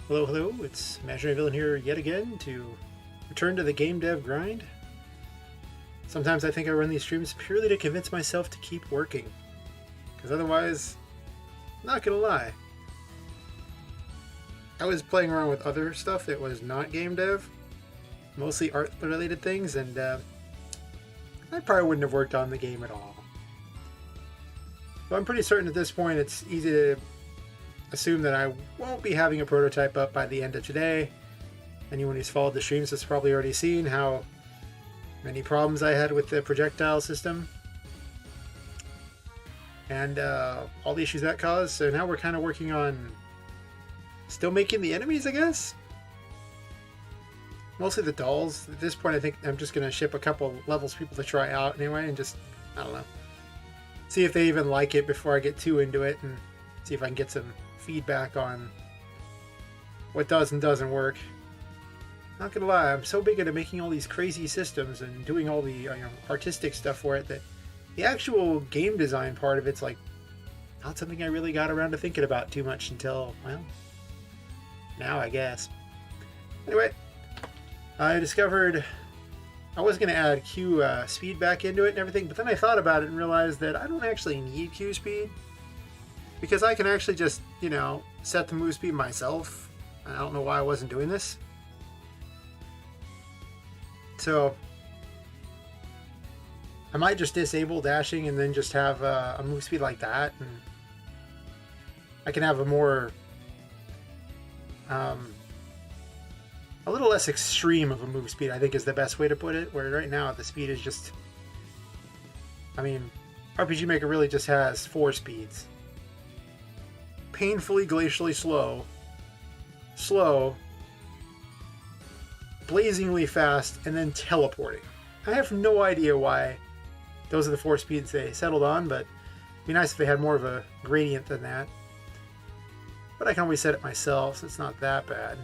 Hello, hello, it's Imaginary Villain here yet again to return to the game dev grind. Sometimes I think I run these streams purely to convince myself to keep working, because otherwise, not gonna lie, I was playing around with other stuff that was not game dev, mostly art related things, and I probably wouldn't have worked on the game at all. But I'm pretty certain at this point it's easy to assume that I won't be having a prototype up by the end of today. Anyone who's followed the streams has probably already seen how many problems I had with the projectile system and all the issues that caused. So now we're kind of working on still making the enemies, I guess. Mostly the dolls. At this point, I think I'm just going to ship a couple levels for people to try out anyway and just, I don't know, see if they even like it before I get too into it and see if I can get some feedback on what does and doesn't work. Not gonna lie, I'm so big into making all these crazy systems and doing all the artistic stuff for it that the actual game design part of it's like not something I really got around to thinking about too much until, well, now I guess. Anyway, I discovered I was going to add Q speed back into it and everything, but then I thought about it and realized that I don't actually need Q speed because I can actually just, set the move speed myself. I don't know why I wasn't doing this. So I might just disable dashing and then just have a move speed like that, and I can have a more a little less extreme of a move speed, I think is the best way to put it, where right now the speed is just, RPGMaker really just has 4 speeds. Painfully glacially slow, blazingly fast, and then teleporting. I have no idea why those are the 4 speeds they settled on, but it'd be nice if they had more of a gradient than that. But I can always set it myself, so it's not that bad.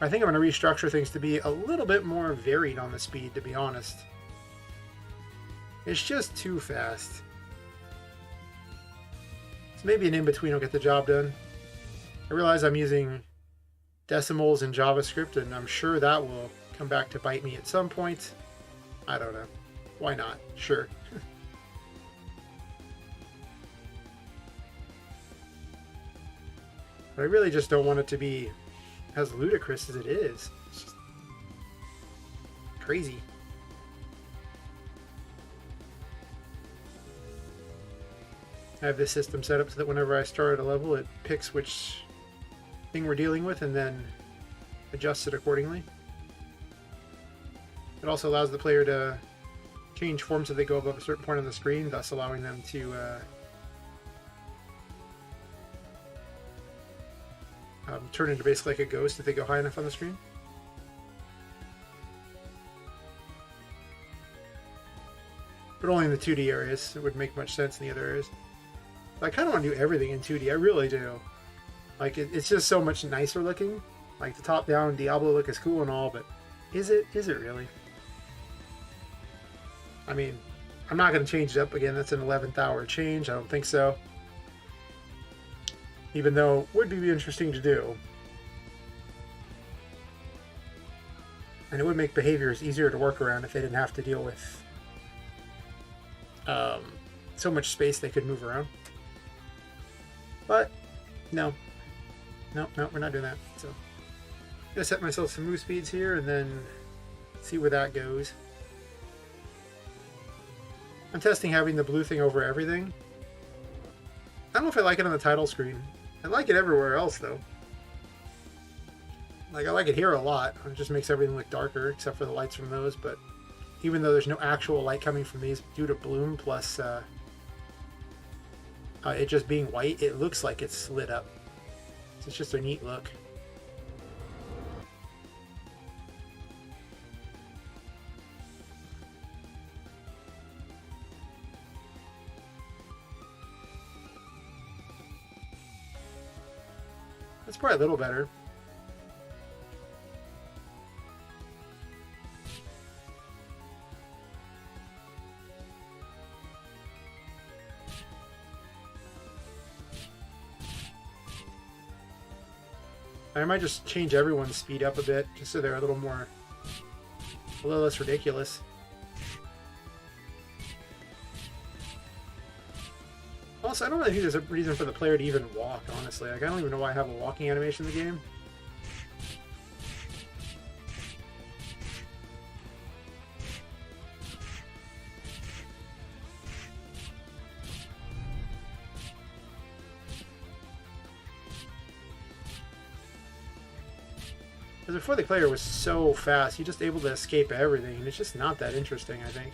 I think I'm going to restructure things to be a little bit more varied on the speed, to be honest. It's just too fast. So maybe an in-between will get the job done. I realize I'm using decimals in JavaScript, and I'm sure that will come back to bite me at some point. I don't know. Why not? Sure. But I really just don't want it to be as ludicrous as it is. It's just crazy. I have this system set up so that whenever I start a level, it picks which thing we're dealing with and then adjusts it accordingly. It also allows the player to change forms as they go above a certain point on the screen, thus allowing them to turn into basically like a ghost if they go high enough on the screen. But only in the 2D areas. It wouldn't make much sense in the other areas. I kind of want to do everything in 2D. I really do. Like, it's just so much nicer looking. Like, the top-down Diablo look is cool and all, but is it? Is it really? I mean, I'm not going to change it up again. That's an 11th hour change. I don't think so. Even though it would be interesting to do. And it would make behaviors easier to work around if they didn't have to deal with so much space they could move around. But, no, we're not doing that. So, I'm going to set myself some move speeds here and then see where that goes. I'm testing having the blue thing over everything. I don't know if I like it on the title screen. I like it everywhere else, though. Like, I like it here a lot. It just makes everything look darker, except for the lights from those, but even though there's no actual light coming from these due to bloom, plus it just being white, it looks like it's lit up. So it's just a neat look. That's probably a little better. I might just change everyone's speed up a bit, just so they're a little less ridiculous. Also, I don't really think there's a reason for the player to even walk, honestly. Like, I don't even know why I have a walking animation in the game. Because before the player was so fast, you're just able to escape everything, and it's just not that interesting, I think.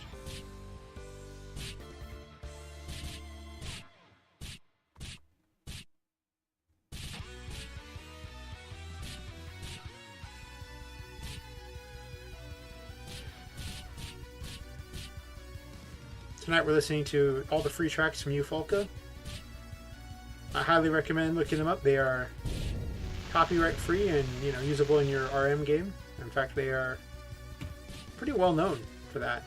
Tonight we're listening to all the free tracks from Ufolka. I highly recommend looking them up. They are copyright free and, you know, usable in your RM game. In fact, they are pretty well known for that.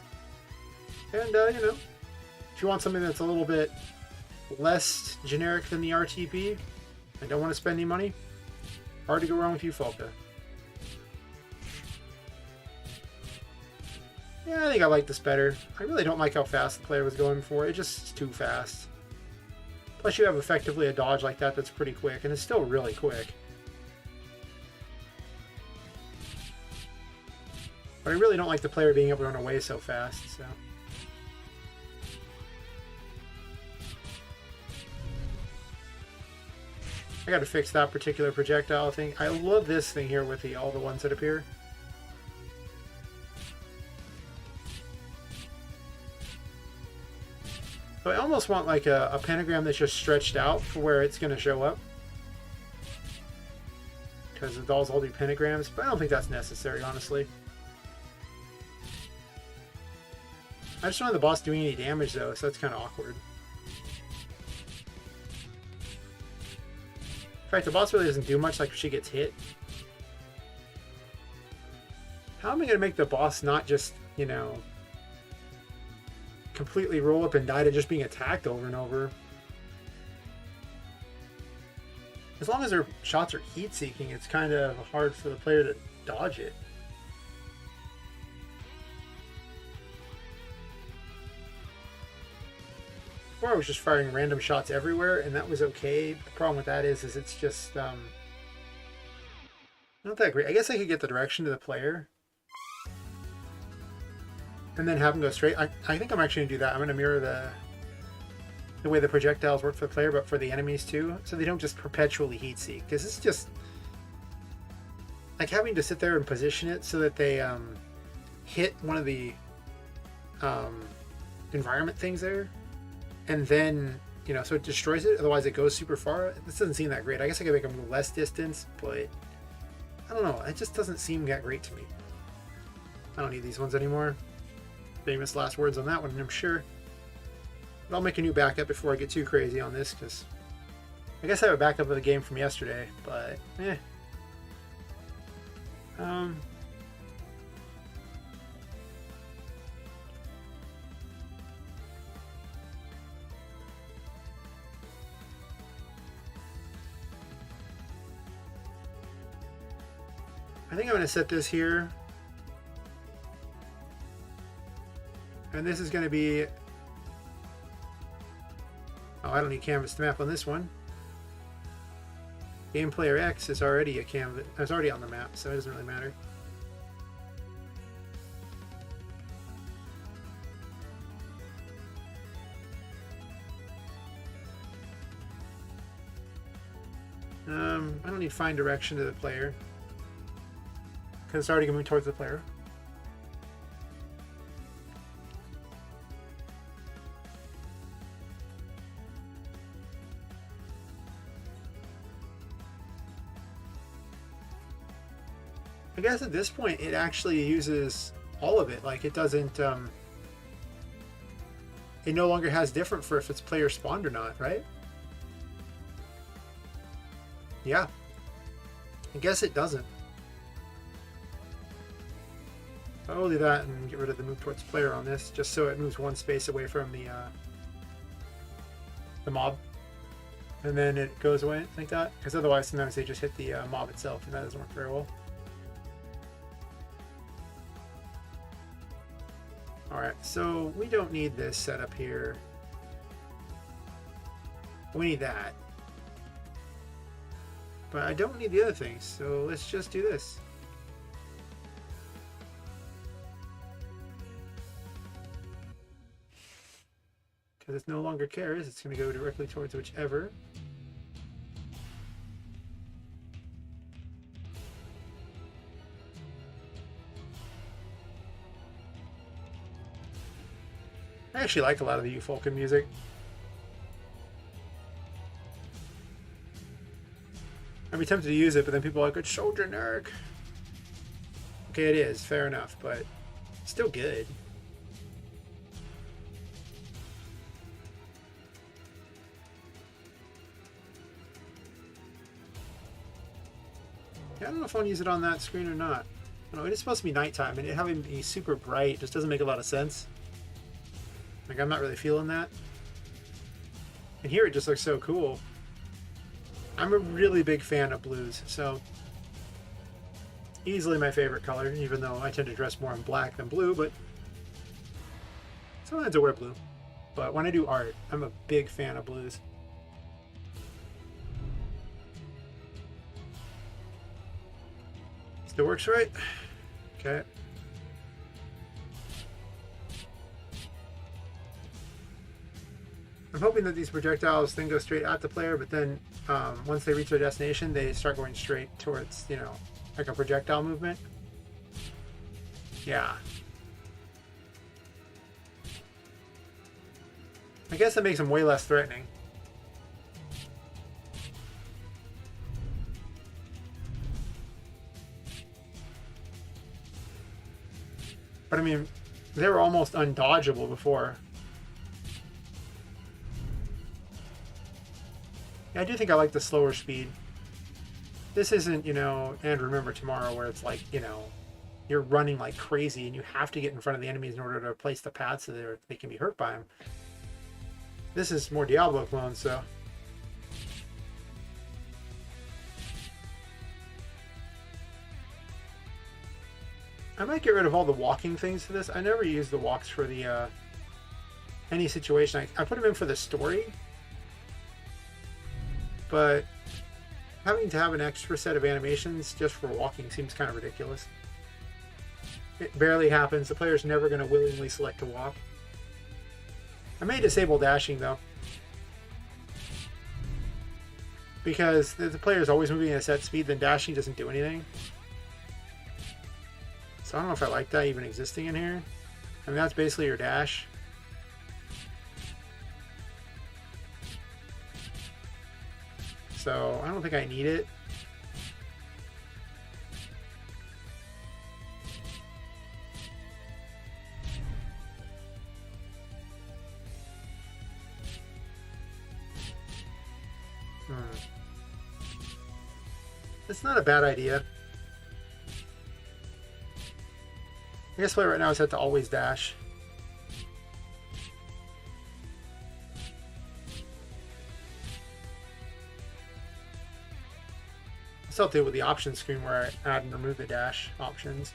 And, you know, if you want something that's a little bit less generic than the RTP and don't want to spend any money, hard to go wrong with Ufolka. Yeah, I think I like this better. I really don't like how fast the player was going for. It just is too fast. Plus you have effectively a dodge like that that's pretty quick, and it's still really quick. But I really don't like the player being able to run away so fast, so... I gotta fix that particular projectile thing. I love this thing here with all the ones that appear. So I almost want like a pentagram that's just stretched out for where it's going to show up. Because the dolls all do pentagrams, but I don't think that's necessary, honestly. I just don't have the boss doing any damage though, so that's kind of awkward. In fact, the boss really doesn't do much like if she gets hit. How am I going to make the boss not just, you know, completely roll up and die to just being attacked over and over? As long as their shots are heat-seeking, it's kind of hard for the player to dodge it. Before I was just firing random shots everywhere, and that was okay. The problem with that is it's just not that great. I guess I could get the direction to the player and then have them go straight. I think I'm actually going to do that. I'm going to mirror the way the projectiles work for the player, but for the enemies too, so they don't just perpetually heat seek. Because it's just like having to sit there and position it so that they hit one of the environment things there, and then, you know, so it destroys it. Otherwise, it goes super far. This doesn't seem that great. I guess I could make them go less distance, but I don't know. It just doesn't seem that great to me. I don't need these ones anymore. Famous last words on that one, I'm sure. But I'll make a new backup before I get too crazy on this, because I guess I have a backup of the game from yesterday, but eh. I think I'm going to set this here. And this is going to be... Oh, I don't need canvas to map on this one. Game Player X is already a canvas. It's already on the map, so it doesn't really matter. I don't need fine direction to the player, because it's already going to move towards the player. I guess at this point it actually uses all of it. Like, it doesn't, it no longer has different for if it's player spawned or not, right? Yeah. I guess it doesn't. I'll do that and get rid of the move towards player on this, just so it moves one space away from the mob. and then it goes away like that, because otherwise sometimes they just hit the mob itself, and that doesn't work very well. Alright, so we don't need this setup here. We need that. But I don't need the other things, so let's just do this. Because it no longer cares, it's going to go directly towards whichever. I actually like a lot of the Ufolka music. I'd be tempted to use it, but then people are like, it's so generic. Okay, it is, fair enough, but it's still good. Yeah, I don't know if I'll use it on that screen or not. I don't know, it is supposed to be nighttime, and it having be super bright just doesn't make a lot of sense. Like, I'm not really feeling that. And here it just looks so cool. I'm a really big fan of blues, so easily my favorite color, even though I tend to dress more in black than blue, but sometimes I wear blue. But when I do art, I'm a big fan of blues. Still works right? Okay. I'm hoping that these projectiles then go straight at the player, but then once they reach their destination, they start going straight towards, you know, like a projectile movement. Yeah. I guess that makes them way less threatening. But I mean, they were almost undodgeable before. Yeah, I do think I like the slower speed. This isn't, you know, And Remember Tomorrow, where it's like, you know, you're running like crazy and you have to get in front of the enemies in order to place the pads so they can be hurt by them. This is more Diablo clone, so... I might get rid of all the walking things for this. I never use the walks for the any situation. I put them in for the story, but having to have an extra set of animations just for walking seems kind of ridiculous. It barely happens. The player's never going to willingly select to walk. I may disable dashing though, because the player is always moving at a set speed, then dashing doesn't do anything. So I don't know if I like that even existing in here. I mean, that's basically your dash. So I don't think I need it. It's not a bad idea. I guess play right now is set to always dash. I still deal with the options screen where I add and remove the dash options.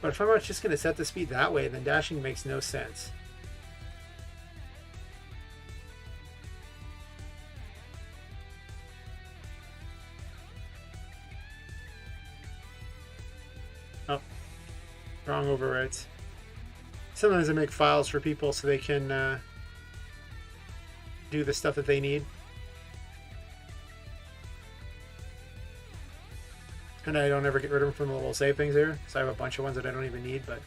But if I'm just going to set the speed that way, then dashing makes no sense. Oh, wrong overrides. Sometimes I make files for people so they can do the stuff that they need. And I don't ever get rid of them from the little save things here, so I have a bunch of ones that I don't even need, but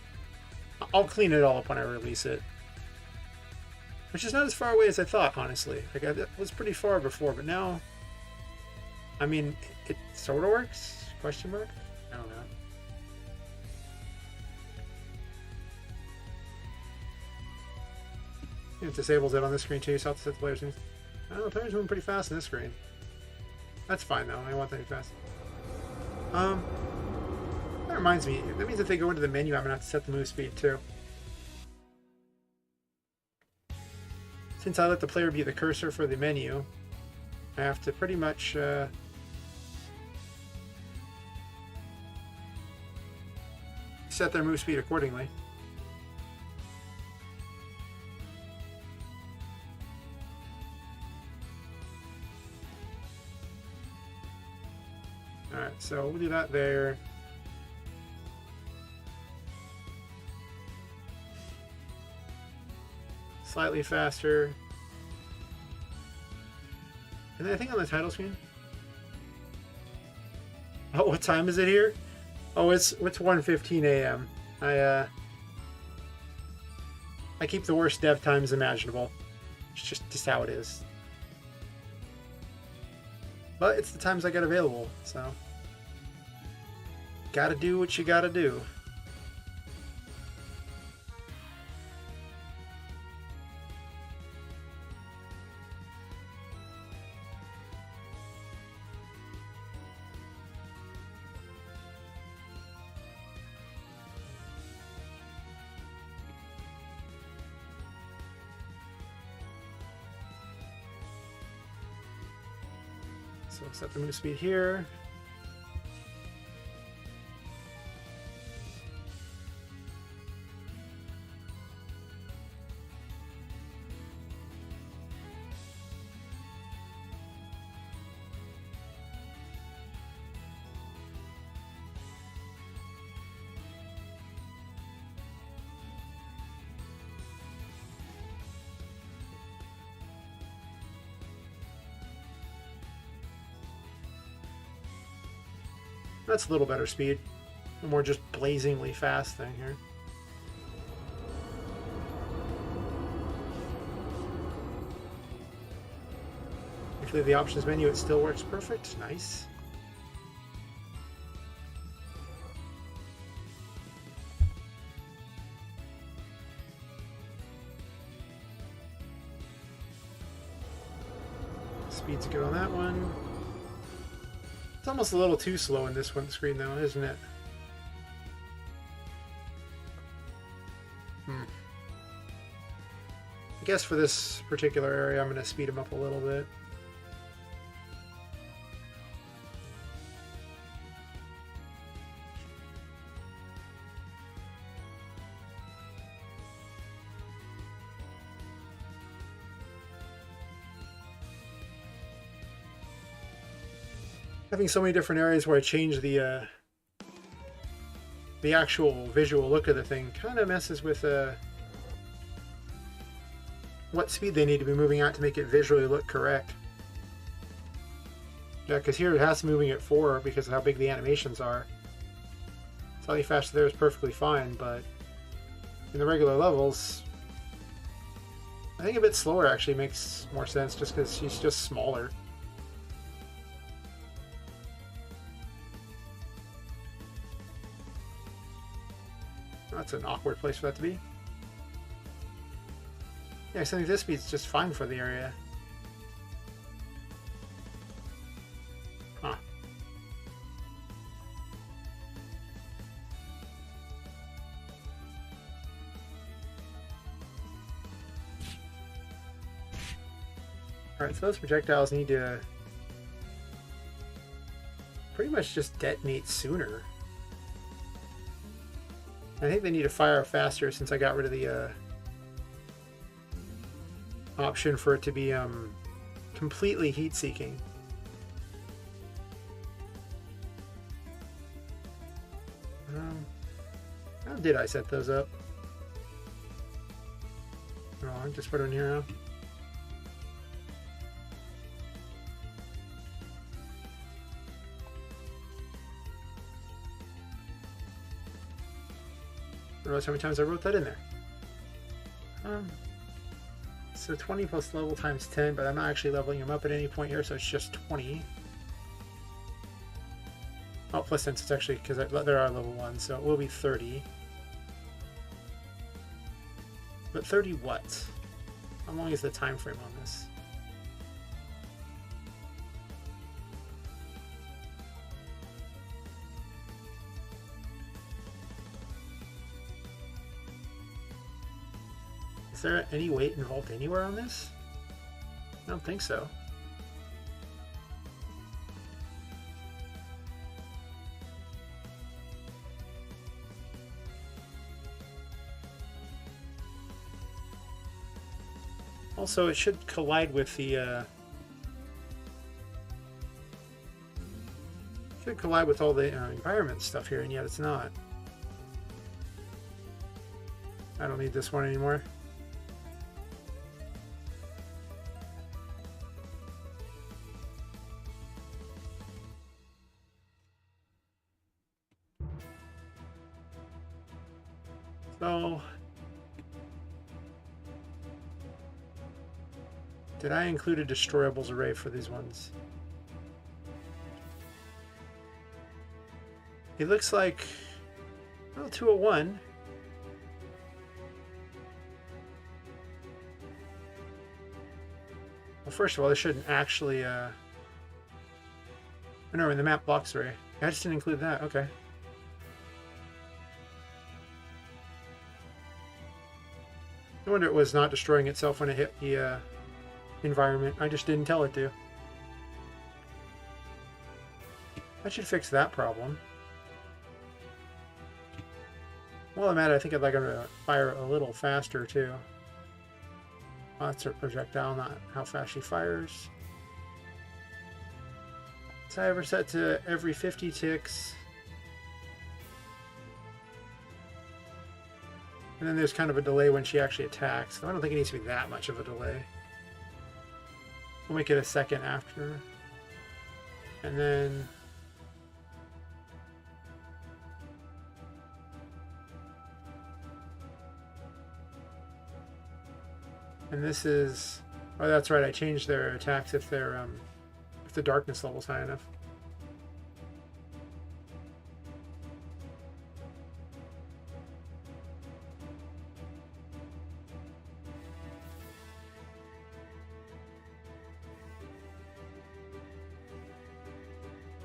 I'll clean it all up when I release it. Which is not as far away as I thought, honestly. Like, it was pretty far before, but now, I mean, it sort of works? Question mark? I don't know. It disables it on this screen too, so I'll have to set the player's news. I don't know, the player's moving pretty fast on this screen. That's fine though, I want that to be fast. That reminds me, that means if they go into the menu, I'm gonna have to set the move speed too. So since I let the player be the cursor for the menu, I have to pretty much set their move speed accordingly. Alright, so we'll do that there. Slightly faster. And then I think on the title screen. Oh, what time is it here? Oh, it's 1:15 a.m. I keep the worst dev times imaginable. It's just how it is. But it's the times I got available, so gotta do what you gotta do. So set the move speed here. That's a little better speed. A more just blazingly fast thing here. If you leave the options menu, it still works perfect. Nice. Speed's good on that one. It's almost a little too slow in this one screen though, isn't it? I guess for this particular area I'm going to speed them up a little bit. Having so many different areas where I change the actual visual look of the thing kind of messes with what speed they need to be moving at to make it visually look correct. Yeah, because here it has to be moving at 4 because of how big the animations are. Slightly faster there is perfectly fine, but in the regular levels, I think a bit slower actually makes more sense just because she's just smaller. That's an awkward place for that to be. Yeah, I think this speed's just fine for the area. Huh. Alright, so those projectiles need to pretty much just detonate sooner. I think they need to fire faster since I got rid of the option for it to be completely heat-seeking. How did I set those up? Oh, I just put it in here now. I realize how many times I wrote that in there. So 20 plus level times 10, but I'm not actually leveling them up at any point here, so it's just 20. Oh, plus since it's actually, because there are level 1, so it will be 30. But 30 what? How long is the time frame on this? Is there any weight involved anywhere on this? I don't think so. Also, it should collide with the should collide with all the environment stuff here, and yet it's not. I don't need this one anymore. So, did I include a destroyables array for these ones? It looks like, well, 201. Well, first of all, this shouldn't actually, oh, no, in the map blocks array. I just didn't include that, okay. No wonder it was not destroying itself when it hit the environment. I just didn't tell it to. That should fix that problem. While I'm at it, I think I'd like them to fire a little faster too. Oh, that's her projectile, not how fast she fires. So I ever set to every 50 ticks. And then there's kind of a delay when she actually attacks. So I don't think it needs to be that much of a delay. We'll make it a second after. And then... and this is... oh, that's right, I changed their attacks if they're, if the darkness level's high enough.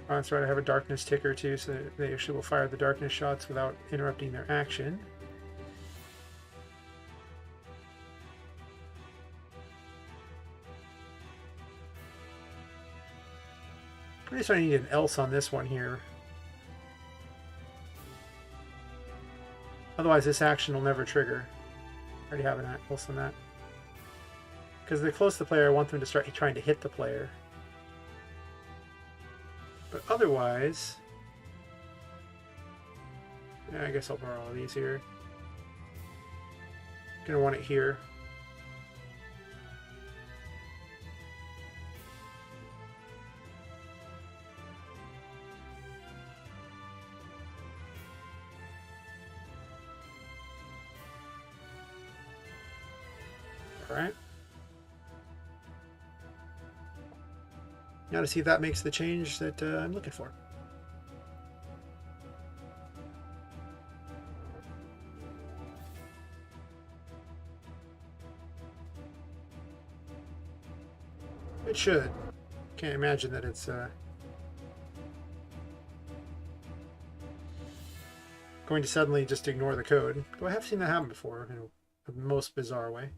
Oh, that's right, I have a darkness ticker too, so they actually will fire the darkness shots without interrupting their action. I just need an else on this one here. Otherwise this action will never trigger. I already have an else on that. Because they're close to the player, I want them to start trying to hit the player. But otherwise... yeah, I guess I'll borrow all these here. Gonna want it here. Alright. Now to see if that makes the change that I'm looking for. It should. Can't imagine that it's going to suddenly just ignore the code. Though I have seen that happen before in a most bizarre way.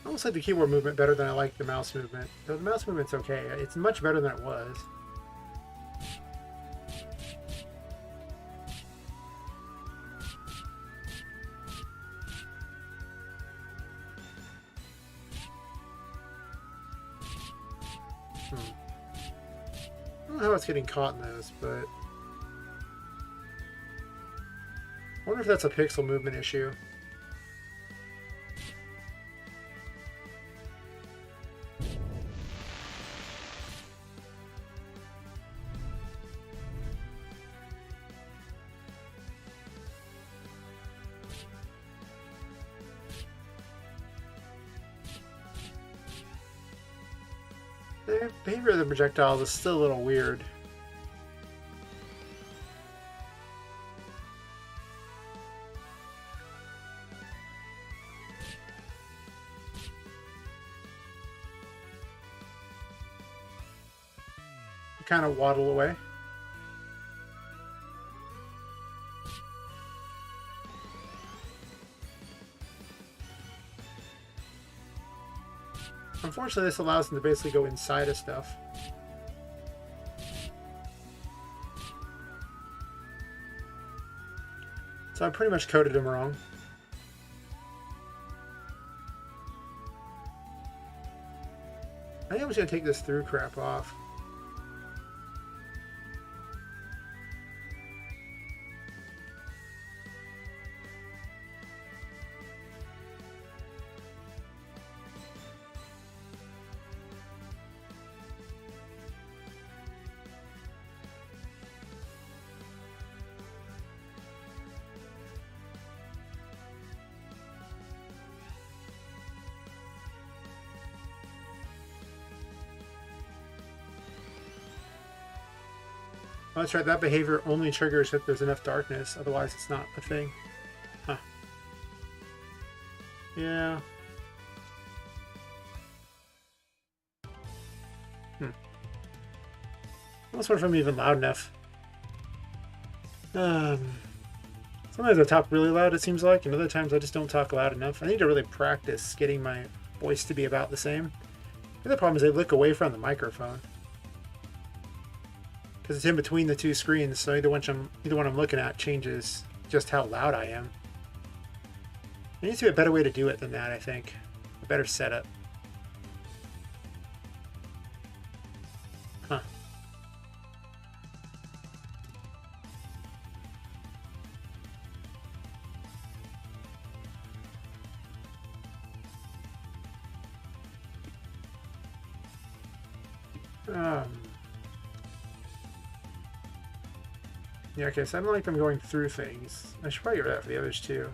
I almost like the keyboard movement better than I like the mouse movement. Though the mouse movement's okay. It's much better than it was. I don't know how it's getting caught in those, but... I wonder if that's a pixel movement issue. The behavior of the projectiles is still a little weird. Kind of waddle away. Unfortunately, this allows them to basically go inside of stuff. So I pretty much coded them wrong. I think I'm just going to take this through crap off. Oh, that's right, that behavior only triggers if there's enough darkness, otherwise it's not a thing. Huh. Yeah. I almost wonder if I'm even loud enough. Sometimes I talk really loud, it seems like, and other times I just don't talk loud enough. I need to really practice getting my voice to be about the same. The other problem is I look away from the microphone. Because it's in between the two screens, so either one I'm looking at changes just how loud I am. There needs to be a better way to do it than that, I think. A better setup. Huh. Yeah, okay, so I don't like them going through things. I should probably get that for the others too.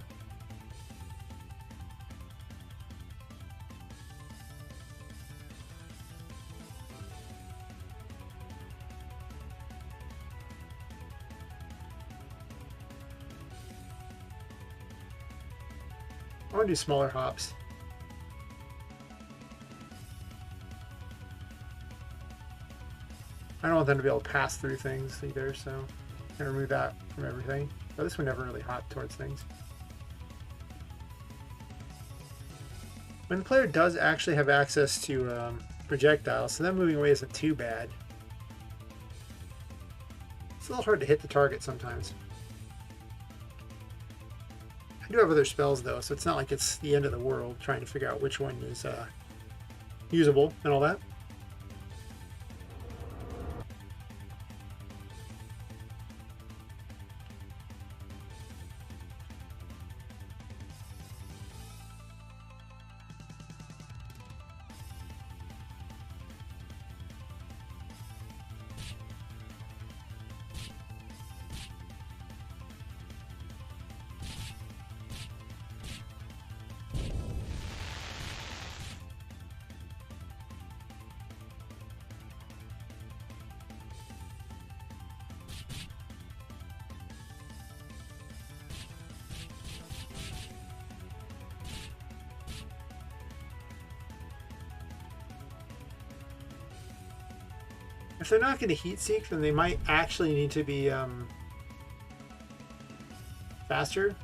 I want to do smaller hops. I don't want them to be able to pass through things either, so I'm going to remove that from everything. But this one never really hop towards things. When the player does actually have access to projectiles, so them moving away isn't too bad. It's a little hard to hit the target sometimes. I do have other spells though, so it's not like it's the end of the world trying to figure out which one is usable and all that. If they're not going to heat seek, then they might actually need to be faster.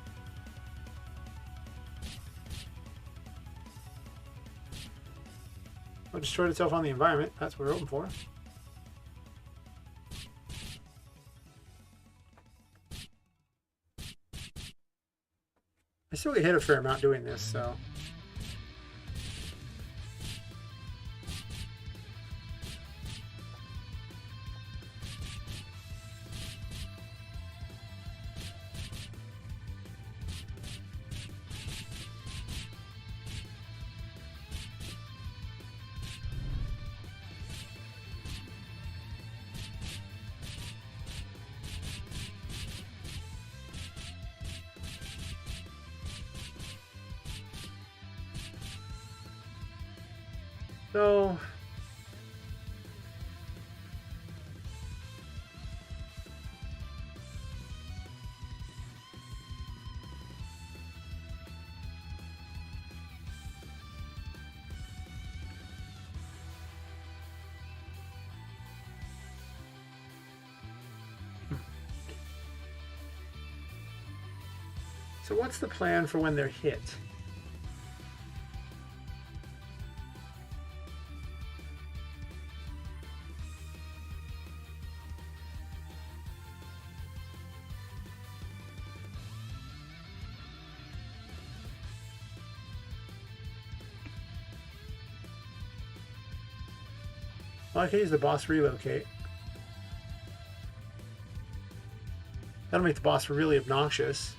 Well, destroyed itself on the environment. That's what we're hoping for. I still get hit a fair amount doing this, so. So what's the plan for when they're hit? Oh, I can use the boss relocate. That'll make the boss really obnoxious.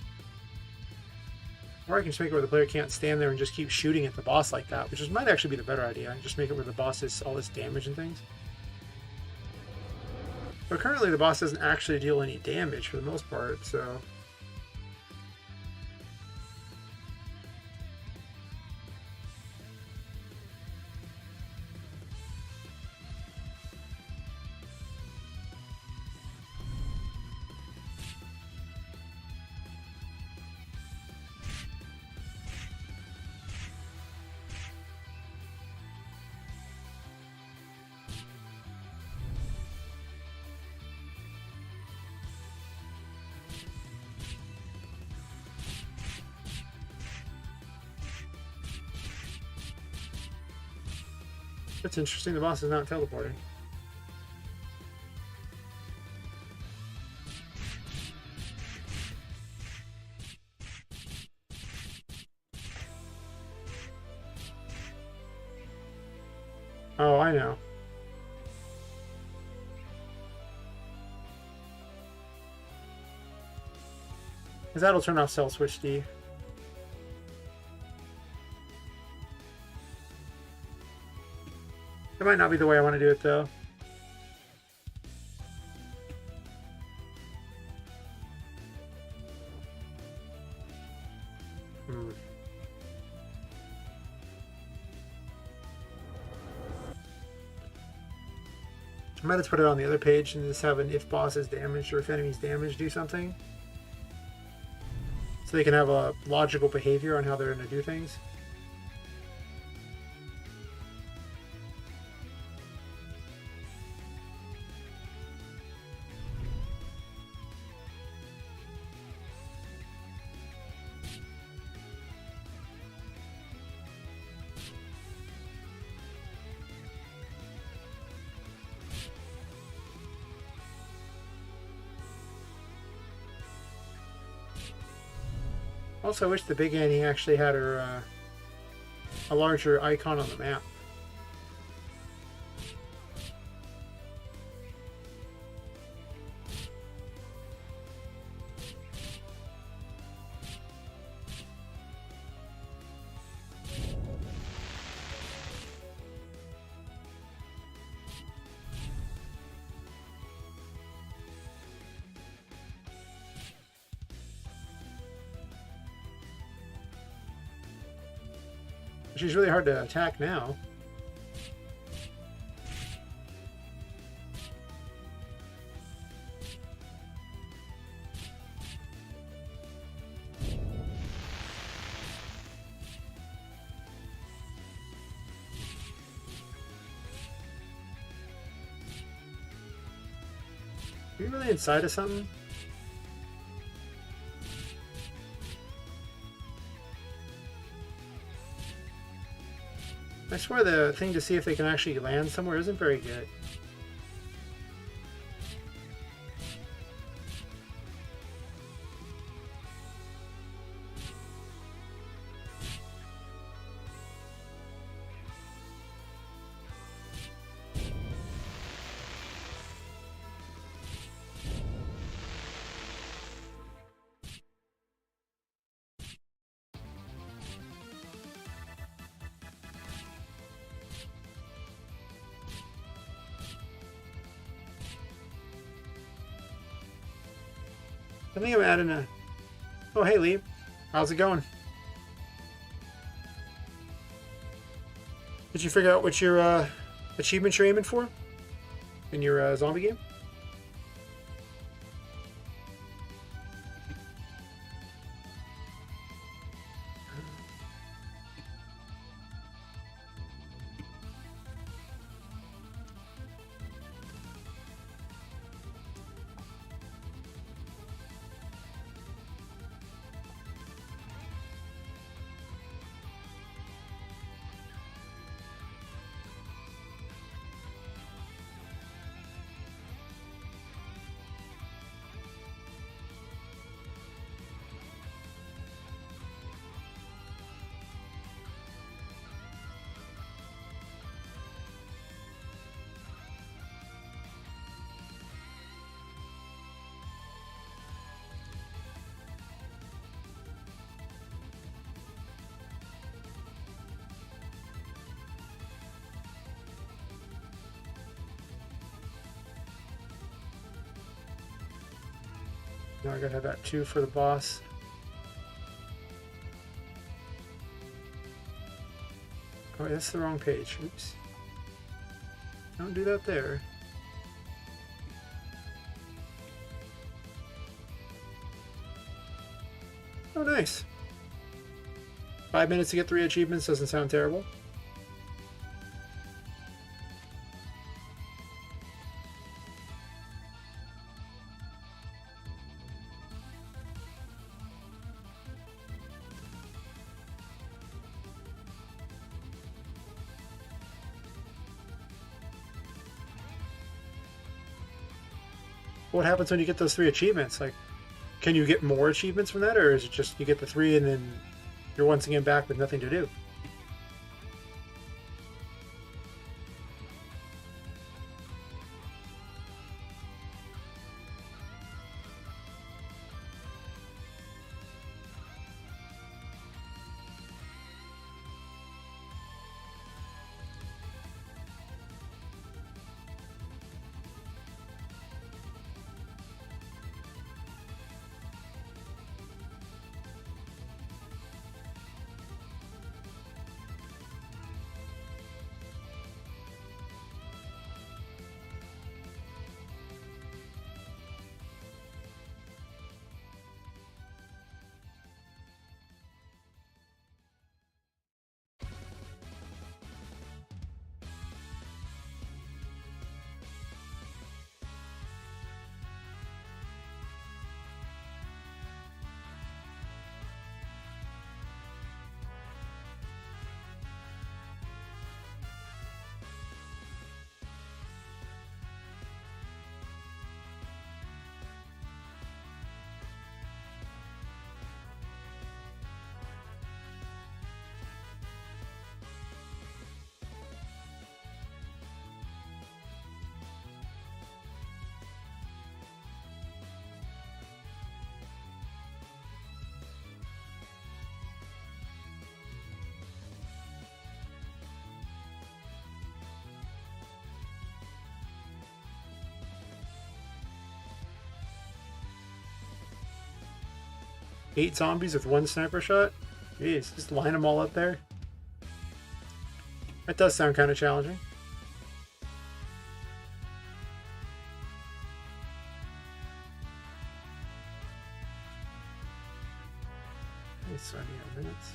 Or I can just make it where the player can't stand there and just keep shooting at the boss like that, which might actually be the better idea. Just make it where the boss is all this damage and things. But currently the boss doesn't actually deal any damage for the most part, so... That's interesting, the boss is not teleporting. Oh, I know. Because that'll turn off Cell Switch D. That might not be the way I want to do it, though. I might have to put it on the other page and just have an if boss is damaged or if enemies damaged do something. So they can have a logical behavior on how they're going to do things. Also, I wish the Big Annie actually had her a larger icon on the map. She's really hard to attack now. Are you really inside of something? I swear the thing to see if they can actually land somewhere isn't very good. I think I'm adding a... Oh, hey, Lee. How's it going? Did you figure out what your achievements you're aiming for in your zombie game? Now I gotta have that 2 for the boss. Oh, that's the wrong page. Oops. Don't do that there. Oh, nice. 5 minutes to get 3 achievements doesn't sound terrible. What happens when you get those 3 achievements? Like, can you get more achievements from that, or is it just you get the 3 and then you're once again back with nothing to do? Eight zombies with 1 sniper shot? Jeez, just line them all up there. That does sound kind of challenging. It's 20 minutes.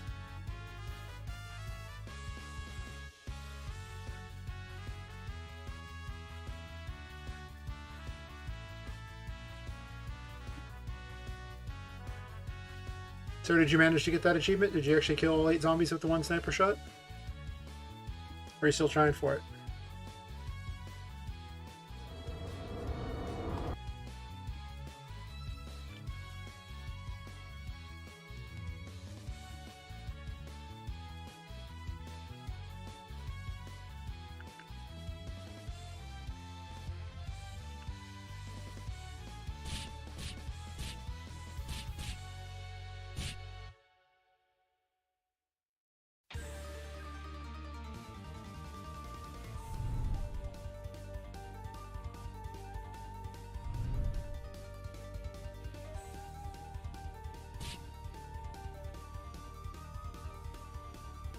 So did you manage to get that achievement? Did you actually kill all 8 zombies with the 1 sniper shot? Or are you still trying for it?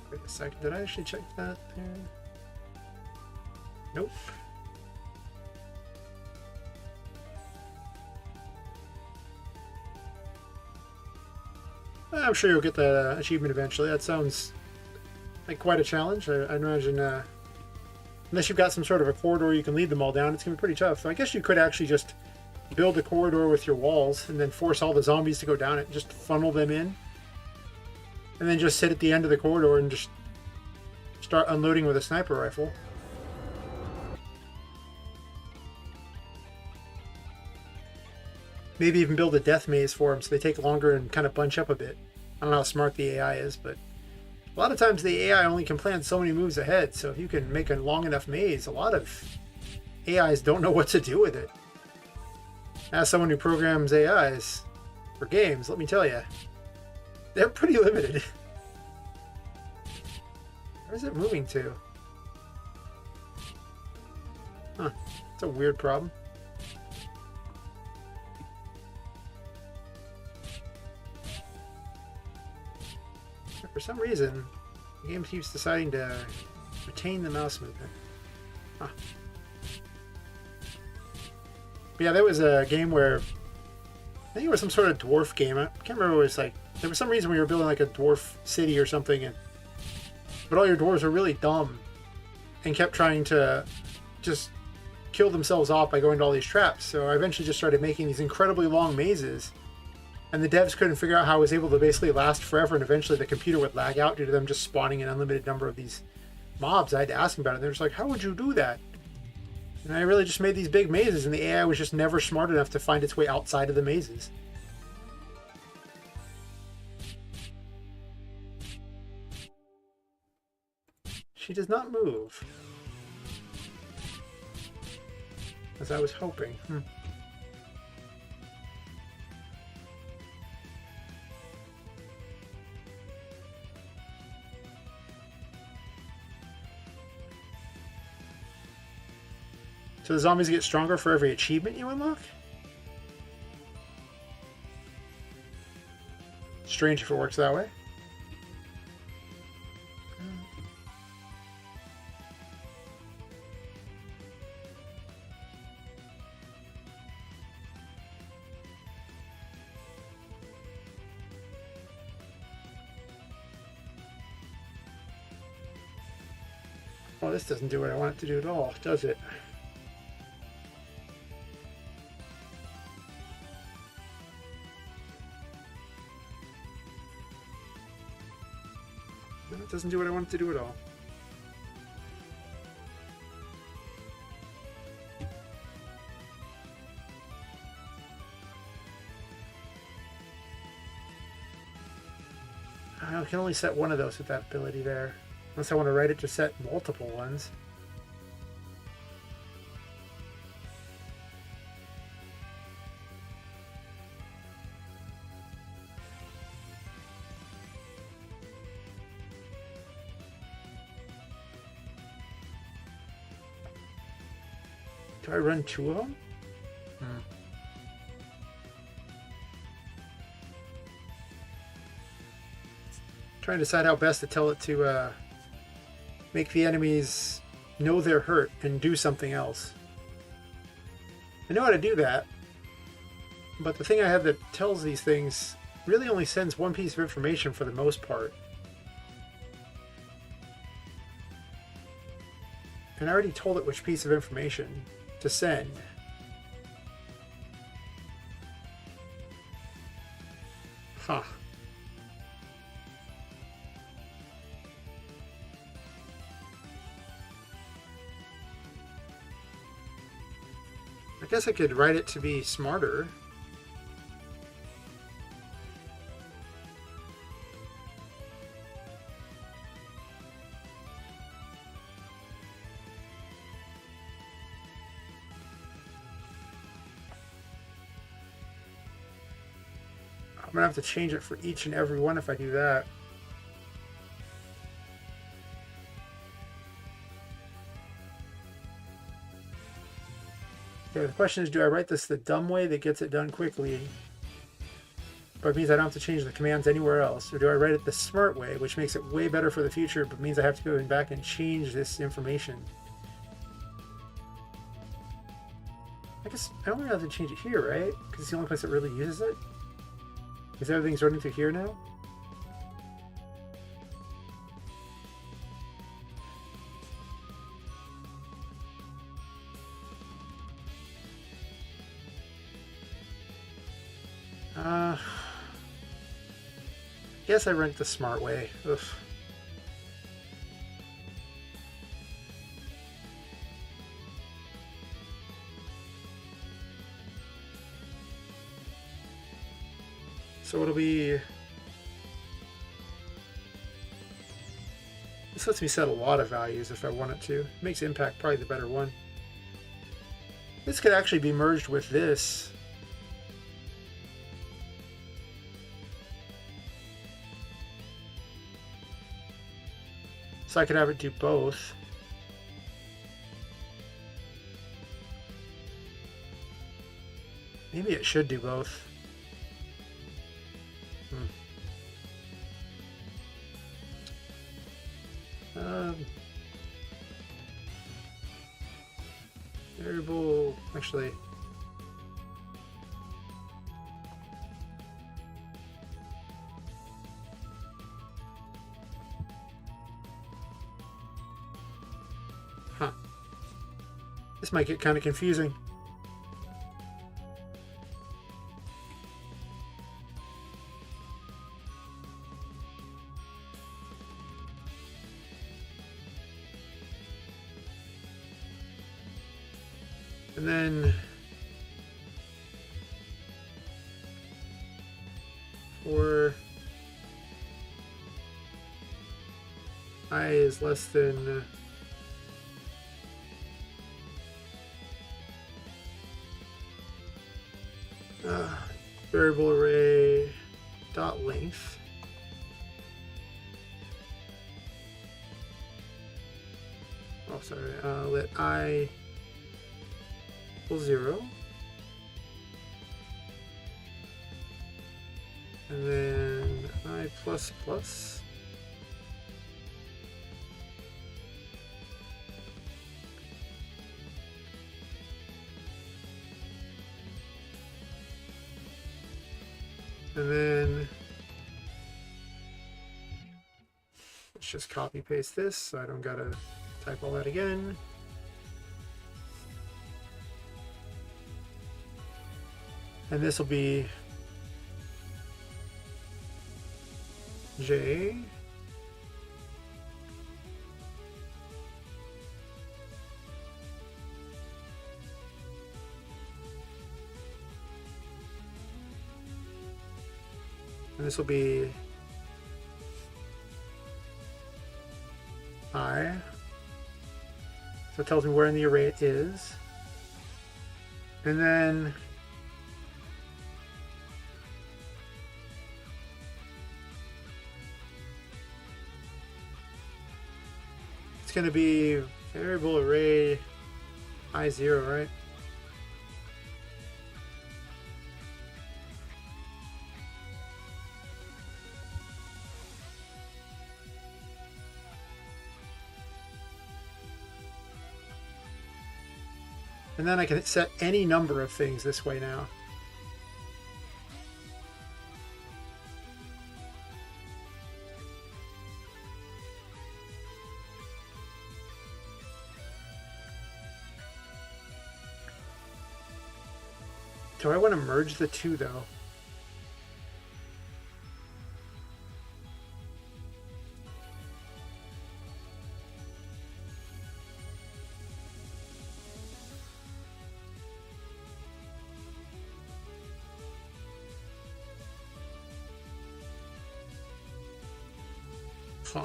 Wait a second, did I actually check that there? Nope. I'm sure you'll get that achievement eventually. That sounds like quite a challenge. I imagine, unless you've got some sort of a corridor you can lead them all down, it's going to be pretty tough. So I guess you could actually just build a corridor with your walls and then force all the zombies to go down it, just funnel them in. And then just sit at the end of the corridor and just start unloading with a sniper rifle. Maybe even build a death maze for them so they take longer and kind of bunch up a bit. I don't know how smart the AI is, but a lot of times the AI only can plan so many moves ahead, so if you can make a long enough maze, a lot of AIs don't know what to do with it. As someone who programs AIs for games, let me tell you, they're pretty limited. Where is it moving to? Huh, it's a weird problem. For some reason, the game keeps deciding to retain the mouse movement. Huh. But yeah, there was a game where I think it was some sort of dwarf game. I can't remember what it was like. There was some reason we were building like a dwarf city or something, but all your dwarves were really dumb and kept trying to just kill themselves off by going to all these traps. So I eventually just started making these incredibly long mazes, and the devs couldn't figure out how I was able to basically last forever, and eventually the computer would lag out due to them just spawning an unlimited number of these mobs. I had to ask them about it. They're just like, how would you do that? And I really just made these big mazes, and the AI was just never smart enough to find its way outside of the mazes. She does not move. As I was hoping. So the zombies get stronger for every achievement you unlock? Strange if it works that way. Well, this doesn't do what I want it to do at all, does it? No, it doesn't do what I want it to do at all. I can only set one of those with that ability there. Unless I want to write it to set multiple ones. Do I run two of them? Trying to decide how best to tell it to make the enemies know they're hurt and do something else. I know how to do that, but the thing I have that tells these things really only sends one piece of information for the most part. And I already told it which piece of information to send. Huh. I guess I could write it to be smarter. I'm gonna have to change it for each and every one if I do that. Okay, the question is, do I write this the dumb way that gets it done quickly, but it means I don't have to change the commands anywhere else? Or do I write it the smart way, which makes it way better for the future, but means I have to go back and change this information? I guess I don't really have to change it here, right? Because it's the only place that really uses it. Because everything's running through here now? Guess I run it the smart way. Ugh. So it'll be... This lets me set a lot of values if I want it to. It makes impact probably the better one. This could actually be merged with this. So I could have it do both. Maybe it should do both. variable, actually, huh. This might get kind of confusing. And then for I is less than variable array dot length. Oh, sorry. Let I equal 0. And then I plus plus. And then let's just copy paste this so I don't gotta type all that again. And this will be J. And this will be I. So it tells me where in the array it is. And then it's going to be variable array I0, right? And then I can set any number of things this way now. Do I want to merge the two, though? Huh.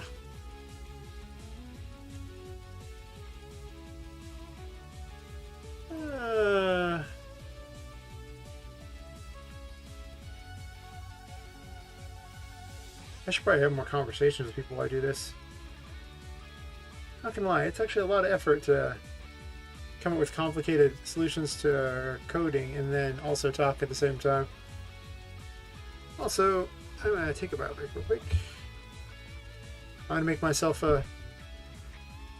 I should probably have more conversations with people while I do this. Not gonna lie, it's actually a lot of effort to come up with complicated solutions to coding and then also talk at the same time. Also, I'm gonna take a bio break real quick. I'm gonna make myself a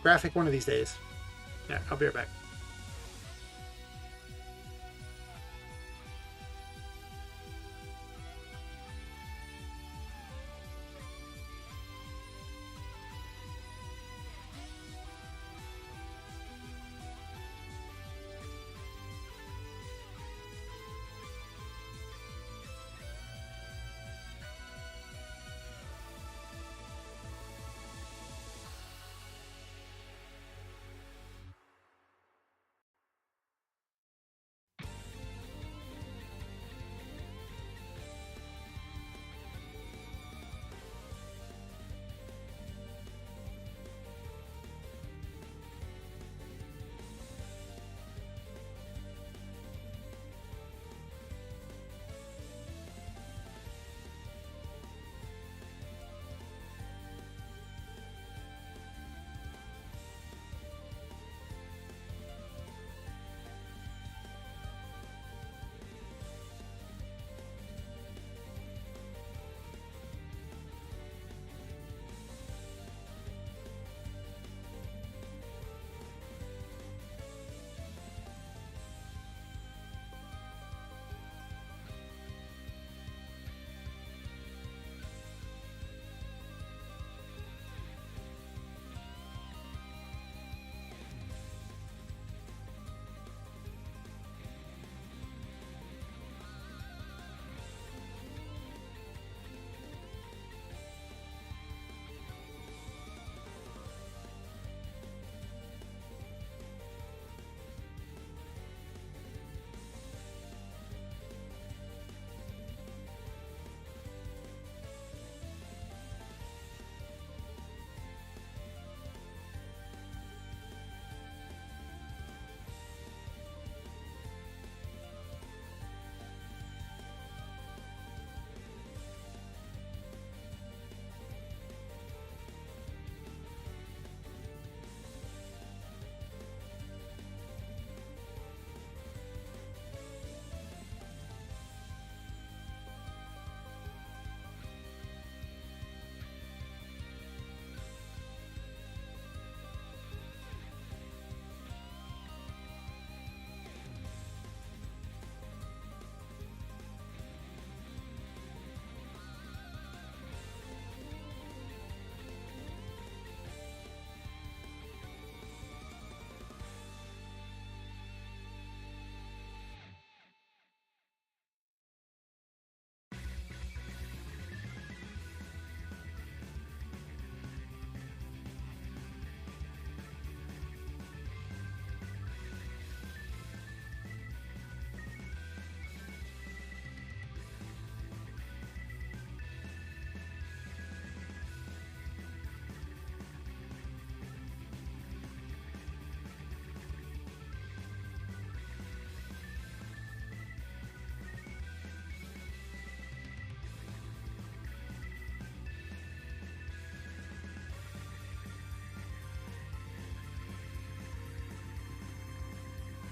graphic one of these days. Yeah, I'll be right back.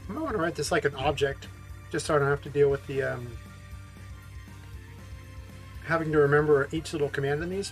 I might want to write this like an object, just so I don't have to deal with the having to remember each little command in these.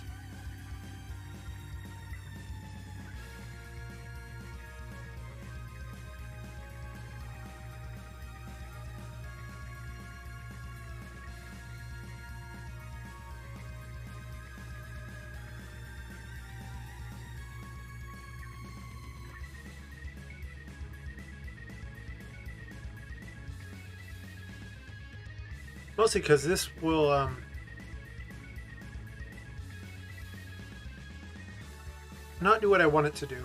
Mostly because this will not do what I want it to do.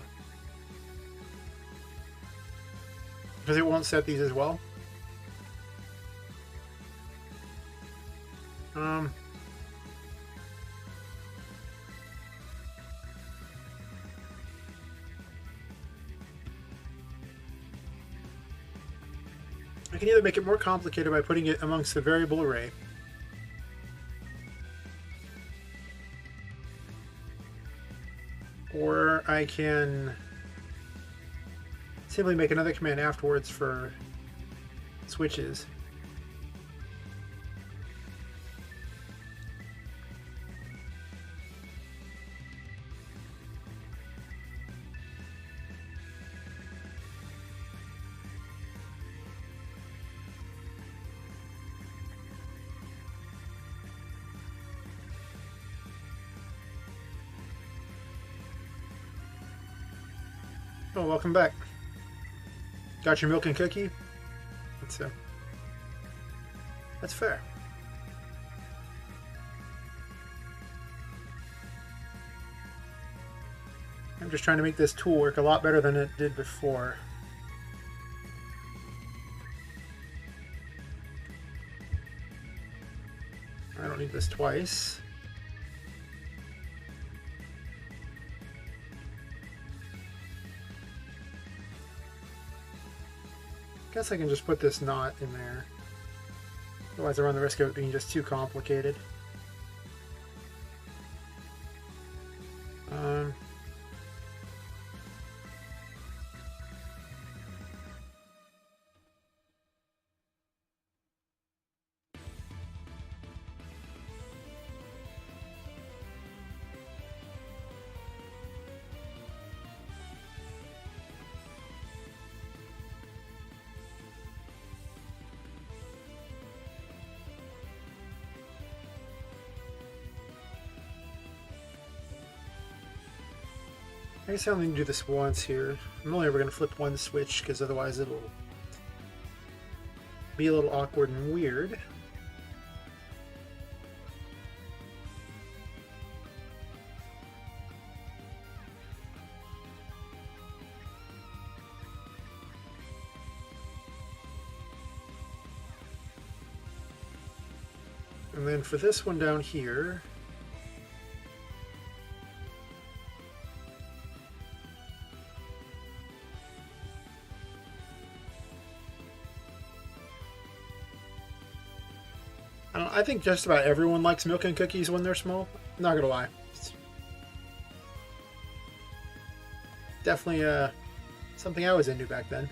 Because it won't set these as well. I can either make it more complicated by putting it amongst the variable array, or I can simply make another command afterwards for switches. Oh, welcome back. Got your milk and cookie? That's fair. I'm just trying to make this tool work a lot better than it did before. I don't need this twice. Guess I can just put this knot in there. Otherwise I run the risk of it being just too complicated. I guess I only need to do this once here. I'm only ever going to flip one switch because otherwise it'll be a little awkward and weird. And then for this one down here, I think just about everyone likes milk and cookies when they're small. I'm not gonna lie. It's definitely something I was into back then.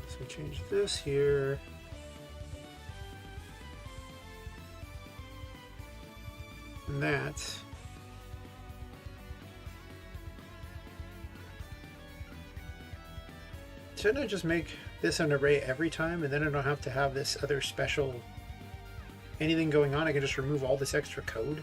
So we change this here. And that. Shouldn't I just make this an array every time and then I don't have to have this other special anything going on? I can just remove all this extra code.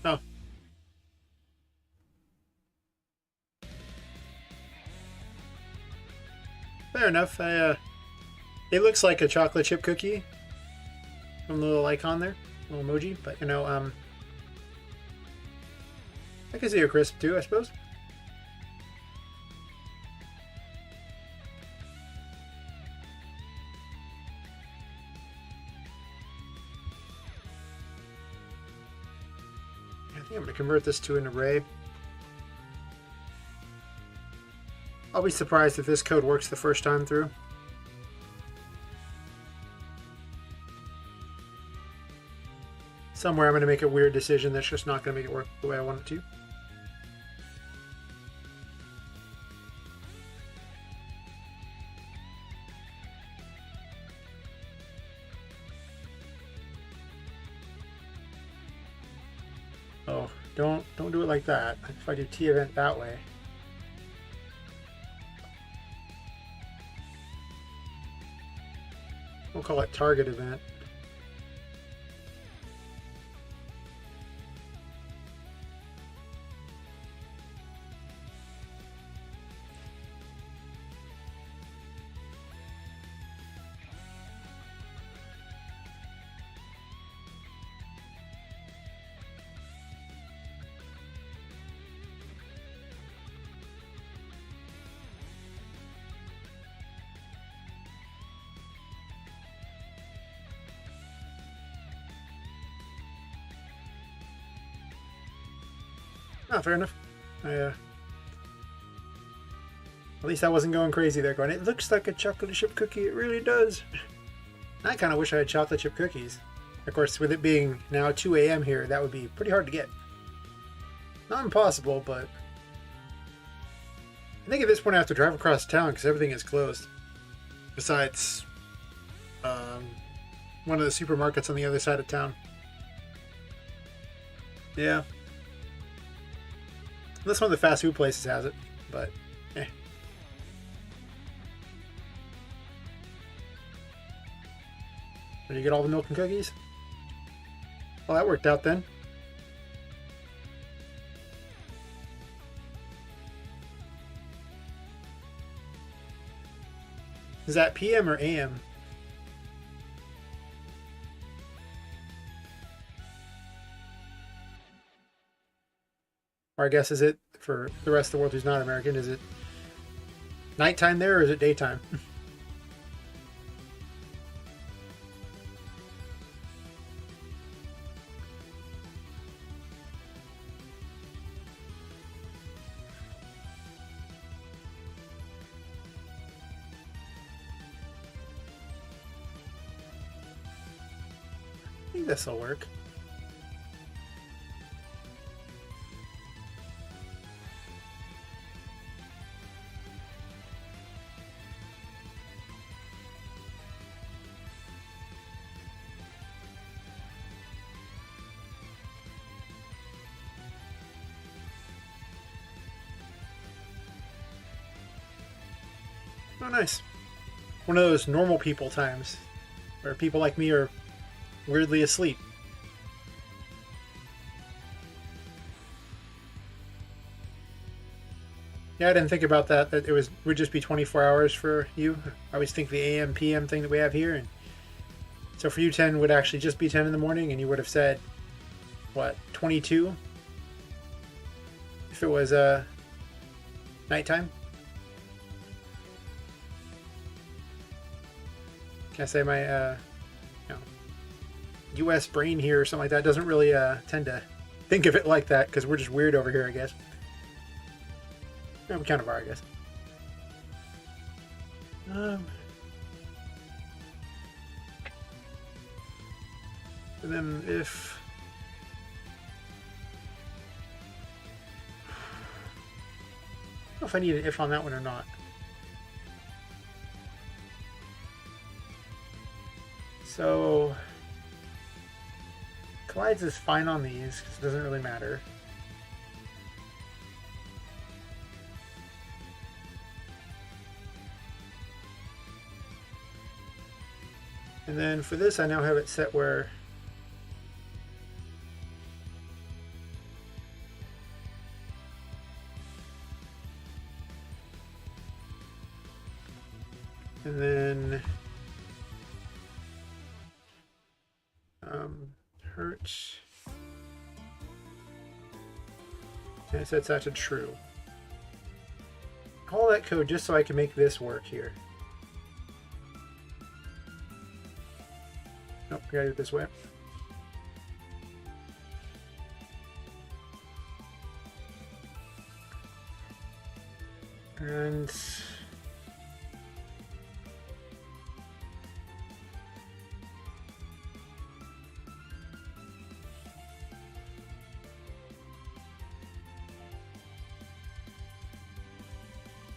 Oh. Fair enough. It looks like a chocolate chip cookie from the little icon there, little emoji. But you know, I can see a crisp too, I suppose. I think I'm going to convert this to an array. I'll be surprised if this code works the first time through. Somewhere I'm going to make a weird decision that's just not going to make it work the way I want it to. Oh, don't do it like that. If I do T event that way. We'll call it target event. Oh, fair enough. At least I wasn't going crazy there going, it looks like a chocolate chip cookie, it really does. I kind of wish I had chocolate chip cookies. Of course, with it being now 2 a.m. here, that would be pretty hard to get. Not impossible, but I think at this point I have to drive across town because everything is closed. Besides one of the supermarkets on the other side of town. Yeah. Unless one of the fast food places has it, but eh. Did you get all the milk and cookies? Well, that worked out then. Is that PM or AM? Or I guess is it for the rest of the world who's not American? Is it nighttime there or is it daytime? I think this will work. Oh, nice. One of those normal people times where people like me are weirdly asleep. Yeah, I didn't think about that it would just be 24 hours for you. I always think the AM PM thing that we have here, and so for you 10 would actually just be 10 in the morning, and you would have said what, 22 if it was nighttime. Can I say my US brain here or something like that doesn't really tend to think of it like that because we're just weird over here, I guess. Yeah, we kind of are, I guess. And then if I don't know if I need an if on that one or not. So collides is fine on these because it doesn't really matter. And then for this, I now have it set where And then hurt. And it sets that to true. All that code just so I can make this work here. Nope, we gotta do it this way. And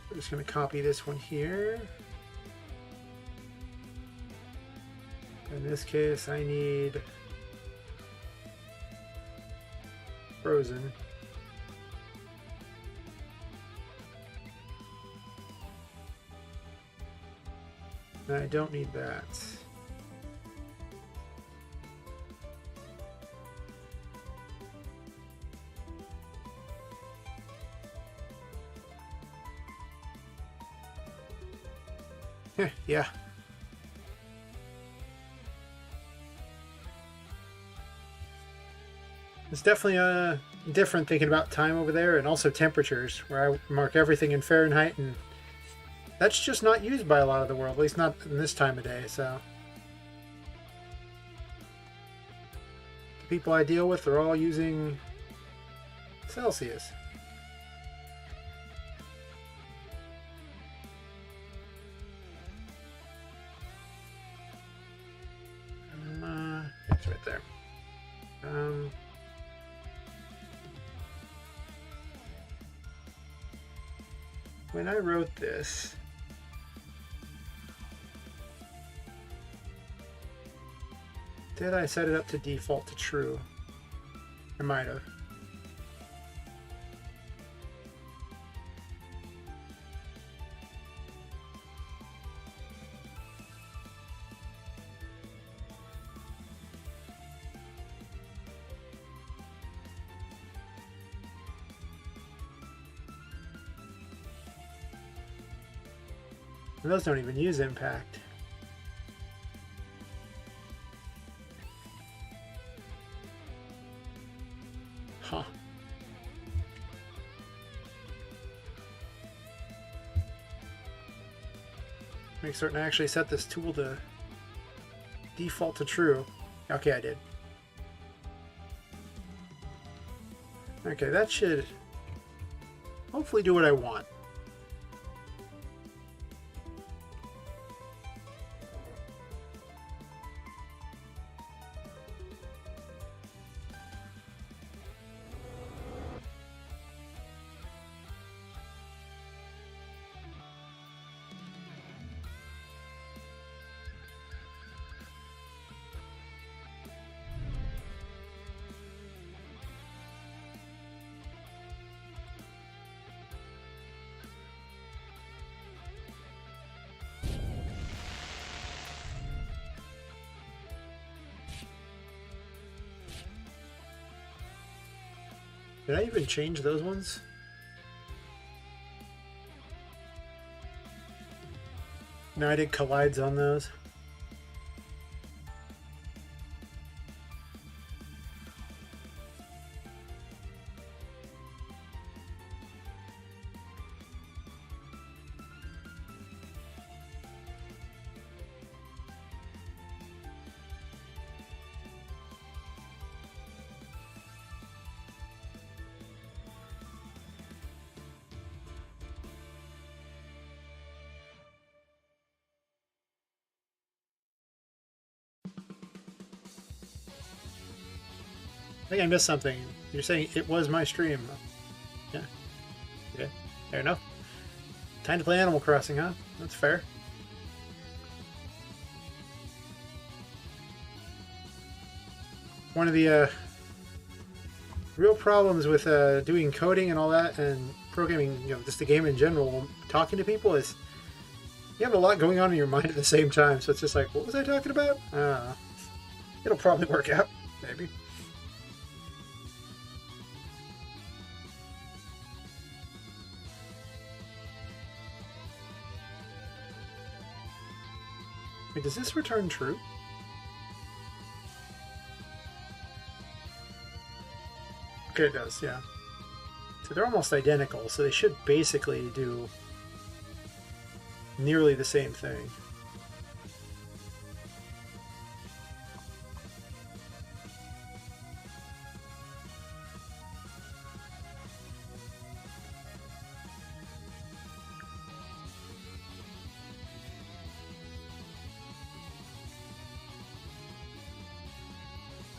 we're just going to copy this one here. In this case, I need frozen. And I don't need that. Yeah. It's definitely different thinking about time over there, and also temperatures, where I mark everything in Fahrenheit, and that's just not used by a lot of the world, at least not in this time of day, so. The people I deal with are all using Celsius. It's right there. When I wrote this, did I set it up to default to true? I might have. And those don't even use impact. Huh. Make certain I actually set this tool to default to true. Okay, I did. Okay, that should hopefully do what I want. Did I even change those ones? No, I did collides on those. I think I missed something. You're saying it was my stream. Yeah. Okay. Fair enough. Time to play Animal Crossing, huh? That's fair. One of the real problems with doing coding and all that, and programming, you know, just the game in general, talking to people, is you have a lot going on in your mind at the same time. So it's just like, what was I talking about? It'll probably work out, maybe. Wait, does this return true? Okay, it does, yeah. So they're almost identical, so they should basically do nearly the same thing.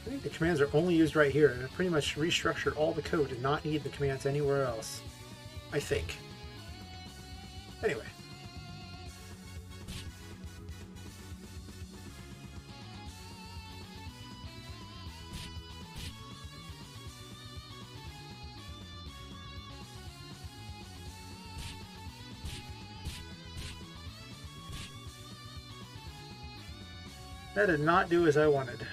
I think the commands are only used right here. I've pretty much restructured all the code to not need the commands anywhere else. I think. Anyway. That did not do as I wanted.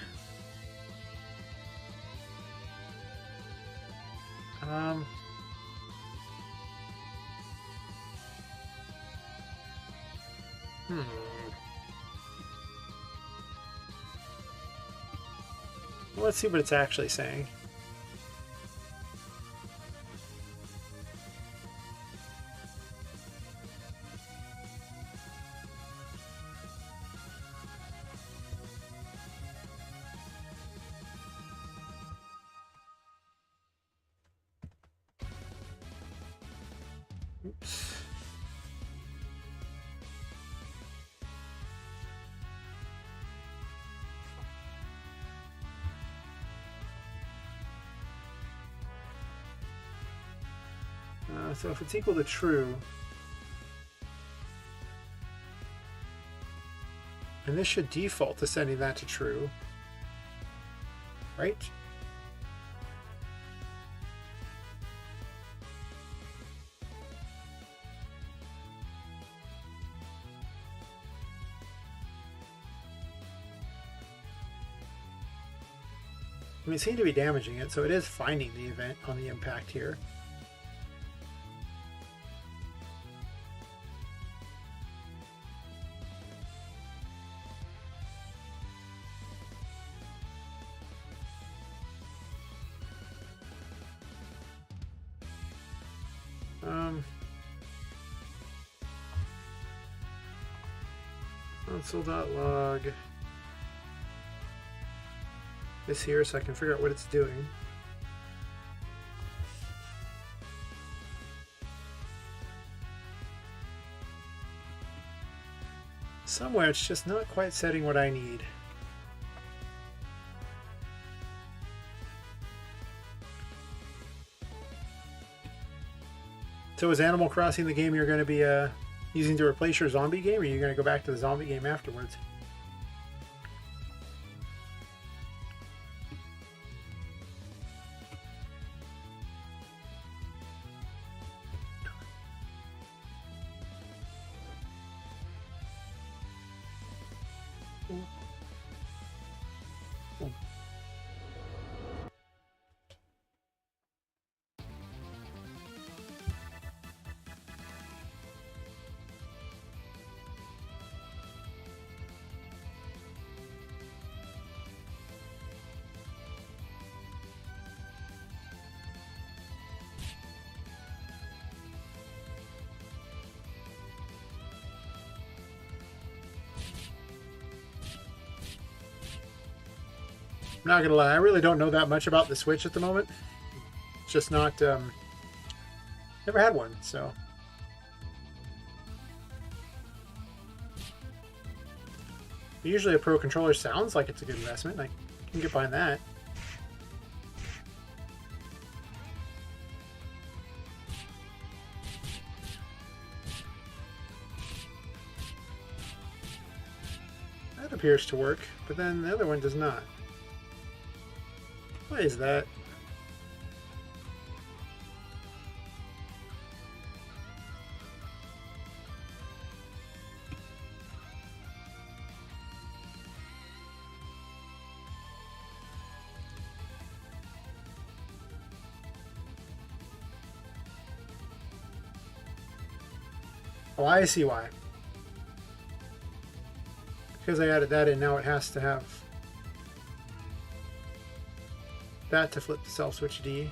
Well, let's see what it's actually saying. Oops. So if it's equal to true, and this should default to sending that to true, right? I mean, it seemed to be damaging it, so it is finding the event on the impact here. Console.log this here so I can figure out what it's doing. Somewhere it's just not quite setting what I need. So is Animal Crossing the game you're going to be using to replace your zombie game, or are you going to go back to the zombie game afterwards? I'm not gonna lie, I really don't know that much about the Switch at the moment. It's just not, never had one, so. Usually a Pro Controller sounds like it's a good investment. I can get behind that. That appears to work, but then the other one does not. Why is that? Oh, I see why. because I added that in, now it has to have that to flip the self switch D.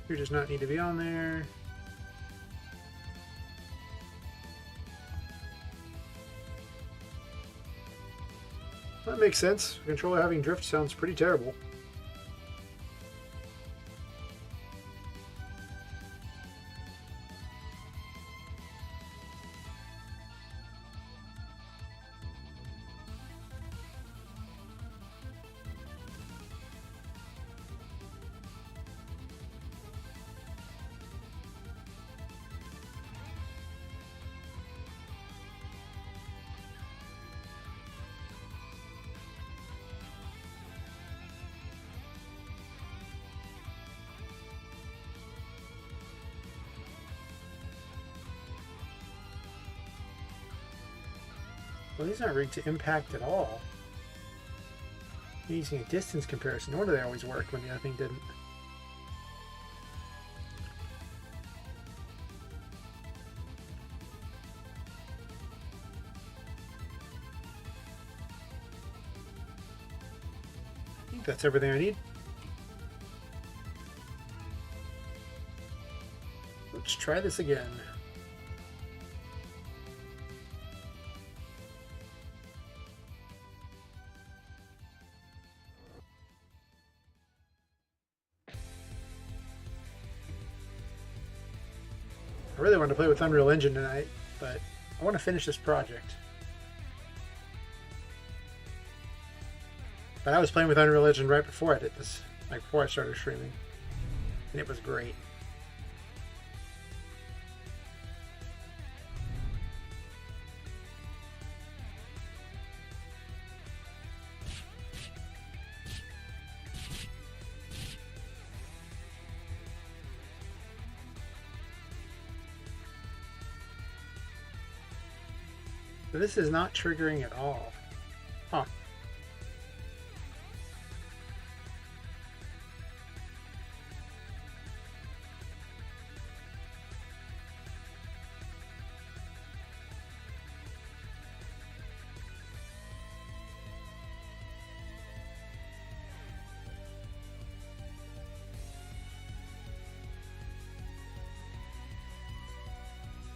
Here does not need to be on there. That makes sense. The controller having drift sounds pretty terrible. Well, these aren't rigged to impact at all. I'm using a distance comparison. No wonder they always worked when the other thing didn't. I think that's everything I need. Let's try this again. I really want to play with Unreal Engine tonight, but I want to finish this project. But I was playing with Unreal Engine right before I did this, like before I started streaming, and it was great. But this is not triggering at all. Huh.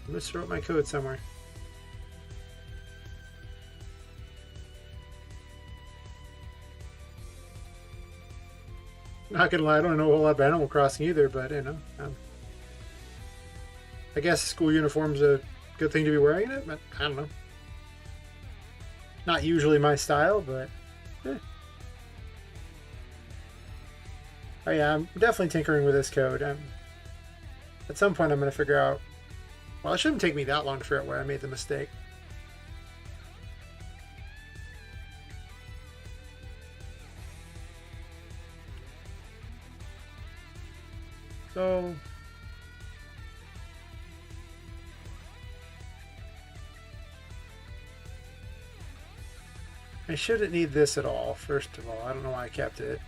I miswrote my code somewhere. Not gonna lie, I don't know a whole lot about Animal Crossing either, but you know, I guess school uniform's a good thing to be wearing it, but I don't know. Not usually my style, but oh yeah, I'm definitely tinkering with this code. At some point I'm going to figure out, well, it shouldn't take me that long to figure out where I made the mistake. So I shouldn't need this at all, first of all. I don't know why I kept it.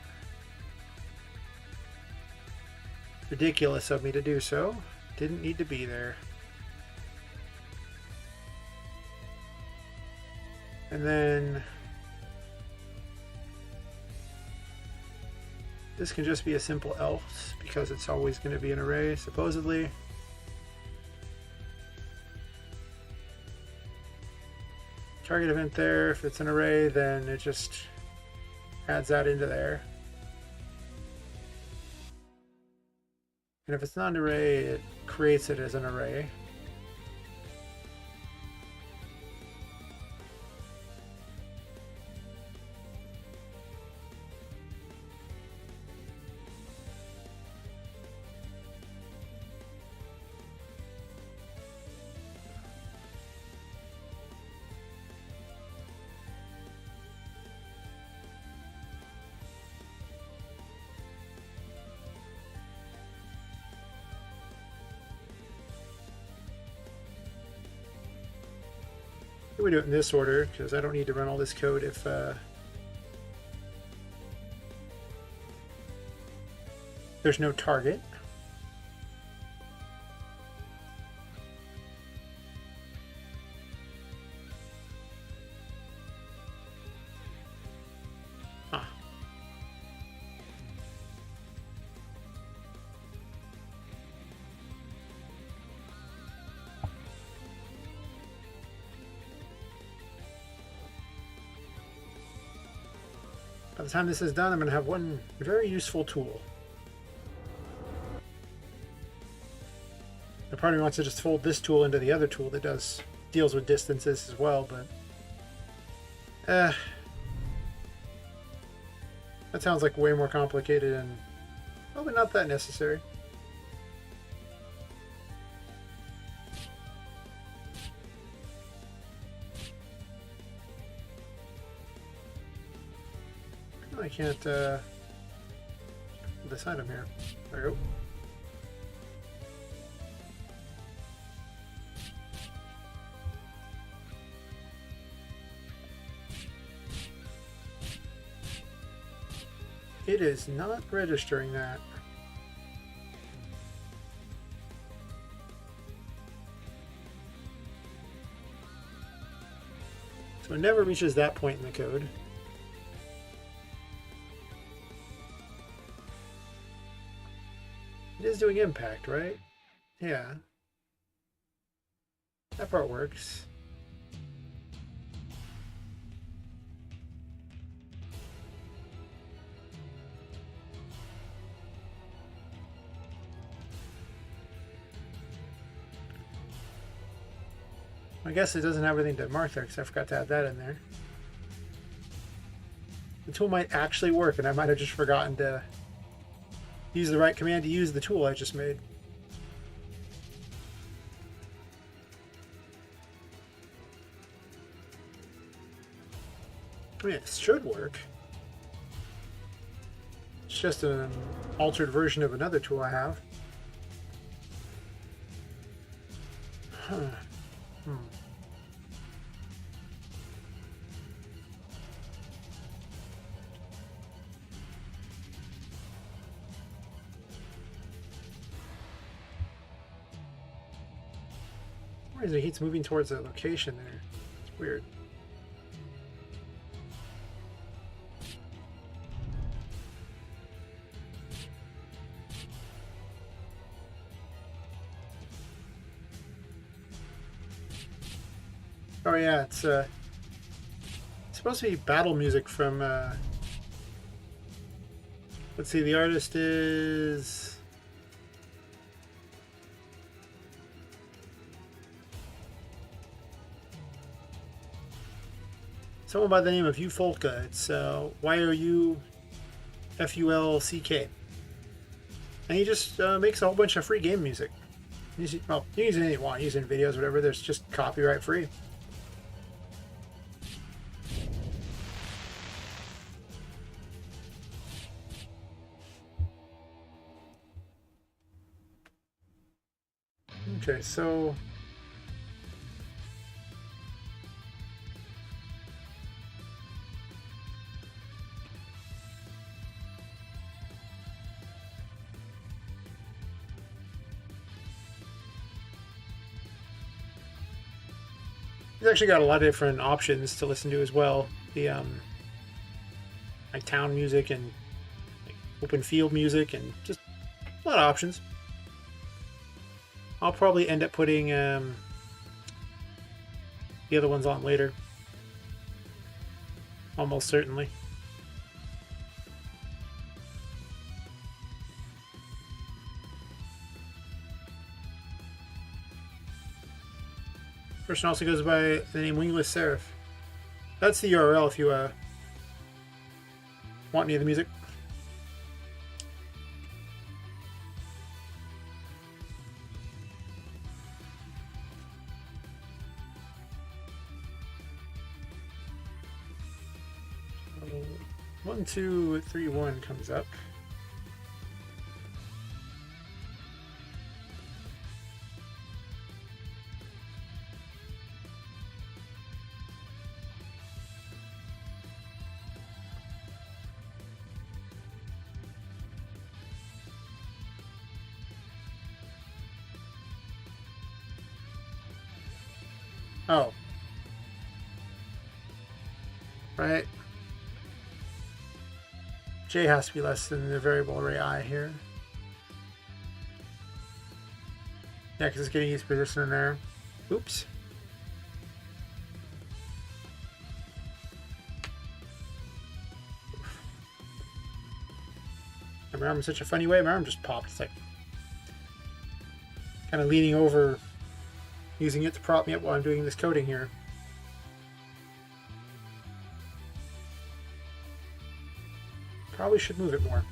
Ridiculous of me to do so. Didn't need to be there. And then this can just be a simple else because it's always going to be an array, supposedly. Target event there. If it's an array, then it just adds that into there. And if it's not an array, it creates it as an array. We do it in this order because I don't need to run all this code if there's no target. By the time this is done, I'm going to have one very useful tool. The part of me wants to just fold this tool into the other tool that deals with distances as well, but that sounds like way more complicated and probably not that necessary. I can't this item here. There we go. It is not registering that. So it never reaches that point in the code. It is doing impact, right? Yeah. That part works. I guess it doesn't have anything to mark there because I forgot to add that in there. The tool might actually work, and I might have just forgotten to use the right command to use the tool I just made. I mean, it should work. It's just an altered version of another tool I have. Huh. For some reason, it keeps moving towards a location there. It's weird. Oh yeah, it's supposed to be battle music from let's see, the artist is someone by the name of Ufulka. It's Y-O-U-F-U-L-C-K. And he just makes a whole bunch of free game music. Well, you can use anything you want, use it in videos, whatever. There's just copyright free. Okay, so he's actually got a lot of different options to listen to as well. The like town music and like open field music and just a lot of options. I'll probably end up putting the other ones on later. Almost certainly. Person also goes by the name Wingless Seraph. That's the URL if you want any of the music. So 1231 comes up. Oh. Right. J has to be less than the variable array I here. Yeah, because it's getting each position in there. Oops. my arm in such a funny way. My arm just popped. It's like kind of leaning over, using it to prop me up while I'm doing this coding here. Probably should move it more.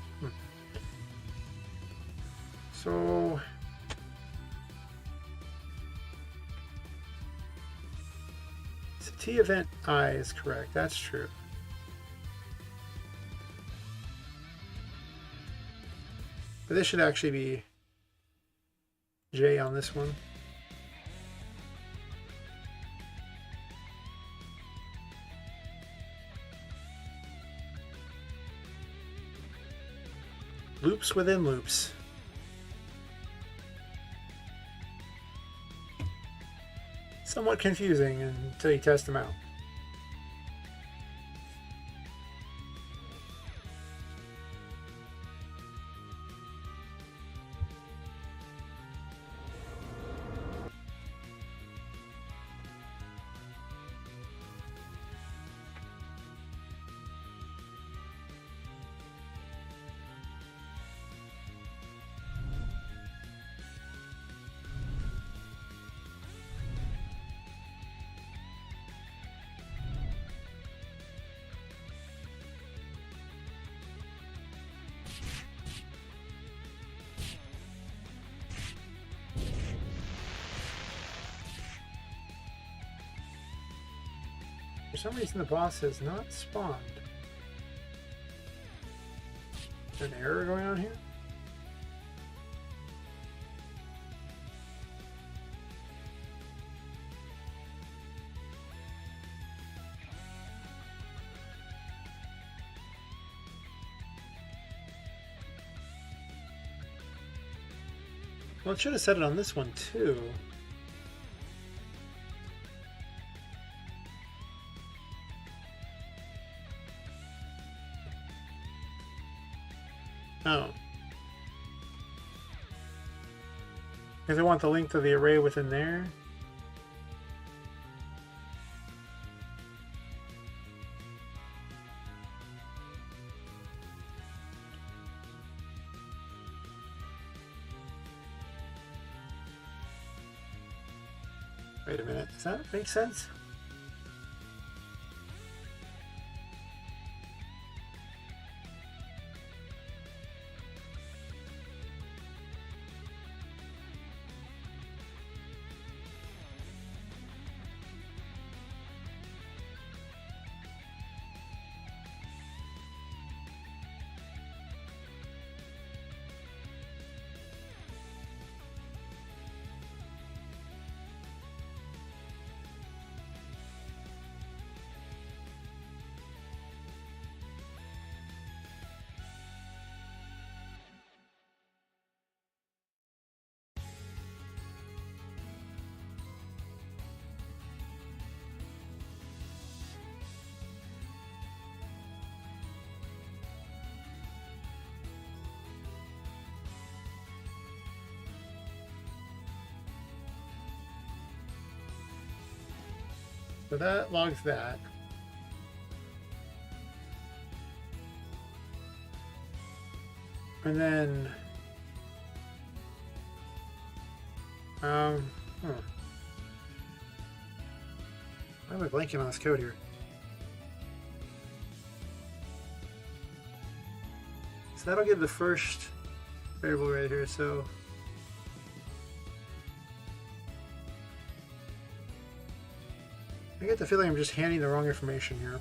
So T event I is correct. That's true. But this should actually be J on this one. Loops within loops. Somewhat confusing until you test them out. For some reason, the boss has not spawned. Is there an error going on here? Well, it should have said it on this one too. Oh. Because I want the length of the array within there. Wait a minute, does that make sense? So that logs that. And then why am I blanking on this code here? So that'll give the first variable right here, so I get the feeling I'm just handing the wrong information here.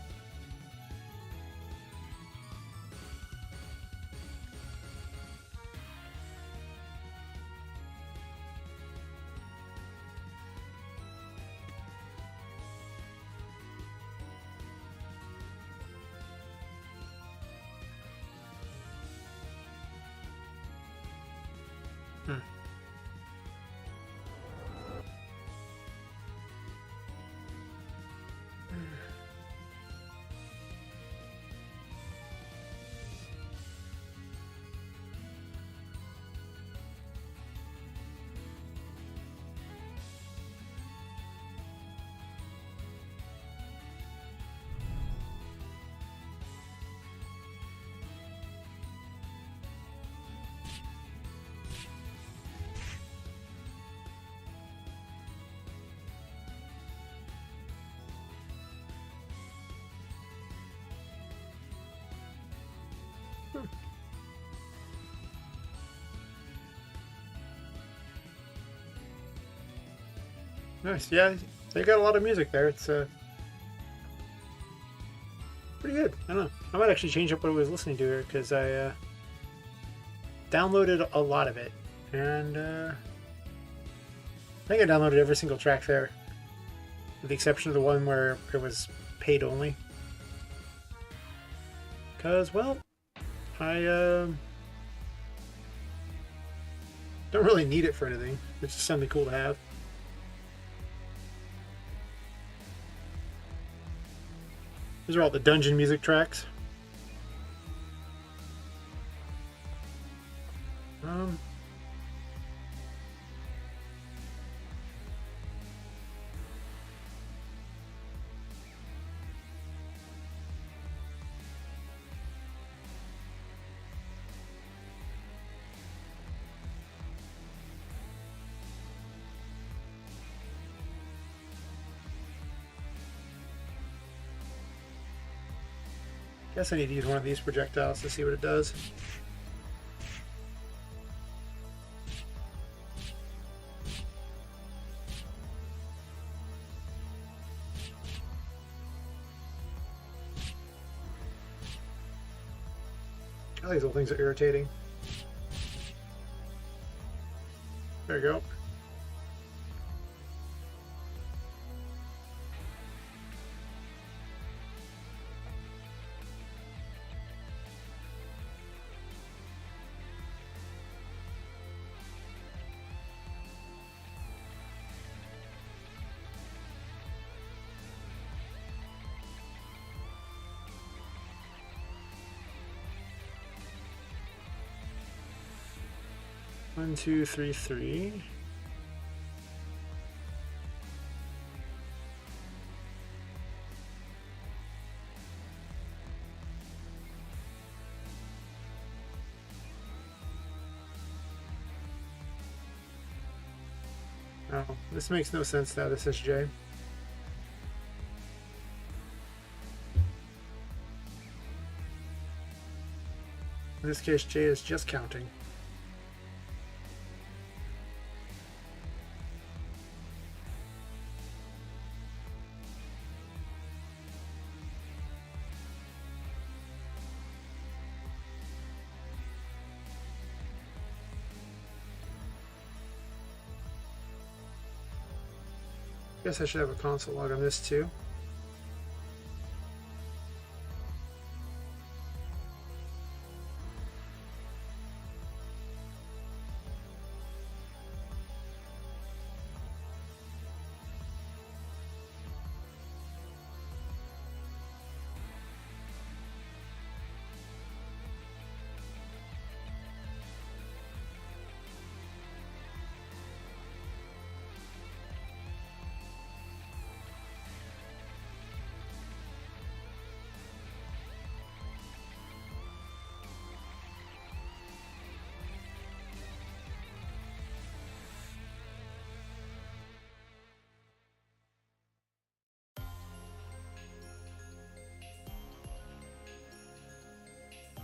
Nice. Yeah, they got a lot of music there. It's pretty good. I don't know. I might actually change up what I was listening to here because I downloaded a lot of it, and I think I downloaded every single track there, with the exception of the one where it was paid only. Because, well, I don't really need it for anything. It's just something cool to have. These are all the dungeon music tracks. Guess I need to use one of these projectiles to see what it does. Oh, these little things are irritating. There you go. One, two, three, three. Oh, this makes no sense now. This is J. In this case, J is just counting. Guess I should have a console log on this too.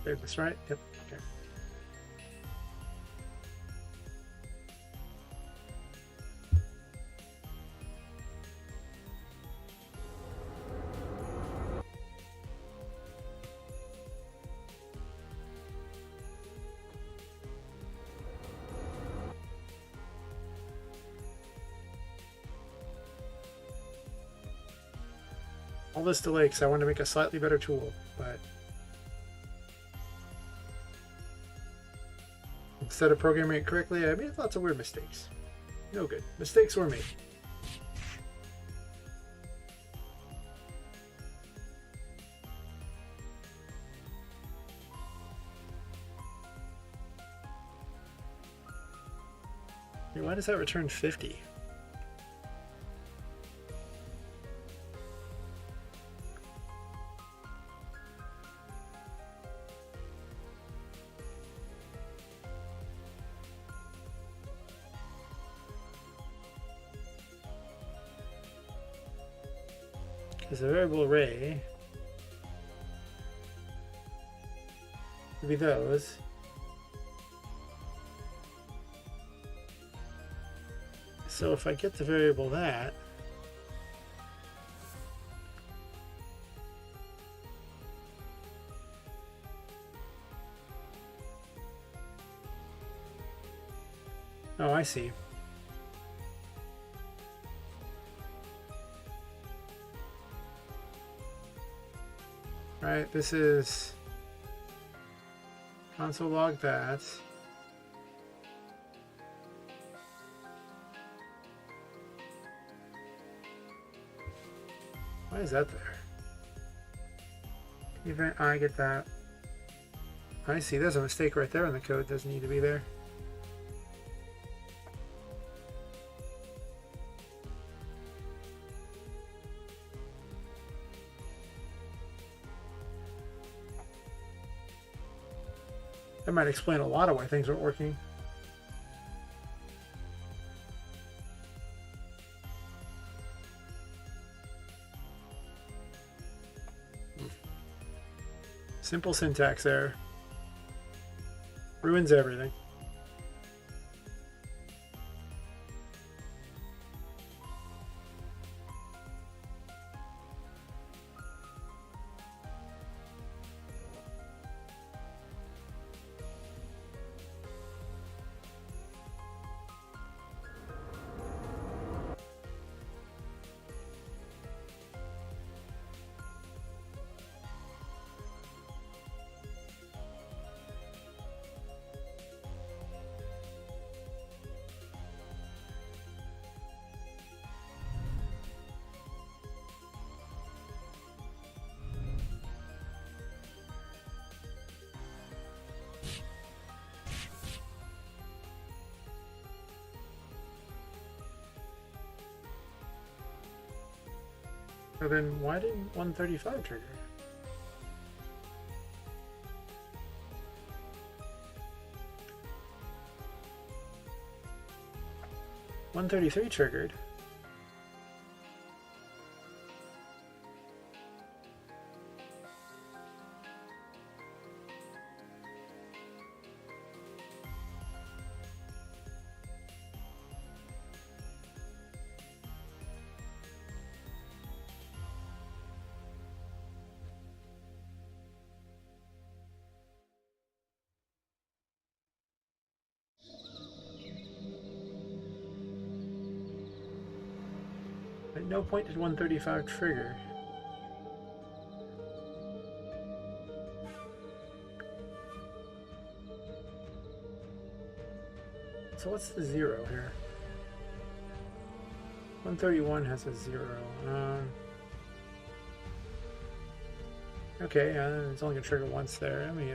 Okay, that's right. Yep. Okay. All this delay because I want to make a slightly better tool, but instead of programming it correctly, I made lots of weird mistakes. No good. Mistakes were made. Hey, why does that return 50? Because the variable array would be those. So if I get the variable that, oh, I see. Right, this is console log that. Why is that there? Even I get that. I see, there's a mistake right there in the code. Doesn't need to be there. That might explain a lot of why things aren't working. Simple syntax error. Ruins everything. So then why didn't 135 trigger? $133 triggered. At no point did 135 trigger. So what's the zero here? 131 has a zero. Okay, it's only gonna trigger once there. Let me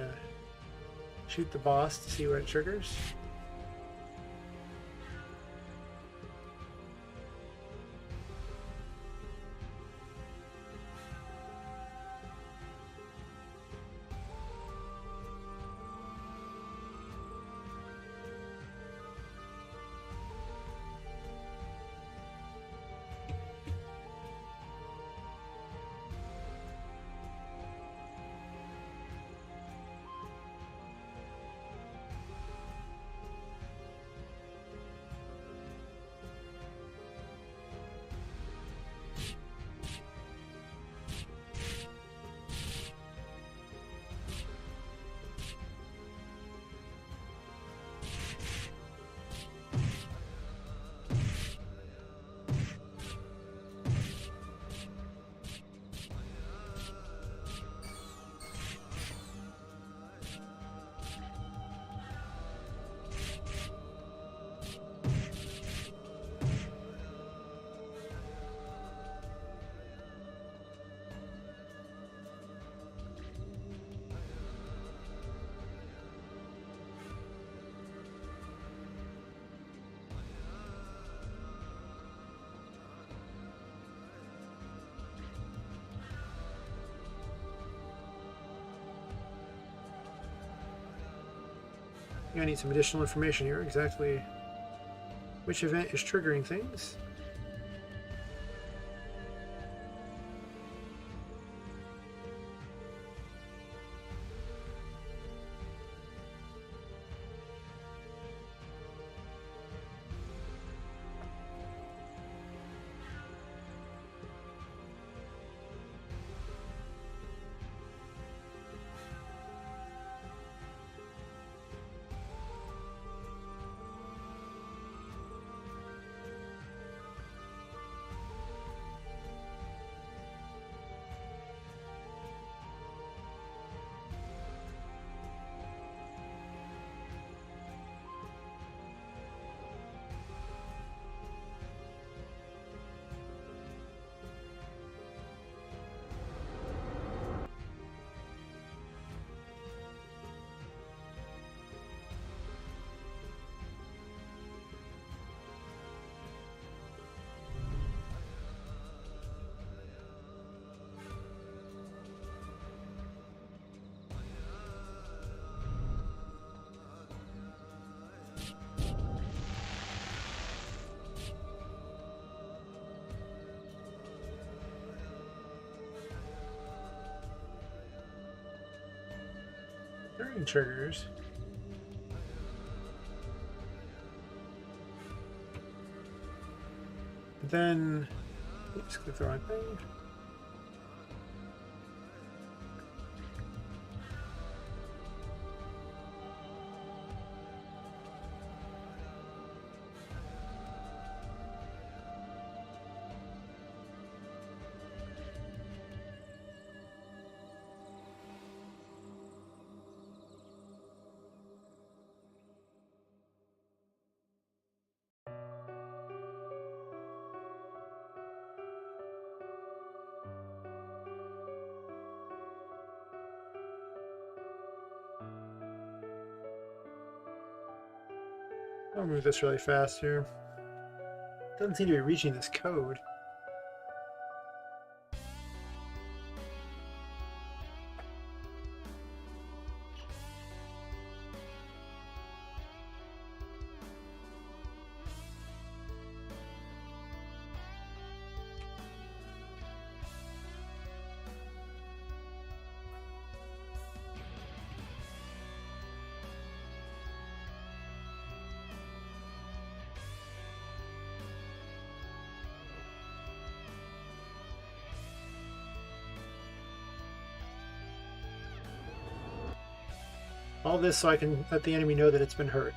shoot the boss to see what it triggers. I need some additional information here. Exactly which event is triggering things. triggers. Then, oops, click the wrong thing. I'll move this really fast here. Doesn't seem to be reaching this code. All this so I can let the enemy know that it's been hurt.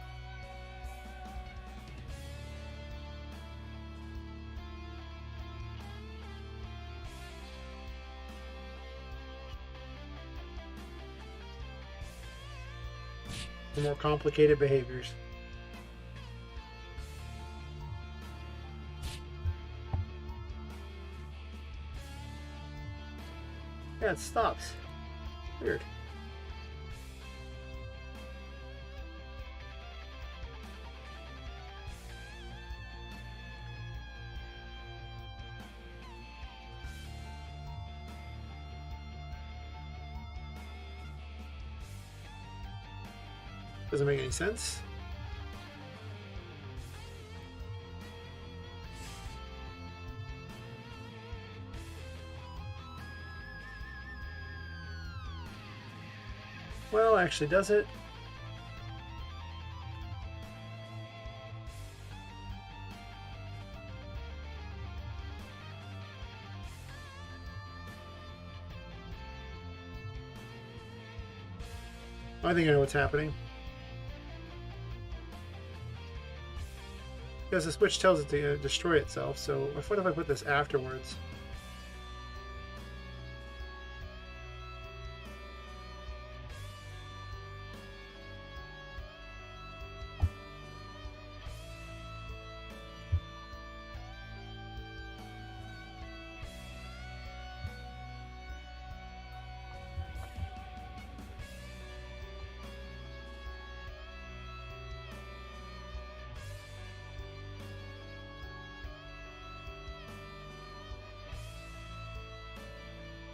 The more complicated behaviors. Yeah, it stops. Weird. Doesn't make any sense. Well, actually, does it? I think I know what's happening. Because the switch tells it to destroy itself, so what if I put this afterwards?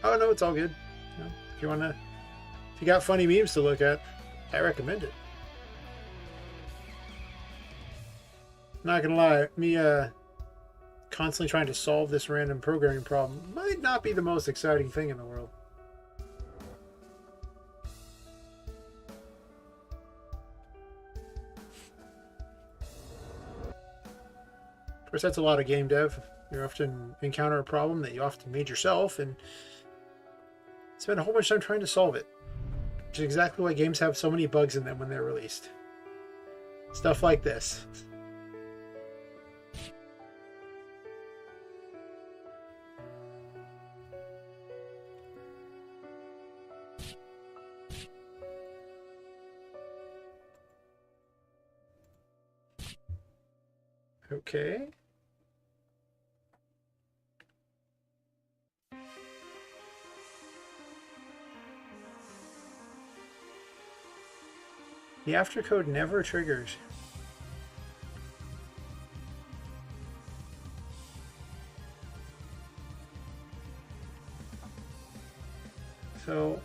Oh no, it's all good. You know, if you got funny memes to look at, I recommend it. Not gonna lie, me constantly trying to solve this random programming problem might not be the most exciting thing in the world. Of course, that's a lot of game dev. You often encounter a problem that you often made yourself and spend a whole bunch of time trying to solve it. Which is exactly why games have so many bugs in them when they're released. Stuff like this. Okay. The aftercode never triggers. So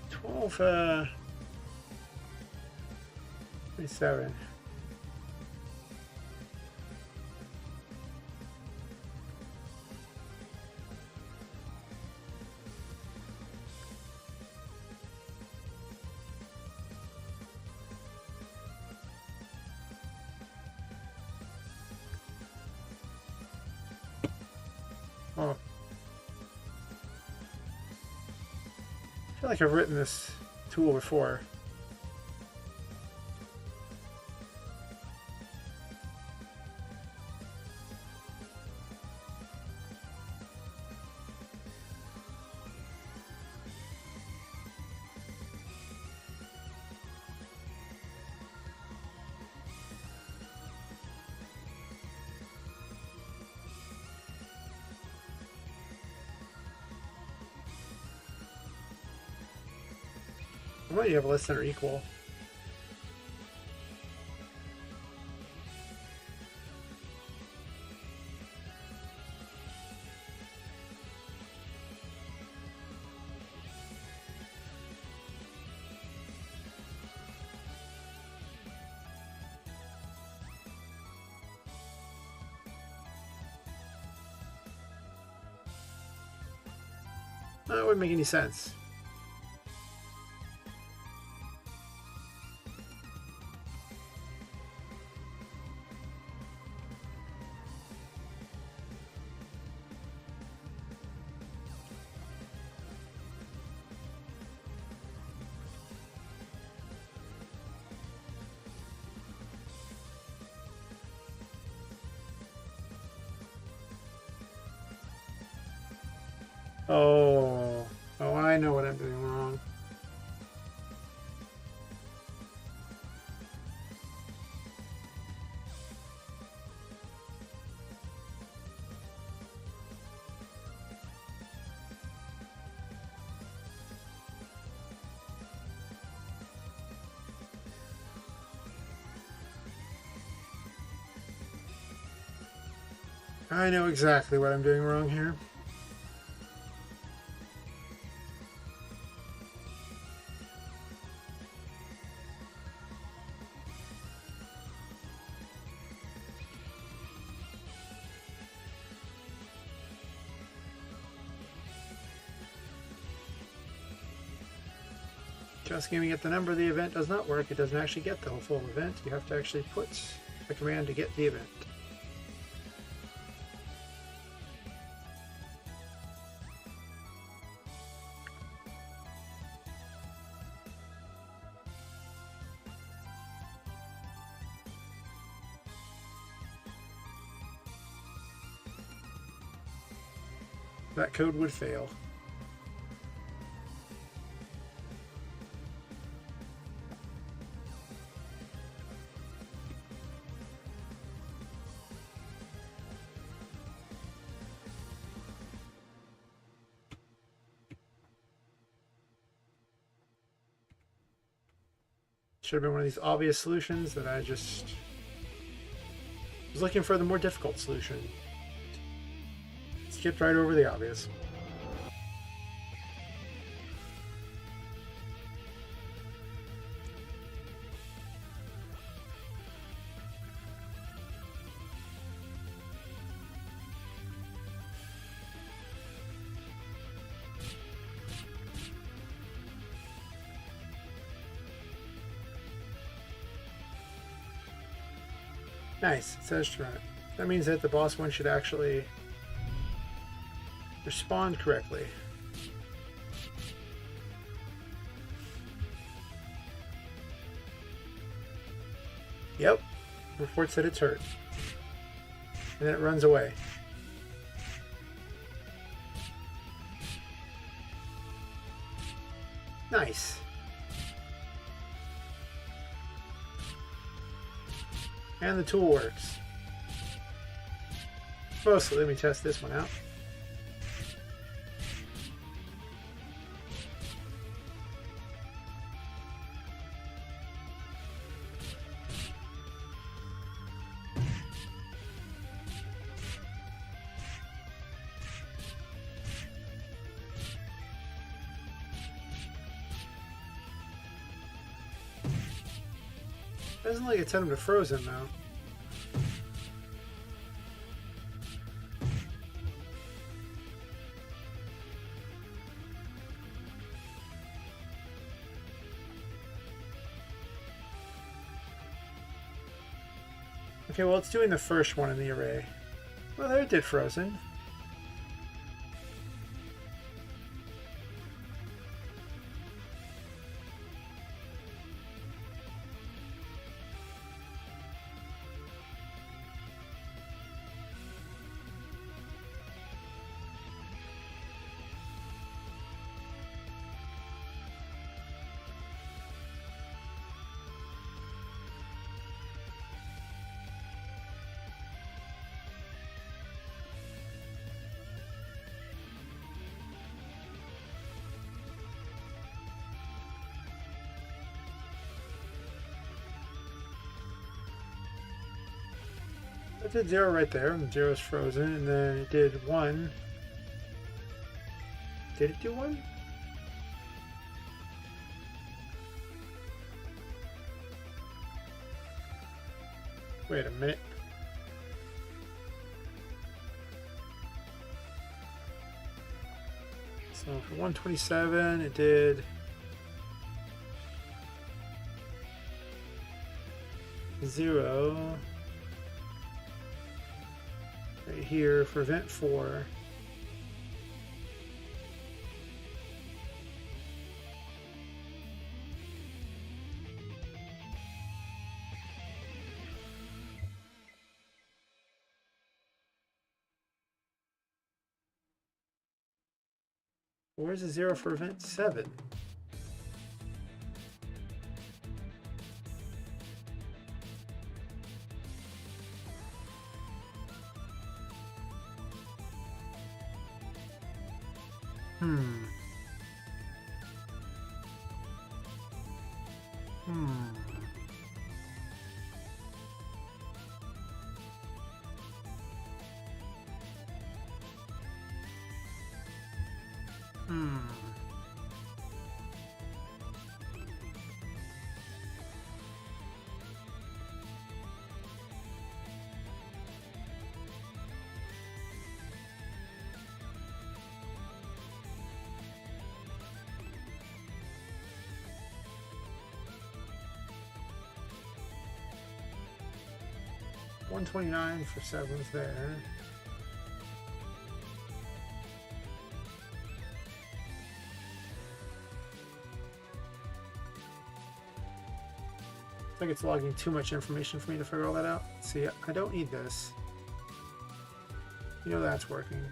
27. Oh. I feel like I've written this tool before. Why do you have less than or equal? That wouldn't make any sense. Oh, I know what I'm doing wrong. I know exactly what I'm doing wrong here. Just giving it the number of the event does not work. It doesn't actually get the whole full event. You have to actually put the command to get the event. That code would fail. Should have been one of these obvious solutions that I just was looking for the more difficult solution. Skipped right over the obvious. Nice, it says try. That means that the boss one should actually respond correctly. Yep, reports that it's hurt. And then it runs away. Nice. And the tool works. Mostly, let me test this one out. Doesn't like it's set him to frozen though. Okay, well it's doing the first one in the array. Well, there it did frozen. It did 0 right there, and 0 is frozen, and then it did 1. Did it do 1? Wait a minute. So for 127, it did 0 right here for event 4. Where's the 0 for event 7? Hmm. Hmm. 129 for 7's there. I think it's logging too much information for me to figure all that out. See, I don't need this. You know that's working.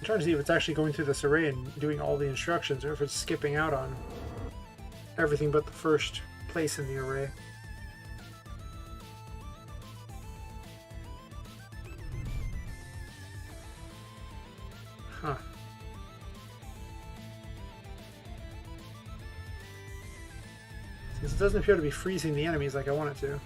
I'm trying to see if it's actually going through this array and doing all the instructions, or if it's skipping out on everything but the first place in the array. Huh. Since it doesn't appear to be freezing the enemies like I want it to.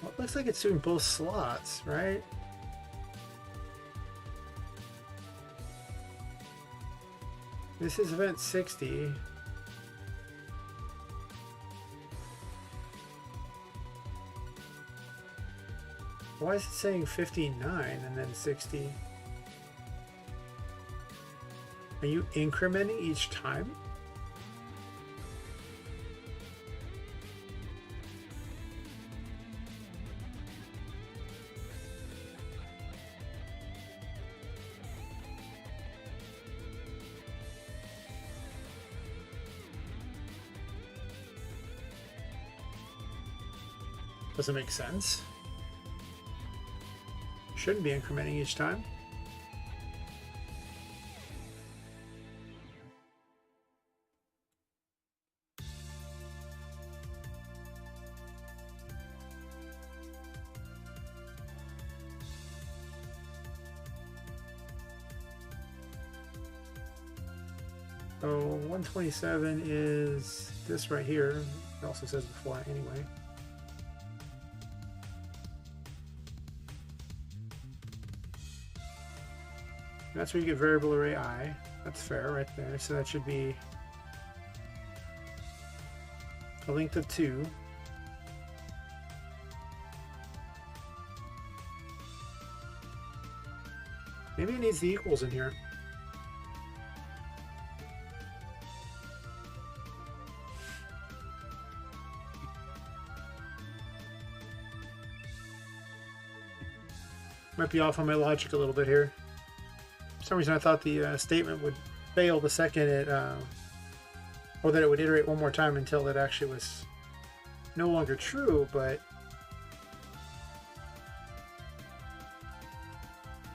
Well, it looks like it's doing both slots, right? This is event 60. Why is it saying 59 and then 60? Are you incrementing each time? Doesn't make sense. Shouldn't be incrementing each time. So 127 is this right here. It also says before anyway. That's where you get variable array I. That's fair right there. So that should be a length of 2. Maybe it needs the equals in here. Might be off on my logic a little bit here. For some reason I thought the statement would fail the second it, or that it would iterate one more time until it actually was no longer true, but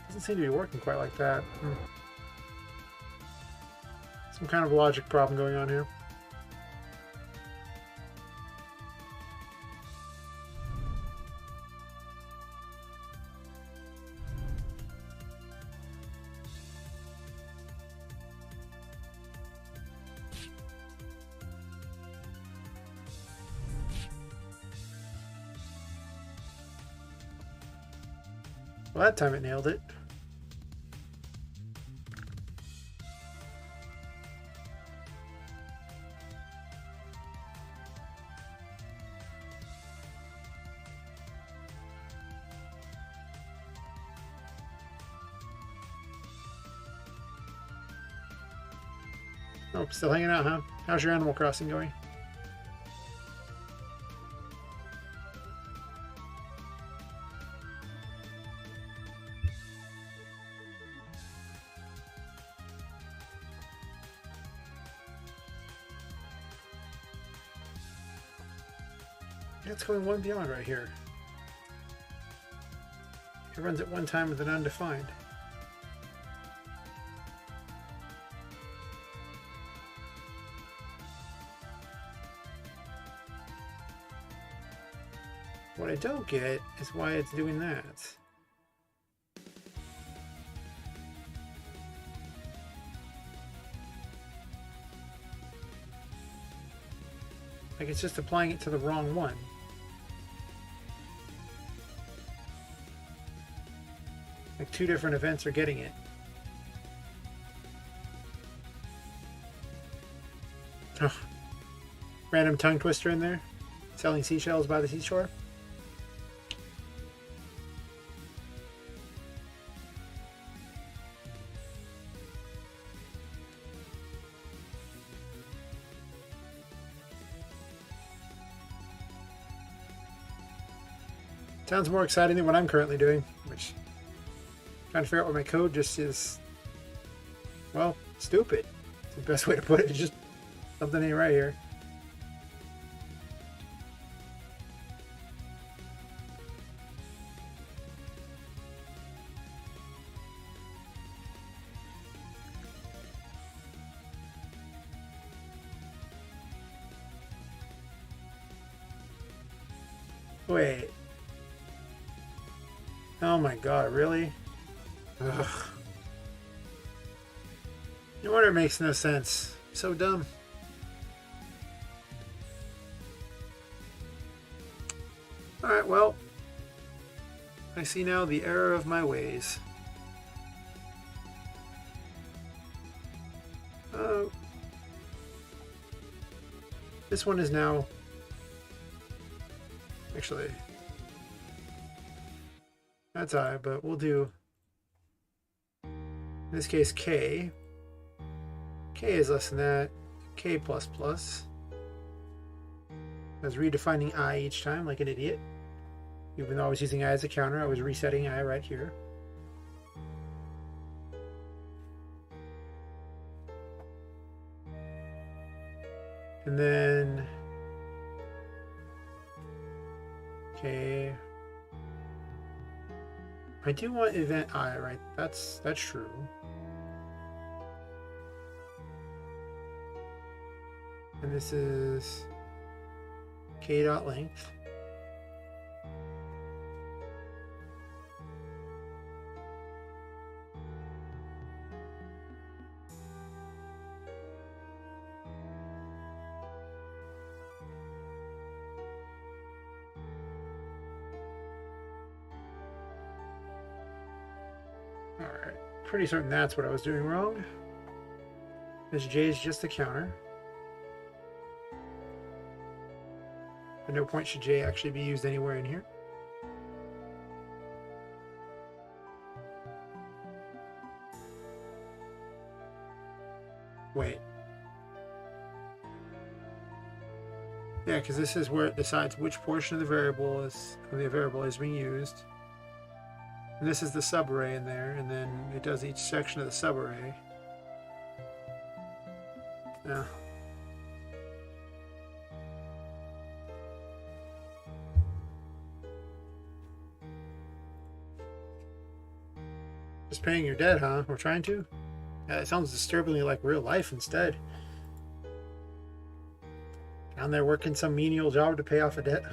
doesn't seem to be working quite like that. Some kind of logic problem going on here. Well, that time it nailed it. Oh, still hanging out, huh? How's your Animal Crossing going? Yeah, it's going one beyond right here. It runs at one time with an undefined. What I don't get is why it's doing that. Like it's just applying it to the wrong one. Like 2 different events are getting it. Oh. Random tongue twister in there. Selling seashells by the seashore. Sounds more exciting than what I'm currently doing, which trying to figure out what my code just is, well, stupid. It's the best way to put it. It's just something ain't right here. Wait. Oh my god, really? Ugh. No wonder it makes no sense. So dumb. Alright, well, I see now the error of my ways. This one is now... Actually... That's I, but we'll do, in this case, K. K is less than that. K plus plus. I was redefining I each time like an idiot. Even though I was using I as a counter, I was resetting I right here. And then K. I do want event I, right? That's true. And this is K dot length. Alright, pretty certain that's what I was doing wrong. This J is just a counter. At no point should J actually be used anywhere in here. Wait. Yeah, because this is where it decides which portion of the variable is being used. And this is the subarray in there, and then it does each section of the subarray. Yeah. Just paying your debt, huh? We're trying to? Yeah, it sounds disturbingly like real life instead. Down there working some menial job to pay off a debt.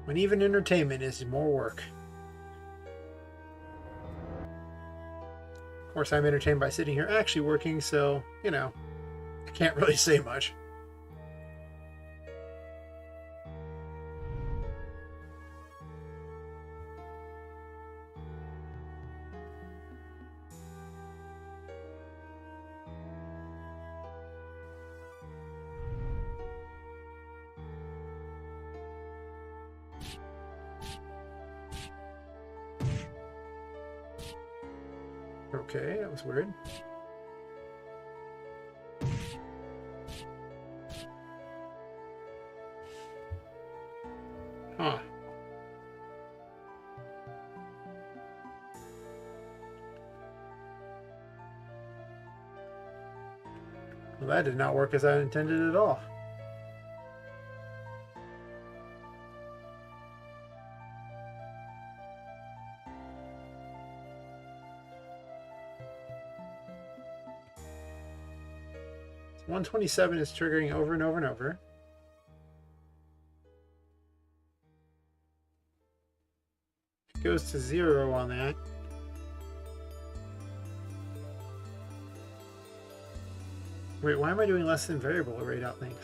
When even entertainment is more work. Of course, I'm entertained by sitting here actually working, so, you know, I can't really say much. Okay, that was weird. Huh. Well, that did not work as I intended at all. So 127 is triggering over and over and over. It goes to 0 on that. Wait, why am I doing less than variable rate out things?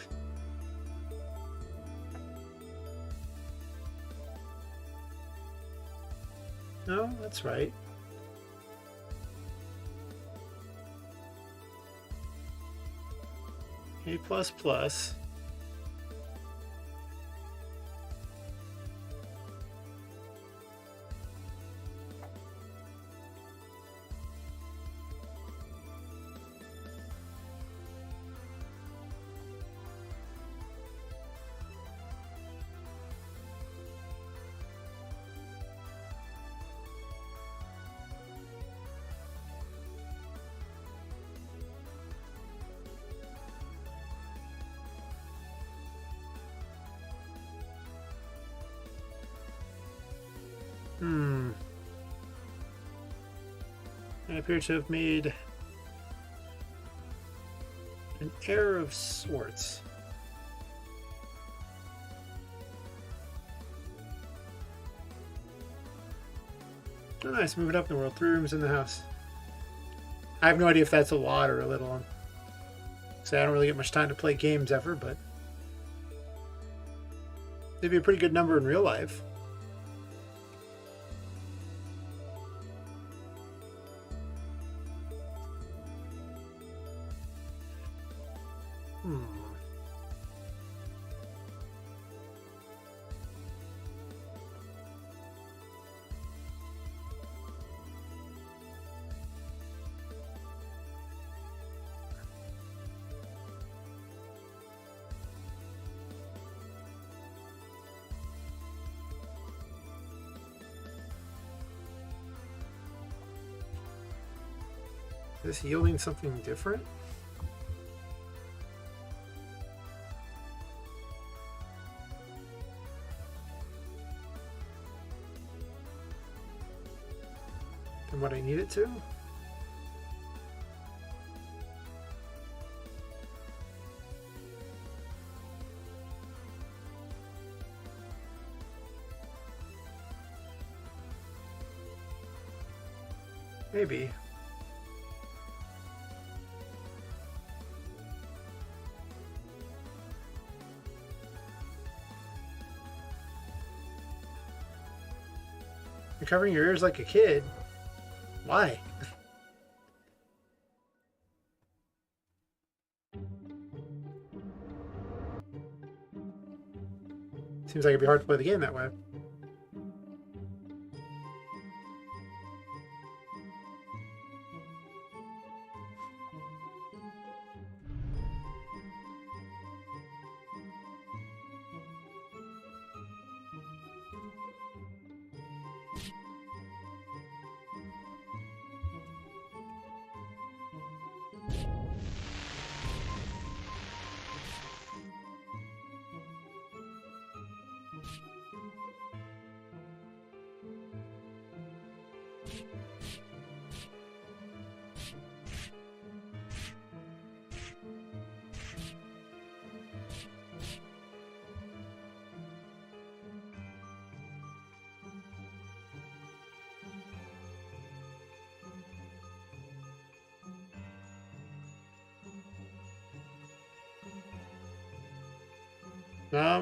No, that's right. A plus plus. I appear to have made an error of sorts. Oh, nice, moving up in the world. 3 rooms in the house. I have no idea if that's a lot or a little. So I don't really get much time to play games ever, but it'd be a pretty good number in real life. Is this yielding something different? Than what I need it to? Maybe. You're covering your ears like a kid. Why? Seems like it'd be hard to play the game that way.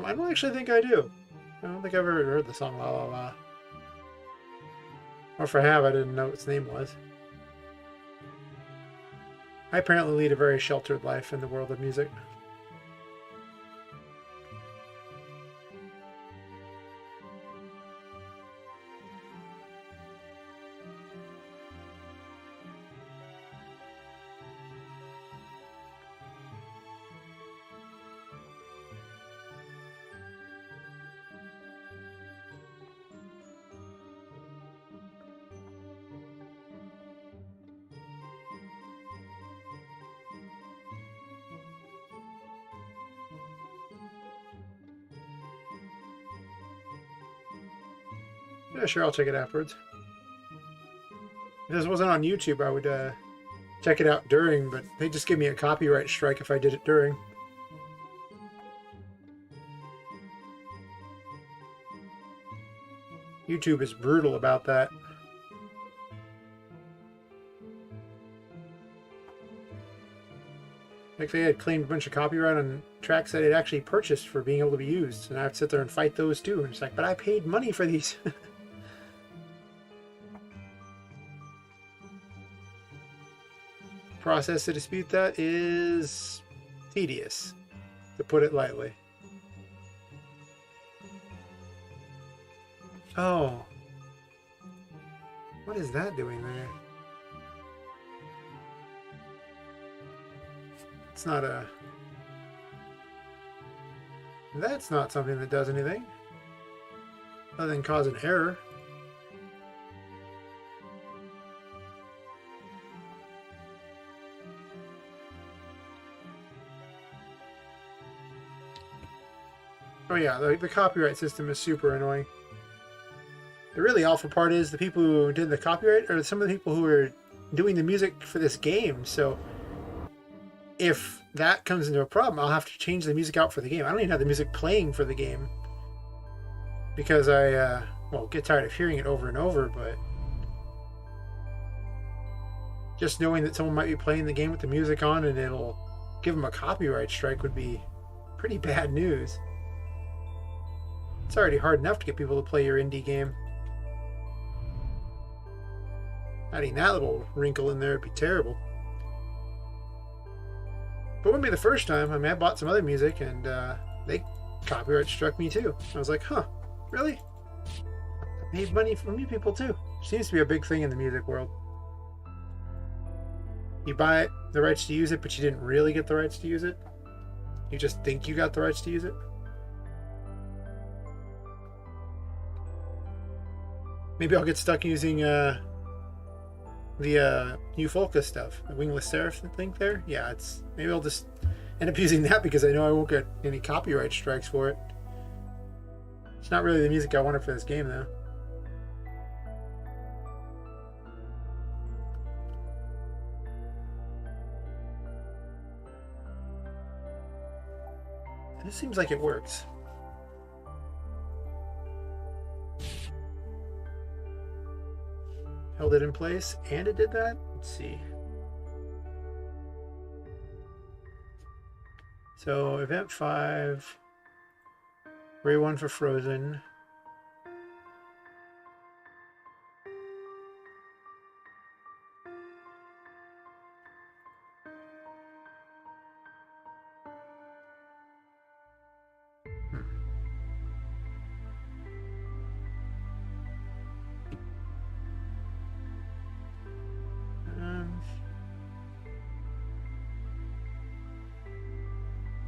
I don't actually think I do. I don't think I've ever heard the song La La La. Or if I have, I didn't know what its name was. I apparently lead a very sheltered life in the world of music. Yeah, sure, I'll check it afterwards. If this wasn't on YouTube, I would check it out during, but they just give me a copyright strike if I did it during. YouTube is brutal about that. Like they had claimed a bunch of copyright on tracks that they'd actually purchased for being able to be used, and I have to sit there and fight those too. And it's like, but I paid money for these. Process to dispute that is tedious, to put it lightly. Oh. What is that doing there? It's not a... That's not something that does anything other than cause an error. Oh yeah, the copyright system is super annoying. The really awful part is the people who did the copyright are some of the people who are doing the music for this game, so if that comes into a problem, I'll have to change the music out for the game. I don't even have the music playing for the game because I, well, get tired of hearing it over and over, but just knowing that someone might be playing the game with the music on and it'll give them a copyright strike would be pretty bad news. It's already hard enough to get people to play your indie game. Adding that little wrinkle in there would be terrible. But it wouldn't be the first time. I mean, I bought some other music and they copyright struck me too. I was like, huh, really? I made money from you people too. Seems to be a big thing in the music world. You buy the rights to use it, but you didn't really get the rights to use it. You just think you got the rights to use it. Maybe I'll get stuck using the new Folka stuff, the Wingless Seraph thing there. Yeah, maybe I'll just end up using that because I know I won't get any copyright strikes for it. It's not really the music I wanted for this game, though. This seems like it works. Held it in place, and it did that? Let's see. So, event 5, Ray 1 for Frozen.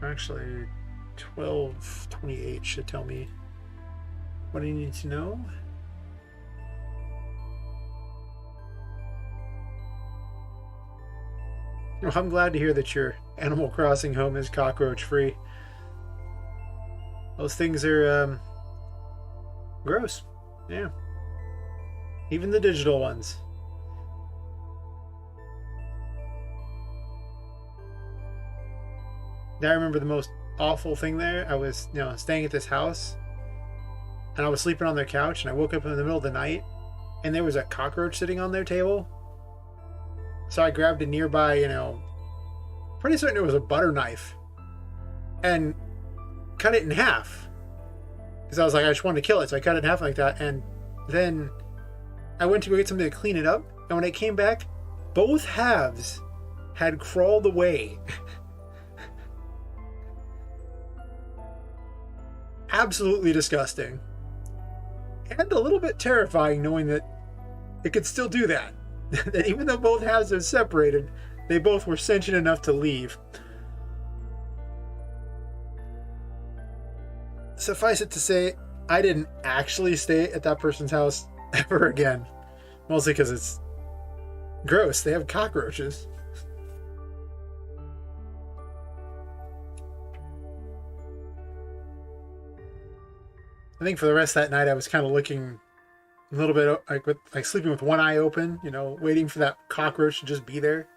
Actually, 12:28 should tell me what I need to know. Well, I'm glad to hear that your Animal Crossing home is cockroach free. Those things are gross. Yeah. Even the digital ones. I remember the most awful thing there. I was, staying at this house, and I was sleeping on their couch, and I woke up in the middle of the night, and there was a cockroach sitting on their table. So I grabbed a nearby, pretty certain it was a butter knife, and cut it in half. Because I was like, I just wanted to kill it, so I cut it in half like that, and then I went to go get something to clean it up, and when I came back, both halves had crawled away. Absolutely disgusting. And a little bit terrifying knowing that it could still do that. That even though both halves are separated, they both were sentient enough to leave. Suffice it to say, I didn't actually stay at that person's house ever again. Mostly because it's gross. They have cockroaches. I think for the rest of that night, I was kind of looking a little bit like sleeping with one eye open, waiting for that cockroach to just be there.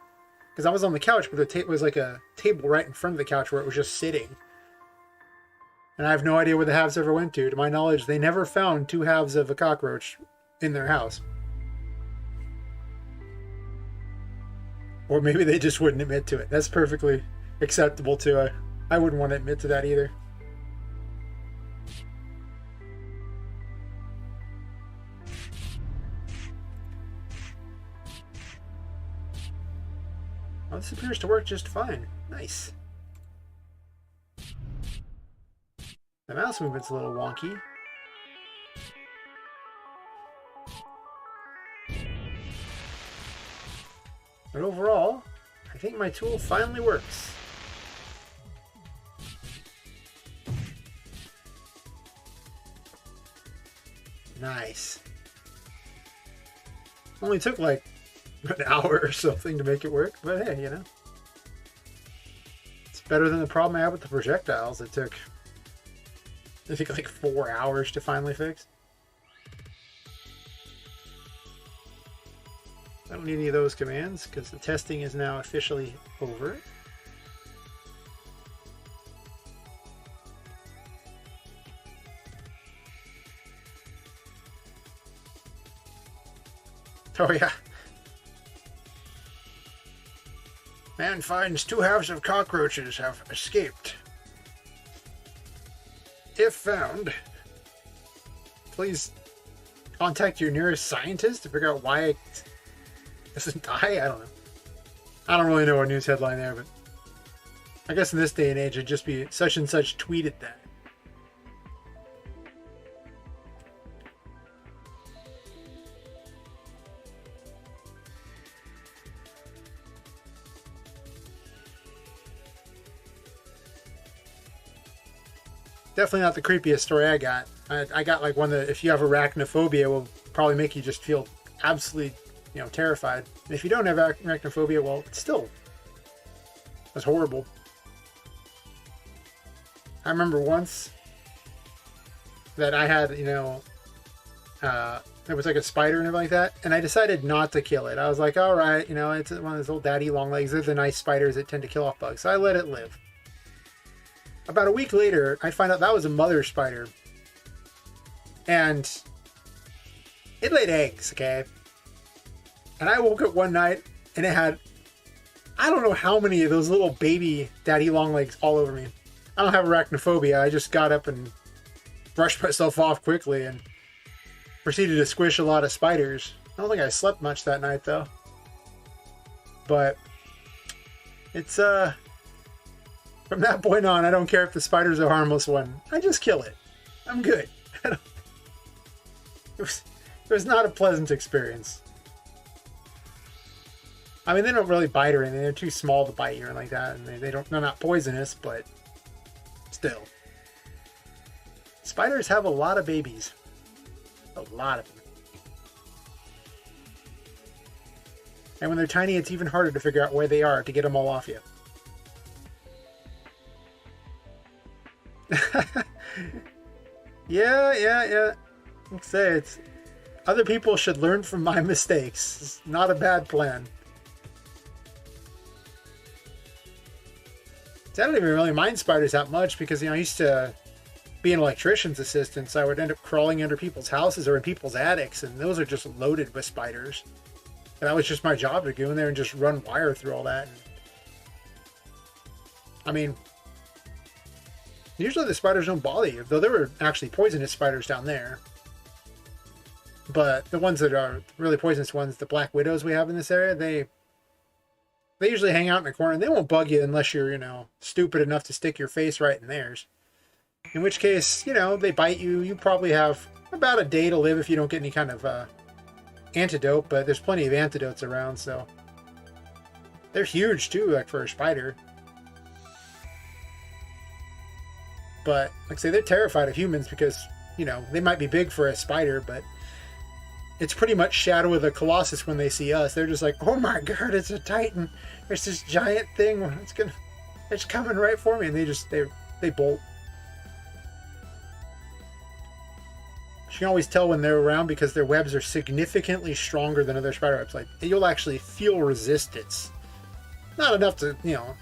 Because I was on the couch, but the was like a table right in front of the couch where it was just sitting. And I have no idea where the halves ever went to. To my knowledge, they never found two halves of a cockroach in their house. Or maybe they just wouldn't admit to it. That's perfectly acceptable too. I wouldn't want to admit to that either. Well, this appears to work just fine. Nice. The mouse movement's a little wonky. But overall, I think my tool finally works. Nice. Only took like an hour or something to make it work, but hey, it's better than the problem I had with the projectiles. It took, I think, like 4 hours to finally fix. I don't need any of those commands because the testing is now officially over. Oh yeah. Man finds two halves of cockroaches have escaped. If found, please contact your nearest scientist to figure out why it doesn't die. I don't know. I don't really know a news headline there, but I guess in this day and age it'd just be such and such tweeted that. Definitely not the creepiest story I got. I got like one that if you have arachnophobia will probably make you just feel absolutely, terrified. And if you don't have arachnophobia, well, it's still, that's horrible. I remember once that I had, it was like a spider and everything like that, and I decided not to kill it. I was like, all right, it's one of those little daddy long legs. They're the nice spiders that tend to kill off bugs. So I let it live. About a week later, I find out that was a mother spider. And it laid eggs, okay? And I woke up one night and it had, I don't know how many of those little baby daddy long legs all over me. I don't have arachnophobia. I just got up and brushed myself off quickly and proceeded to squish a lot of spiders. I don't think I slept much that night though. But it's, from that point on, I don't care if the spider's a harmless one. I just kill it. I'm good. It was not a pleasant experience. I mean, they don't really bite or anything. They're too small to bite you or like that, and they're not poisonous, but still. Spiders have a lot of babies. A lot of them. And when they're tiny, it's even harder to figure out where they are to get them all off you. Yeah. Like I say, it's other people should learn from my mistakes. It's not a bad plan. I don't even really mind spiders that much because, I used to be an electrician's assistant, so I would end up crawling under people's houses or in people's attics, and those are just loaded with spiders. And that was just my job to go in there and just run wire through all that. And, I mean, usually the spiders don't bother you, though there were actually poisonous spiders down there. But the ones that are really poisonous ones, the black widows we have in this area, they usually hang out in the corner, and they won't bug you unless you're, stupid enough to stick your face right in theirs. In which case, they bite you. You probably have about a day to live if you don't get any kind of antidote, but there's plenty of antidotes around, so. They're huge, too, like for a spider. But, like I say, they're terrified of humans because, they might be big for a spider, but it's pretty much Shadow of the Colossus when they see us. They're just like, oh my god, it's a titan. There's this giant thing. It's coming right for me. And they bolt. You can always tell when they're around because their webs are significantly stronger than other spider webs. Like, you'll actually feel resistance. Not enough to,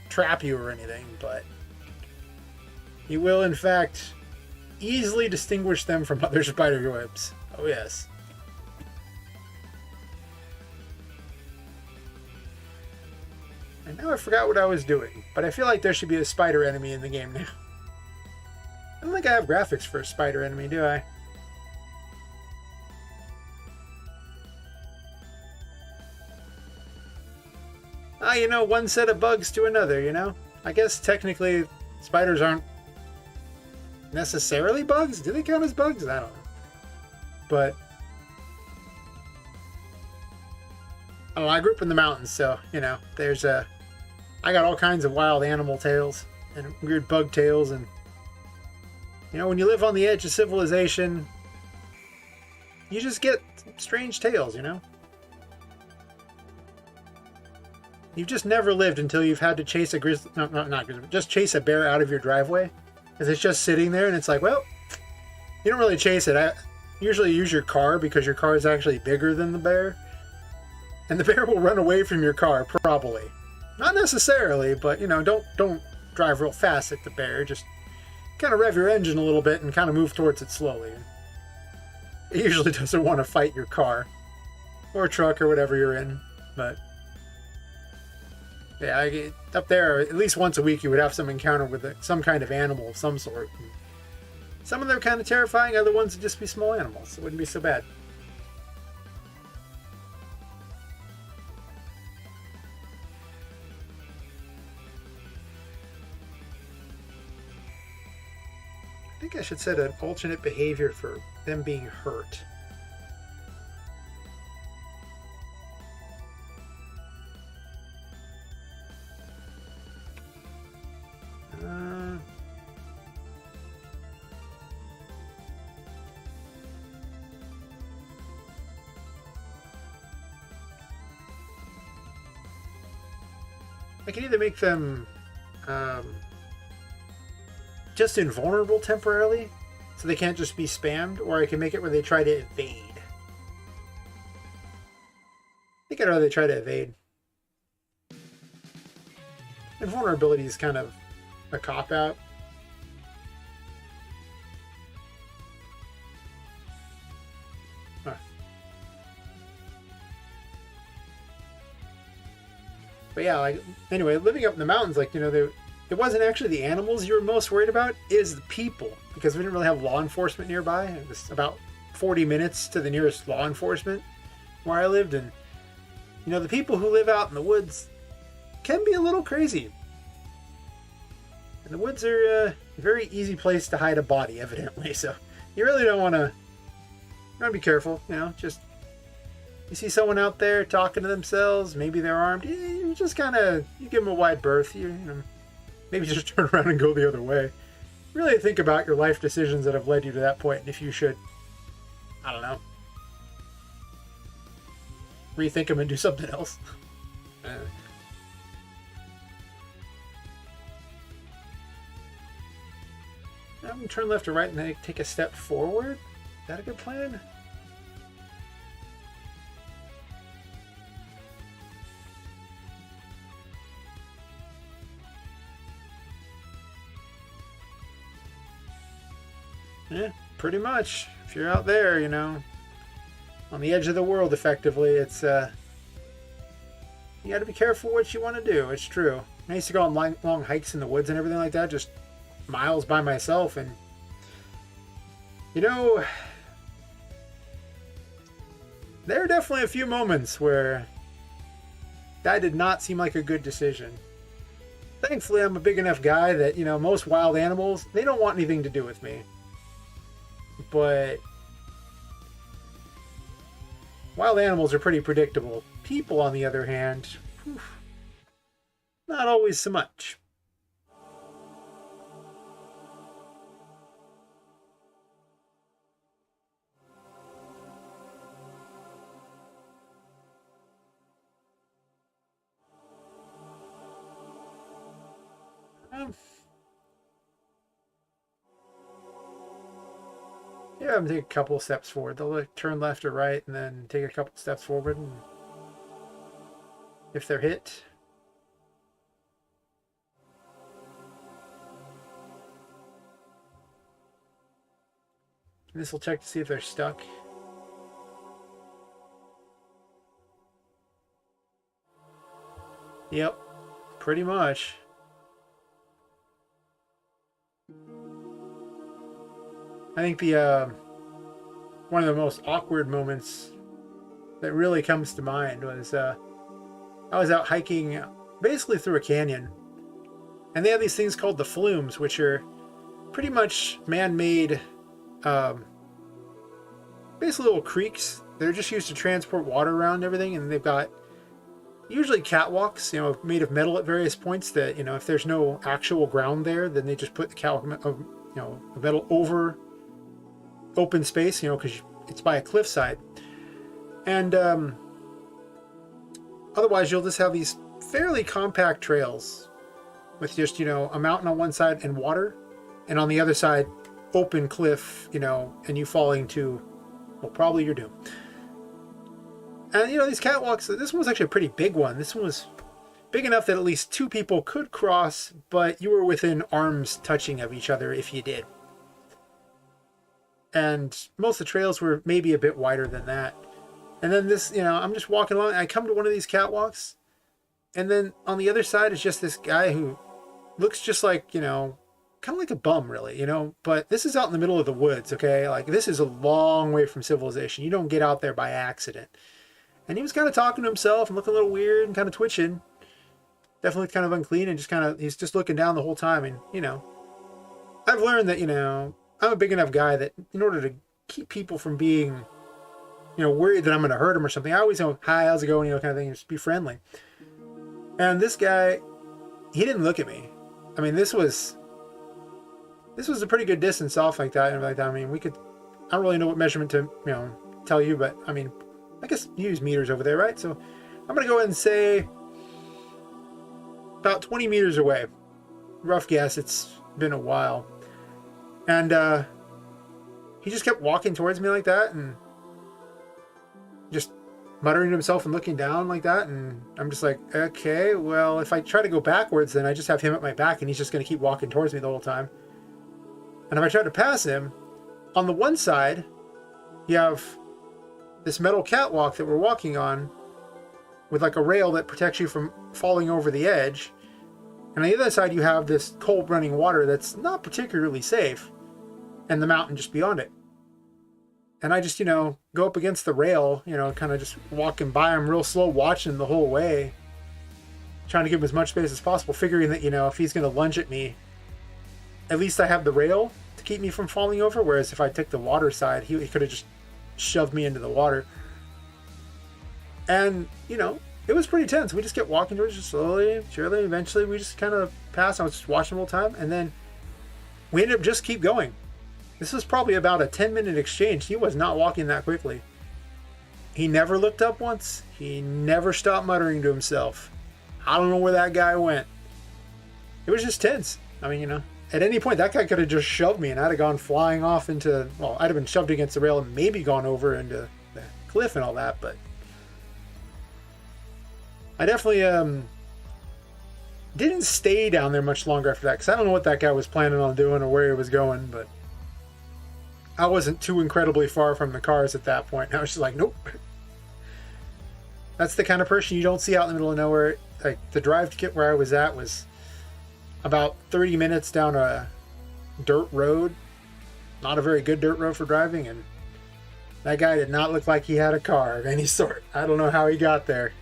trap you or anything, but you will, in fact, easily distinguish them from other spider webs. Oh, yes. And now I forgot what I was doing, but I feel like there should be a spider enemy in the game now. I don't think I have graphics for a spider enemy, do I? One set of bugs to another, I guess technically spiders aren't necessarily bugs. Do they count as bugs? I don't know. But I don't know, I grew up in the mountains, so, there's I got all kinds of wild animal tales and weird bug tales, and when you live on the edge of civilization, you just get strange tales, You've just never lived until you've had to chase a grizzly, no, not grizzly, just chase a bear out of your driveway. Because it's just sitting there and it's like, well, you don't really chase it. I usually use your car because your car is actually bigger than the bear. And the bear will run away from your car, probably. Not necessarily, but, don't drive real fast at the bear. Just kind of rev your engine a little bit and kind of move towards it slowly. It usually doesn't want to fight your car or truck or whatever you're in, but yeah, up there, at least once a week, you would have some encounter with some kind of animal of some sort. Some of them are kind of terrifying, other ones would just be small animals. It wouldn't be so bad. I think I should set an alternate behavior for them being hurt. I can either make them just invulnerable temporarily, so they can't just be spammed, or I can make it where they try to evade. I think I'd rather try to evade. Invulnerability is kind of a cop-out. But yeah, anyway, living up in the mountains, it wasn't actually the animals you were most worried about, is the people. Because we didn't really have law enforcement nearby. It was about 40 minutes to the nearest law enforcement where I lived. And, the people who live out in the woods can be a little crazy. And the woods are a very easy place to hide a body, evidently. So you really don't want to be careful, just... You see someone out there talking to themselves, maybe they're armed, you just you give them a wide berth, maybe just turn around and go the other way. really think about your life decisions that have led you to that point, and if you should, I don't know, rethink them and do something else. I'm going to turn left or right and then take a step forward. Is that a good plan? Yeah, pretty much. If you're out there, you know, on the edge of the world, effectively, it's you got to be careful what you want to do. It's true. I used to go on long hikes in the woods and everything like that, just miles by myself, and you know, there are definitely a few moments where that did not seem like a good decision. Thankfully, I'm a big enough guy that, you know, most wild animals, they don't want anything to do with me. But wild animals are pretty predictable. People, on the other hand, whew, not always so much. Yeah, I'm take a couple steps forward. They'll like turn left or right and then take a couple steps forward. And if they're hit, this will check to see if they're stuck. Yep, pretty much. I think the one of the most awkward moments that really comes to mind was I was out hiking basically through a canyon, and they have these things called the flumes, which are pretty much man-made, basically little creeks. They're just used to transport water around everything, and they've got usually catwalks, you know, made of metal at various points that, you know, if there's no actual ground there, then they just put the catwalk of, you know, metal over open space, you know, because it's by a cliffside. And otherwise, you'll just have these fairly compact trails with just, you know, a mountain on one side and water, and on the other side, open cliff, you know, and you falling to, well, probably your doom. And, you know, these catwalks, this one was actually a pretty big one. This one was big enough that at least two people could cross, but you were within arms touching of each other if you did. And most of the trails were maybe a bit wider than that. And then this, you know, I'm just walking along, and I come to one of these catwalks, and then on the other side is just this guy who looks just like, you know, kind of like a bum, really, you know, but this is out in the middle of the woods, okay? Like, this is a long way from civilization. You don't get out there by accident. And he was kind of talking to himself and looking a little weird and kind of twitching. Definitely kind of unclean, and just kind of, he's just looking down the whole time. And, you know, I've learned that, you know, I'm a big enough guy that in order to keep people from being, you know, worried that I'm going to hurt them or something, I always go, hi, how's it going, you know, kind of thing, just be friendly. And this guy, he didn't look at me. I mean, this was a pretty good distance off like that. And like that, I mean, I don't really know what measurement to, you know, tell you, but I mean, I guess you use meters over there, right? So I'm going to go ahead and say about 20 meters away. Rough guess, it's been a while. And he just kept walking towards me like that and just muttering to himself and looking down like that. And I'm just like, okay, well, if I try to go backwards, then I just have him at my back and he's just going to keep walking towards me the whole time. And if I try to pass him, on the one side, you have this metal catwalk that we're walking on with like a rail that protects you from falling over the edge. And on the other side, you have this cold running water that's not particularly safe, and the mountain just beyond it. And I just, you know, go up against the rail, you know, kind of just walking by him real slow, watching the whole way, trying to give him as much space as possible, figuring that, you know, if he's going to lunge at me, at least I have the rail to keep me from falling over. Whereas if I took the water side, he could have just shoved me into the water. And, you know, it was pretty tense. We just kept walking towards it slowly, surely. Eventually, we just kind of passed. I was just watching the whole time. And then we ended up just keep going. This was probably about a 10-minute exchange. He was not walking that quickly. He never looked up once. He never stopped muttering to himself. I don't know where that guy went. It was just tense. I mean, you know, at any point that guy could have just shoved me and I'd have gone flying off into, well, I'd have been shoved against the rail and maybe gone over into the cliff and all that, but I definitely didn't stay down there much longer after that, because I don't know what that guy was planning on doing or where he was going, but I wasn't too incredibly far from the cars at that point. I was just like, nope. That's the kind of person you don't see out in the middle of nowhere. Like, the drive to get where I was at was about 30 minutes down a dirt road. Not a very good dirt road for driving, and that guy did not look like he had a car of any sort. I don't know how he got there.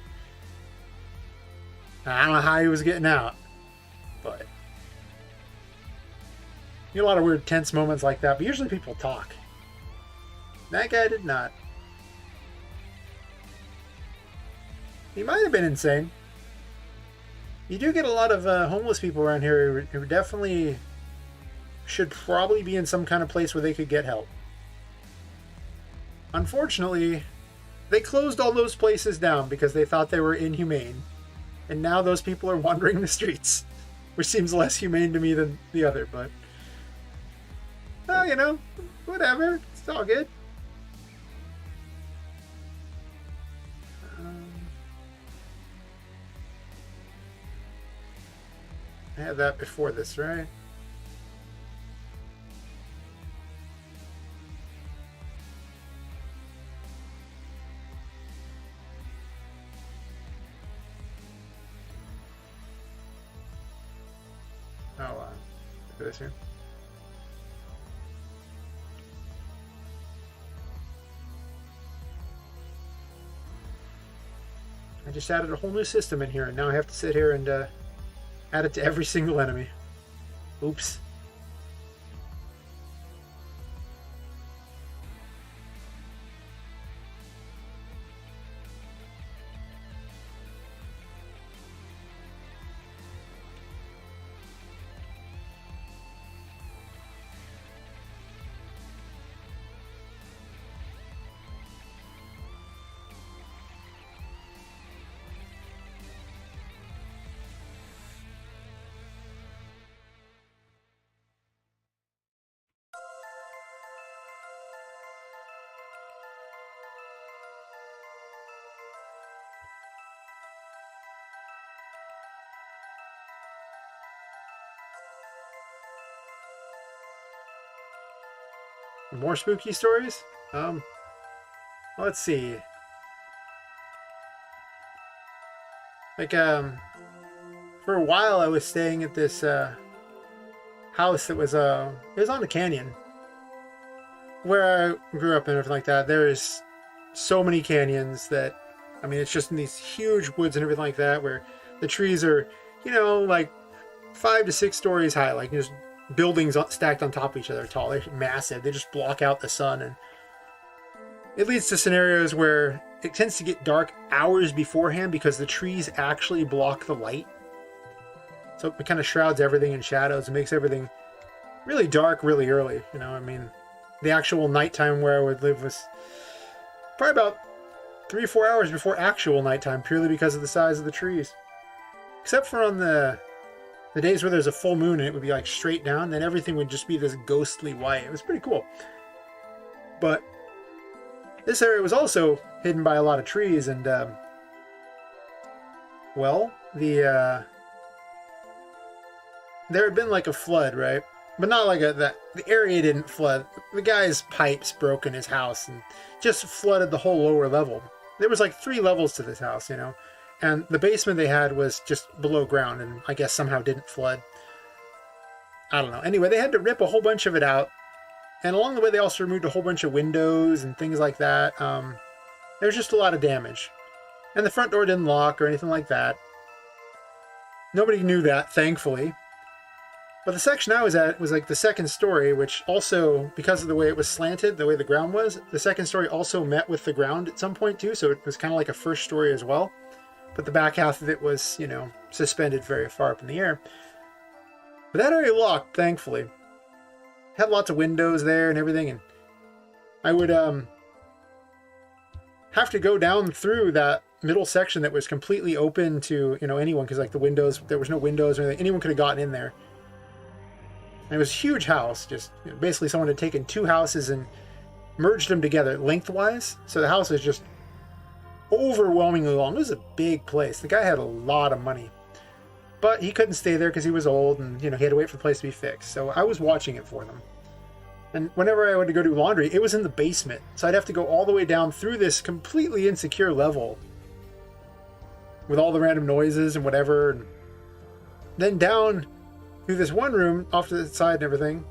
I don't know how he was getting out, but you get a lot of weird tense moments like that, but usually people talk. That guy did not. He might have been insane. You do get a lot of homeless people around here who definitely should probably be in some kind of place where they could get help. Unfortunately, they closed all those places down because they thought they were inhumane. And now those people are wandering the streets, which seems less humane to me than the other, but, well, you know, whatever. It's all good. I had that before this, right? Oh, look at this here. I just added a whole new system in here, and now I have to sit here and add it to every single enemy. Oops. More spooky stories? Let's see. Like, for a while I was staying at this, house that was, it was on a canyon. Where I grew up and everything like that, there's so many canyons that, I mean, it's just in these huge woods and everything like that, where the trees are, you know, like 5 to 6 stories high, like just buildings stacked on top of each other tall. They're massive. They just block out the sun, and it leads to scenarios where it tends to get dark hours beforehand because the trees actually block the light. So it kind of shrouds everything in shadows and makes everything really dark really early. You know, I mean, the actual nighttime where I would live was probably about 3 or 4 hours before actual nighttime, purely because of the size of the trees. Except for on the days where there's a full moon and it would be like straight down, then everything would just be this ghostly white. It was pretty cool. But this area was also hidden by a lot of trees, and well, there had been like a flood, right? But not like the area didn't flood. The guy's pipes broke in his house and just flooded the whole lower level. There was like 3 levels to this house, you know. And the basement they had was just below ground, and I guess somehow didn't flood. I don't know. Anyway, they had to rip a whole bunch of it out. And along the way, they also removed a whole bunch of windows and things like that. There was just a lot of damage. And the front door didn't lock or anything like that. Nobody knew that, thankfully. But the section I was at was like the second story, which also, because of the way it was slanted, the way the ground was, the second story also met with the ground at some point too, so it was kind of like a first story as well. But the back half of it was, you know, suspended very far up in the air. But that area locked, thankfully. had lots of windows there and everything, and I would have to go down through that middle section that was completely open to, you know, anyone, because like the windows, there was no windows or anything. Anyone could have gotten in there. And it was a huge house. Just, you know, basically someone had taken two houses and merged them together lengthwise. So the house was just overwhelmingly long. It was a big place. The guy had a lot of money, but he couldn't stay there because he was old, and you know, he had to wait for the place to be fixed. So I was watching it for them. And whenever I went to go do laundry, it was in the basement. So I'd have to go all the way down through this completely insecure level with all the random noises and whatever. And then down through this one room off to the side and everything,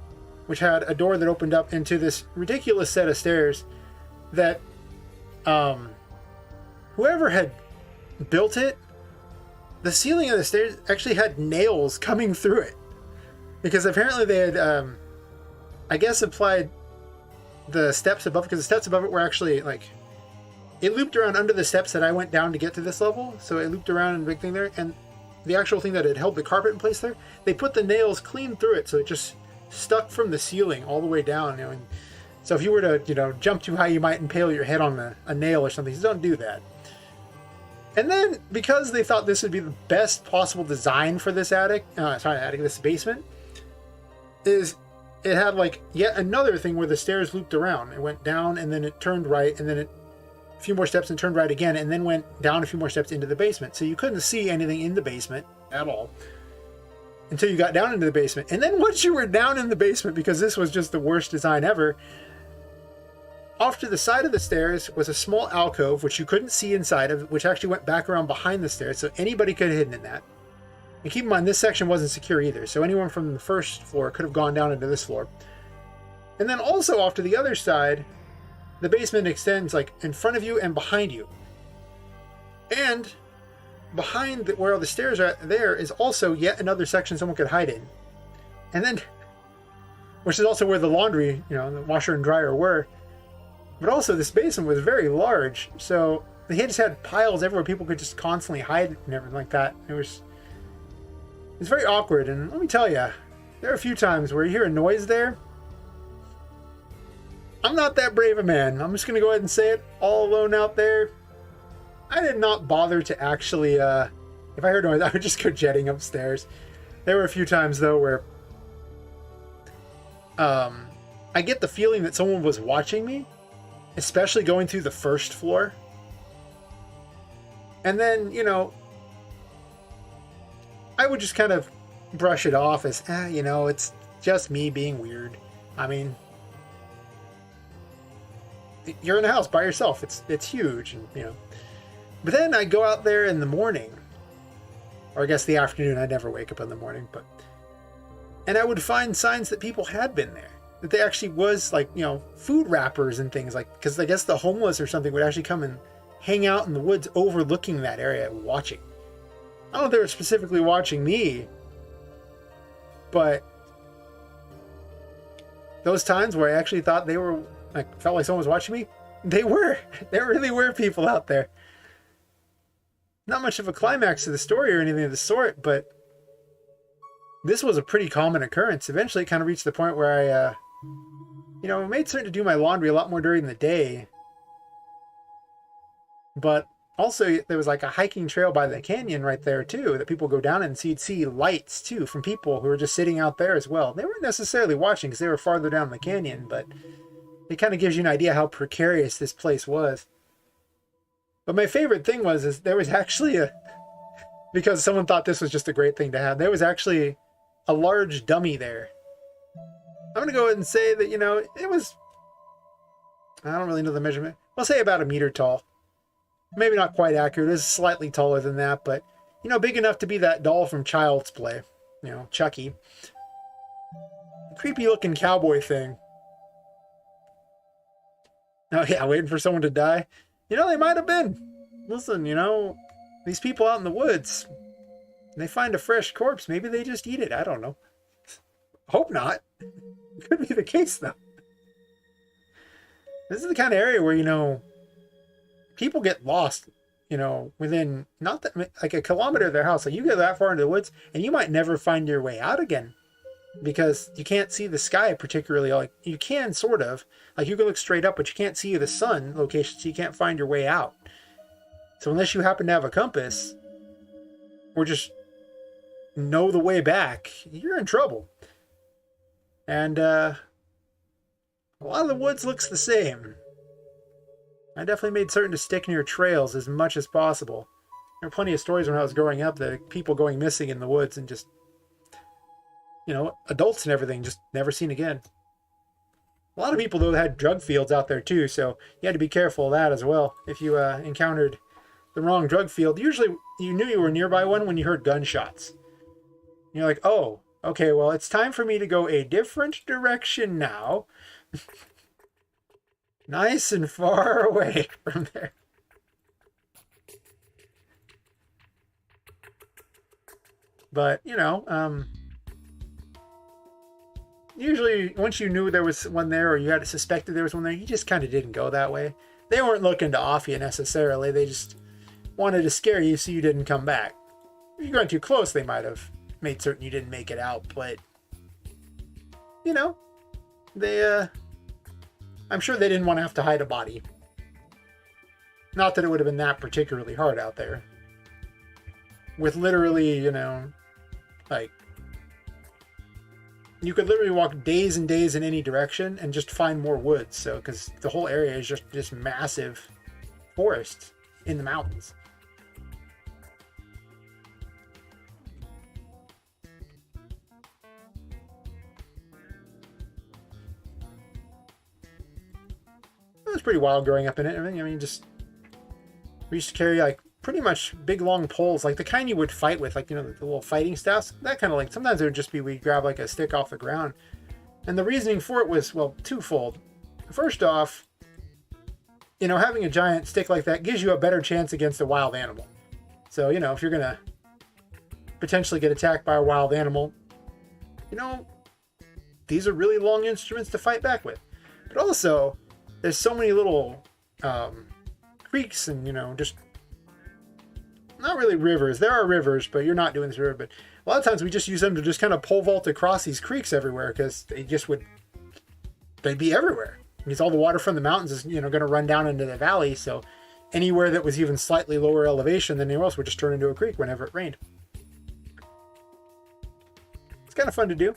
which had a door that opened up into this ridiculous set of stairs that whoever had built it, the ceiling of the stairs actually had nails coming through it. Because apparently they had... I guess applied the steps above, because the steps above it were actually like, it looped around under the steps that I went down to get to this level. So it looped around in a big thing there, and the actual thing that had held the carpet in place there, they put the nails clean through it, so it just stuck from the ceiling all the way down. You know, and so if you were to, you know, jump too high, you might impale your head on a nail or something. So don't do that. And then because they thought this would be the best possible design for this this basement, is it had like yet another thing where the stairs looped around. It went down and then it turned right, and then a few more steps and turned right again, and then went down a few more steps into the basement. So you couldn't see anything in the basement at all until you got down into the basement. And then once you were down in the basement, because this was just the worst design ever, off to the side of the stairs was a small alcove, which you couldn't see inside of, which actually went back around behind the stairs, so anybody could have hidden in that. And keep in mind, this section wasn't secure either, so anyone from the first floor could have gone down into this floor. And then also off to the other side, the basement extends like in front of you and behind you. And behind where all the stairs are there is also yet another section someone could hide in. And then, which is also where the laundry, you know, the washer and dryer were. But also this basement was very large, so they just had piles everywhere people could just constantly hide and everything like that. It's very awkward, and let me tell you, there are a few times where you hear a noise there. I'm not that brave a man. I'm just going to go ahead and say it, all alone out there. I did not bother to actually, if I heard noise, I would just go jetting upstairs. There were a few times, though, where I get the feeling that someone was watching me, especially going through the first floor. And then, you know, I would just kind of brush it off as, you know, it's just me being weird. I mean, you're in a house by yourself. It's huge, and, you know. But then I go out there in the morning, or I guess the afternoon. I never wake up in the morning, and I would find signs that people had been there. That they actually was, like, you know, food wrappers and things, like, because I guess the homeless or something would actually come and hang out in the woods overlooking that area watching. I don't know if they were specifically watching me, but those times where I actually thought they were, like, felt like someone was watching me, they were. There really were people out there. Not much of a climax to the story or anything of the sort, but this was a pretty common occurrence. Eventually it kind of reached the point where I, you know, made certain to do my laundry a lot more during the day. But also, there was like a hiking trail by the canyon right there, too, that people go down and so you'd see lights, too, from people who were just sitting out there as well. They weren't necessarily watching because they were farther down the canyon, but it kind of gives you an idea how precarious this place was. But my favorite thing is there was actually because someone thought this was just a great thing to have, there was actually a large dummy there. I'm going to go ahead and say that, you know, it was, I don't really know the measurement. I'll say about 1 meter tall. Maybe not quite accurate. It was slightly taller than that, but, you know, big enough to be that doll from Child's Play. You know, Chucky. Creepy looking cowboy thing. Oh yeah, waiting for someone to die. You know, they might have been. Listen, you know, these people out in the woods, they find a fresh corpse. Maybe they just eat it. I don't know. Hope not. Could be the case, though. This is the kind of area where, you know, people get lost, you know, within not that, like a kilometer of their house. Like, you get that far into the woods and you might never find your way out again. because you can't see the sky particularly. Like, you can sort of, like, you can look straight up, but you can't see the sun location, so you can't find your way out. So unless you happen to have a compass or just know the way back, you're in trouble. And a lot of the woods looks the same. I definitely made certain to stick near trails as much as possible. There were plenty of stories when I was growing up that people going missing in the woods and just, you know, adults and everything just never seen again. A lot of people, though, had drug fields out there too, so you had to be careful of that as well. If you encountered the wrong drug field, usually you knew you were nearby one when you heard gunshots. You're like, oh, okay, well, it's time for me to go a different direction now. Nice and far away from there. But, you know, usually once you knew there was one there or you had suspected there was one there, you just kind of didn't go that way. They weren't looking to off you necessarily. They just wanted to scare you so you didn't come back. If you got too close, they might have made certain you didn't make it out. But, you know, they, I'm sure they didn't want to have to hide a body. Not that it would have been that particularly hard out there. With literally, you know, like, you could literally walk days and days in any direction and just find more woods. So, because the whole area is just this massive forest in the mountains. It was pretty wild growing up in it. I mean, just, we used to carry like pretty much big long poles, like the kind you would fight with, like, you know, the little fighting staffs, that kind of like. Sometimes it would just be we grab like a stick off the ground, and the reasoning for it was, well, twofold. First off, you know, having a giant stick like that gives you a better chance against a wild animal. So, you know, if you're gonna potentially get attacked by a wild animal, you know, these are really long instruments to fight back with. But also, there's so many little creeks and, you know, just not really rivers. There are rivers, but you're not doing this river. But a lot of times we just use them to just kind of pole vault across these creeks everywhere, because they just would, they'd be everywhere. Because all the water from the mountains is, you know, going to run down into the valley. So anywhere that was even slightly lower elevation than anywhere else would just turn into a creek whenever it rained. It's kind of fun to do.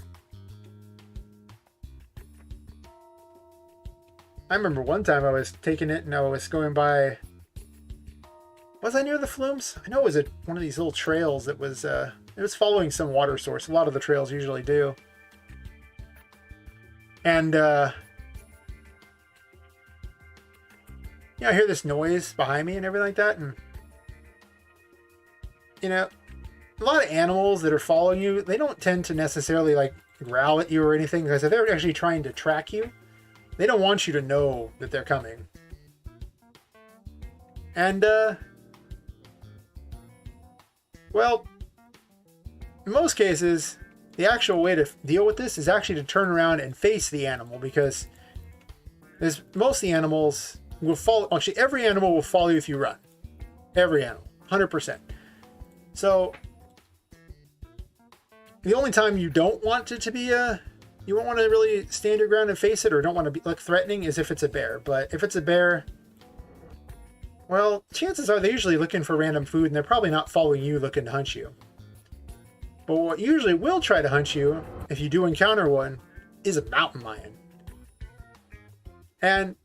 I remember one time I was taking it and I was going by. Was I near the flumes? I know it was at one of these little trails that was, it was following some water source. A lot of the trails usually do. And, I hear this noise behind me and everything like that. And, you know, a lot of animals that are following you, they don't tend to necessarily like growl at you or anything, because if they're actually trying to track you, they don't want you to know that they're coming. And, well, in most cases, the actual way to deal with this is actually to turn around and face the animal, because most of the animals will follow. Actually, every animal will follow you if you run. Every animal, 100%. So the only time you don't want it to be you won't want to really stand your ground and face it, or don't want to look threatening, is if it's a bear. But if it's a bear, well, chances are they're usually looking for random food, and they're probably not following you looking to hunt you. But what usually will try to hunt you, if you do encounter one, is a mountain lion. And,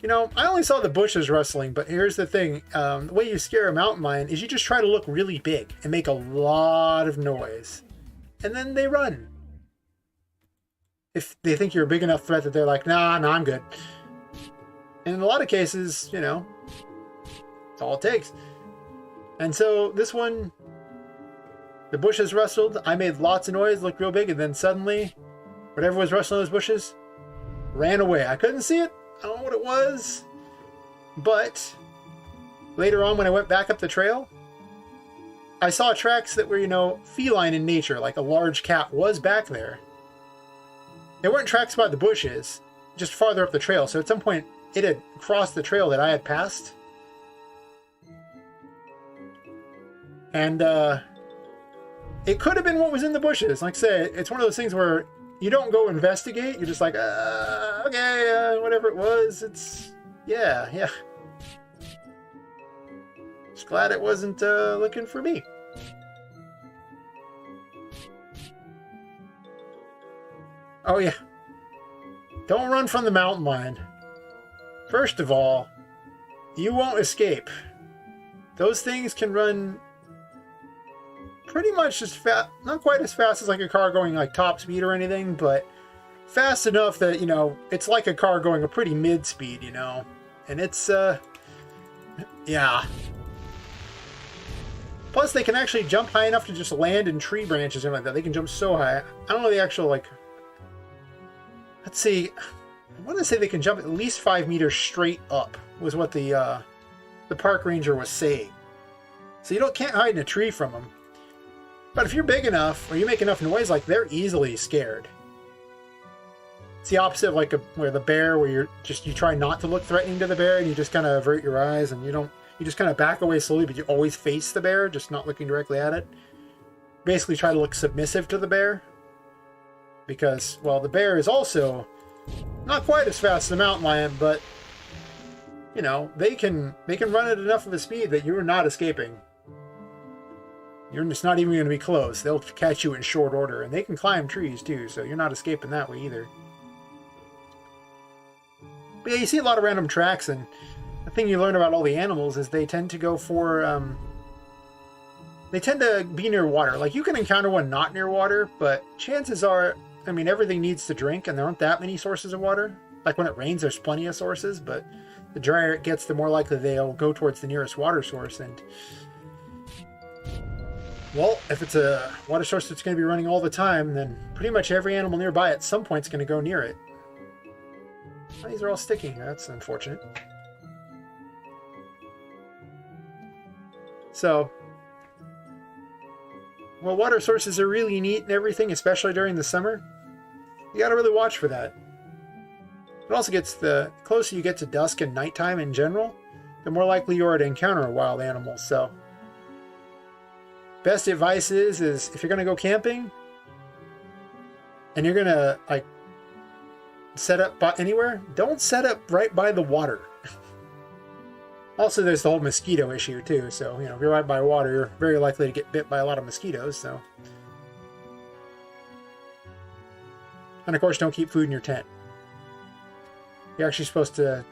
you know, I only saw the bushes rustling, but here's the thing. The way you scare a mountain lion is you just try to look really big and make a lot of noise. And then they run. If they think you're a big enough threat that they're like, nah, I'm good. And in a lot of cases, you know, that's all it takes. And so this one, the bushes rustled. I made lots of noise, looked real big, and then suddenly, whatever was rustling those bushes ran away. I couldn't see it. I don't know what it was. But later on, when I went back up the trail, I saw tracks that were, you know, feline in nature, like a large cat was back there. There weren't tracks by the bushes, just farther up the trail. So at some point, it had crossed the trail that I had passed. And it could have been what was in the bushes. Like I say, it's one of those things where you don't go investigate. You're just like, okay, whatever it was. It's yeah. Just glad it wasn't looking for me. Oh yeah. Don't run from the mountain lion. First of all, you won't escape. Those things can run pretty much as fast, not quite as fast as like a car going like top speed or anything, but fast enough that, you know, it's like a car going a pretty mid speed, you know. And it's, yeah. Plus, they can actually jump high enough to just land in tree branches and like that. They can jump so high. I don't know the actual, like, let's see. I want to say they can jump at least 5 meters straight up, was what the park ranger was saying. So you can't hide in a tree from them. But if you're big enough, or you make enough noise, like, they're easily scared. It's the opposite of, like, where the bear, where you try not to look threatening to the bear, and you just kind of avert your eyes, and you just kind of back away slowly, but you always face the bear, just not looking directly at it. Basically try to look submissive to the bear. Because, well, the bear is also not quite as fast as the mountain lion, but, you know, they can run at enough of a speed that you're not escaping. You're just not even going to be close. They'll catch you in short order, and they can climb trees too, so you're not escaping that way either. But yeah, you see a lot of random tracks, and the thing you learn about all the animals is they tend to go for, they tend to be near water. Like, you can encounter one not near water, but chances are, I mean, everything needs to drink, and there aren't that many sources of water. Like, when it rains, there's plenty of sources, but the drier it gets, the more likely they'll go towards the nearest water source, and well, if it's a water source that's going to be running all the time, then pretty much every animal nearby at some point is going to go near it. Well, these are all sticking. That's unfortunate. So, well, water sources are really neat and everything, especially during the summer. You got to really watch for that. It also gets, the closer you get to dusk and nighttime in general, the more likely you are to encounter a wild animal. So, best advice is if you're going to go camping and you're going to, like, set up anywhere, don't set up right by the water. Also, there's the whole mosquito issue too. So, you know, if you're right by water, you're very likely to get bit by a lot of mosquitoes. So, and of course, don't keep food in your tent. You're actually supposed to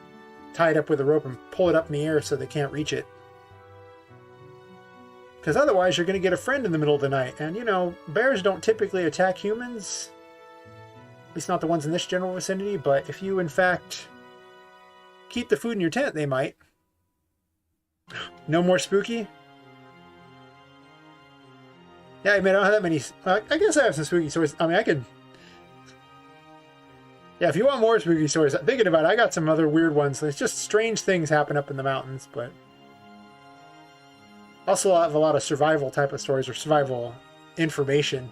tie it up with a rope and pull it up in the air so they can't reach it. Because otherwise you're going to get a friend in the middle of the night. And, you know, bears don't typically attack humans. At least not the ones in this general vicinity. But if you, in fact, keep the food in your tent, they might. No more spooky? Yeah, I mean, I don't have that many... I guess I have some spooky stories. I mean, I could... Yeah, if you want more spooky stories, thinking about it, I got some other weird ones. It's just strange things happen up in the mountains, but... Also, I have a lot of survival type of stories, or survival information.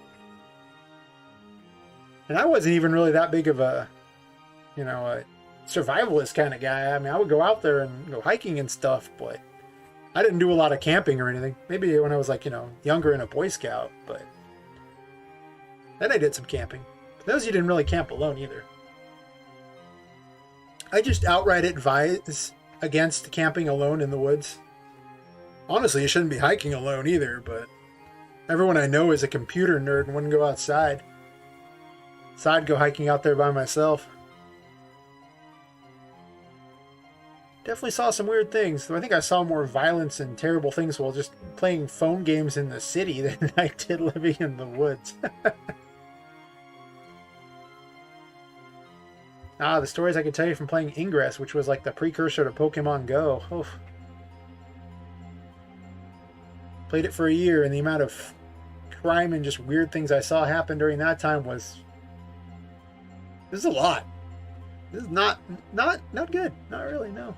And I wasn't even really that big of a, you know, a survivalist kind of guy. I mean, I would go out there and go hiking and stuff, but I didn't do a lot of camping or anything. Maybe when I was, like, you know, younger and a Boy Scout, but then I did some camping. But those you didn't really camp alone either. I just outright advise against camping alone in the woods. Honestly, you shouldn't be hiking alone either, but everyone I know is a computer nerd and wouldn't go outside. So I'd go hiking out there by myself. Definitely saw some weird things, though I think I saw more violence and terrible things while just playing phone games in the city than I did living in the woods. The stories I could tell you from playing Ingress, which was like the precursor to Pokemon Go. Oof. Played it for a year, and the amount of crime and just weird things I saw happen during that time was... This is a lot. This is not good. Not really, no.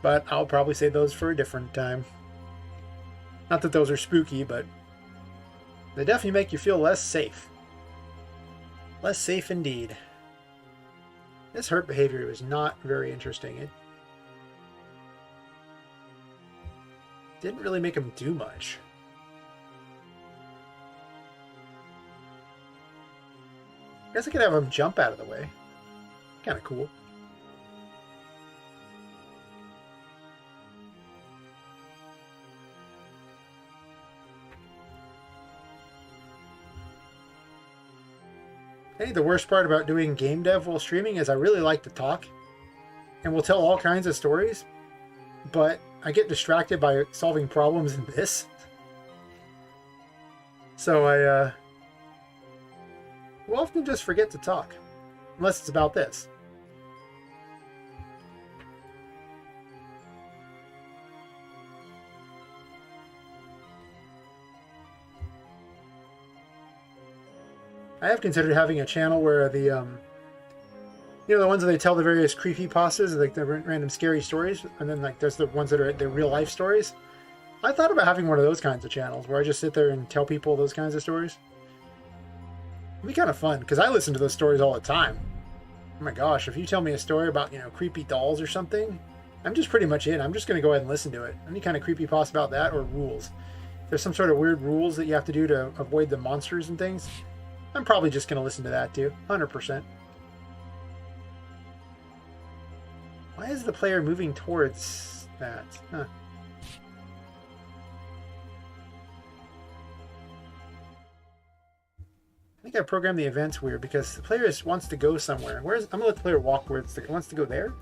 But I'll probably save those for a different time. Not that those are spooky, but they definitely make you feel less safe. Less safe indeed. This hurt behavior was not very interesting. It didn't really make him do much. guess I could have him jump out of the way. Kind of cool. I think the worst part about doing game dev while streaming is I really like to talk and will tell all kinds of stories, but I get distracted by solving problems in this. So I will often just forget to talk, unless it's about this. I have considered having a channel where the, you know, the ones that they tell the various creepypastas, like the random scary stories, and then like there's the ones that are the real life stories. I thought about having one of those kinds of channels where I just sit there and tell people those kinds of stories. It'd be kind of fun, because I listen to those stories all the time. Oh my gosh, if you tell me a story about, you know, creepy dolls or something, I'm just pretty much in. I'm just going to go ahead and listen to it. Any kind of creepypasta about that, or rules. If there's some sort of weird rules that you have to do to avoid the monsters and things, I'm probably just going to listen to that too, 100%. Why is the player moving towards that? Huh. I think I programmed the events weird because the player wants to go somewhere. I'm going to let the player walk where it wants to go there.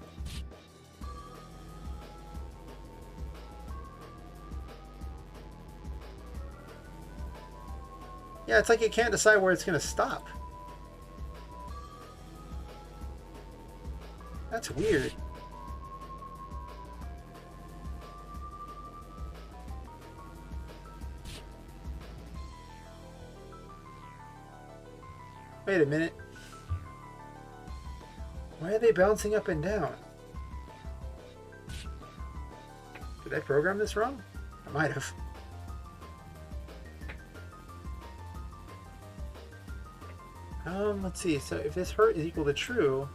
Yeah, it's like it can't decide where it's going to stop. That's weird. Wait a minute. Why are they bouncing up and down? Did I program this wrong? I might have. Let's see. So if this hurt is equal to true,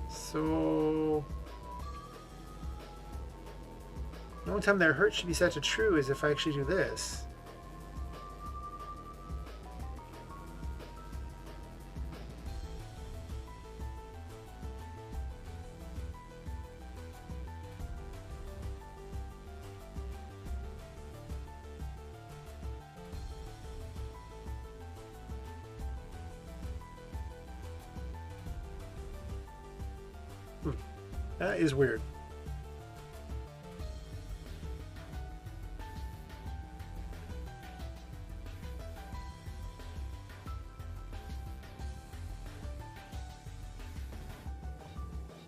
so the only time that hurt should be set to true is if I actually do this. That is weird.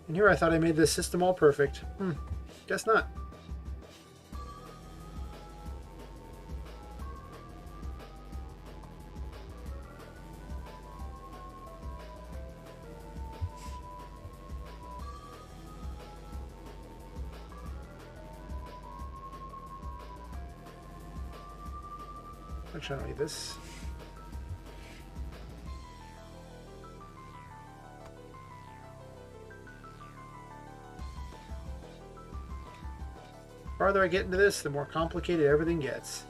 And here I thought I made this system all perfect. Guess not. I'm trying to read this. The farther I get into this, the more complicated everything gets.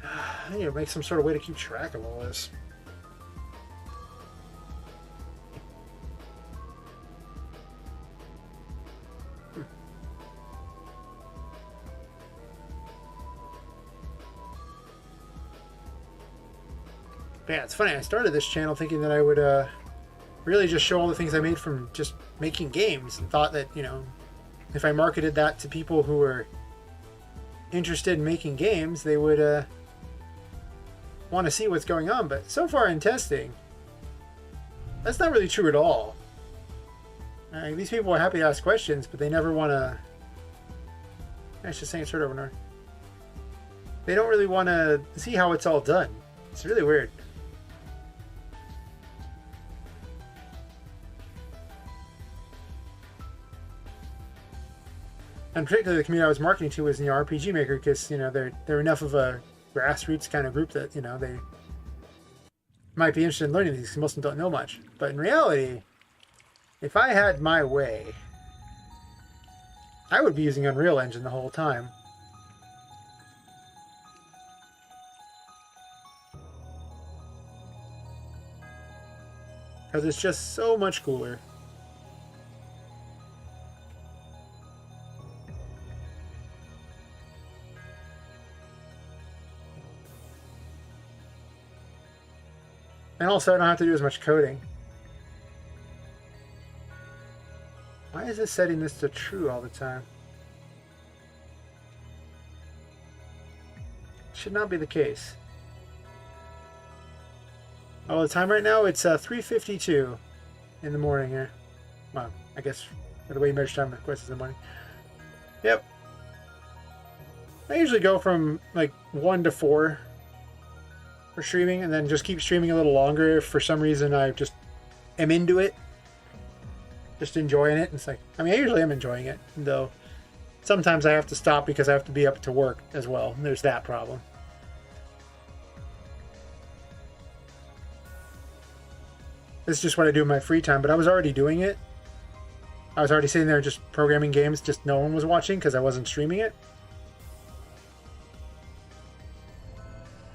I need to make some sort of way to keep track of all this. But yeah, it's funny. I started this channel thinking that I would really just show all the things I made from just making games, and thought that, you know, if I marketed that to people who were interested in making games, they would want to see what's going on. But so far in testing, that's not really true at all. These people are happy to ask questions, but they never want to... I should say it's right over there. They don't really want to see how it's all done. It's really weird. And particularly the community I was marketing to was, you know, RPGMaker, because, you know, they're enough of a grassroots kind of group that, you know, might be interested in learning these because most of them don't know much. But in reality, if I had my way, I would be using Unreal Engine the whole time. Because it's just so much cooler. And also, I don't have to do as much coding. Why is it setting this to true all the time? Should not be the case. Oh, the time right now, it's 3:52 in the morning here. Well, I guess for the way you measure time, of course, it's in the morning. Yep. I usually go from like 1 to 4 for streaming, and then just keep streaming a little longer if for some reason I just am into it. Just enjoying it. And it's like, I mean, I usually am enjoying it, though sometimes I have to stop because I have to be up to work as well. And there's that problem. This is just what I do in my free time, but I was already doing it. I was already sitting there just programming games, just no one was watching because I wasn't streaming it.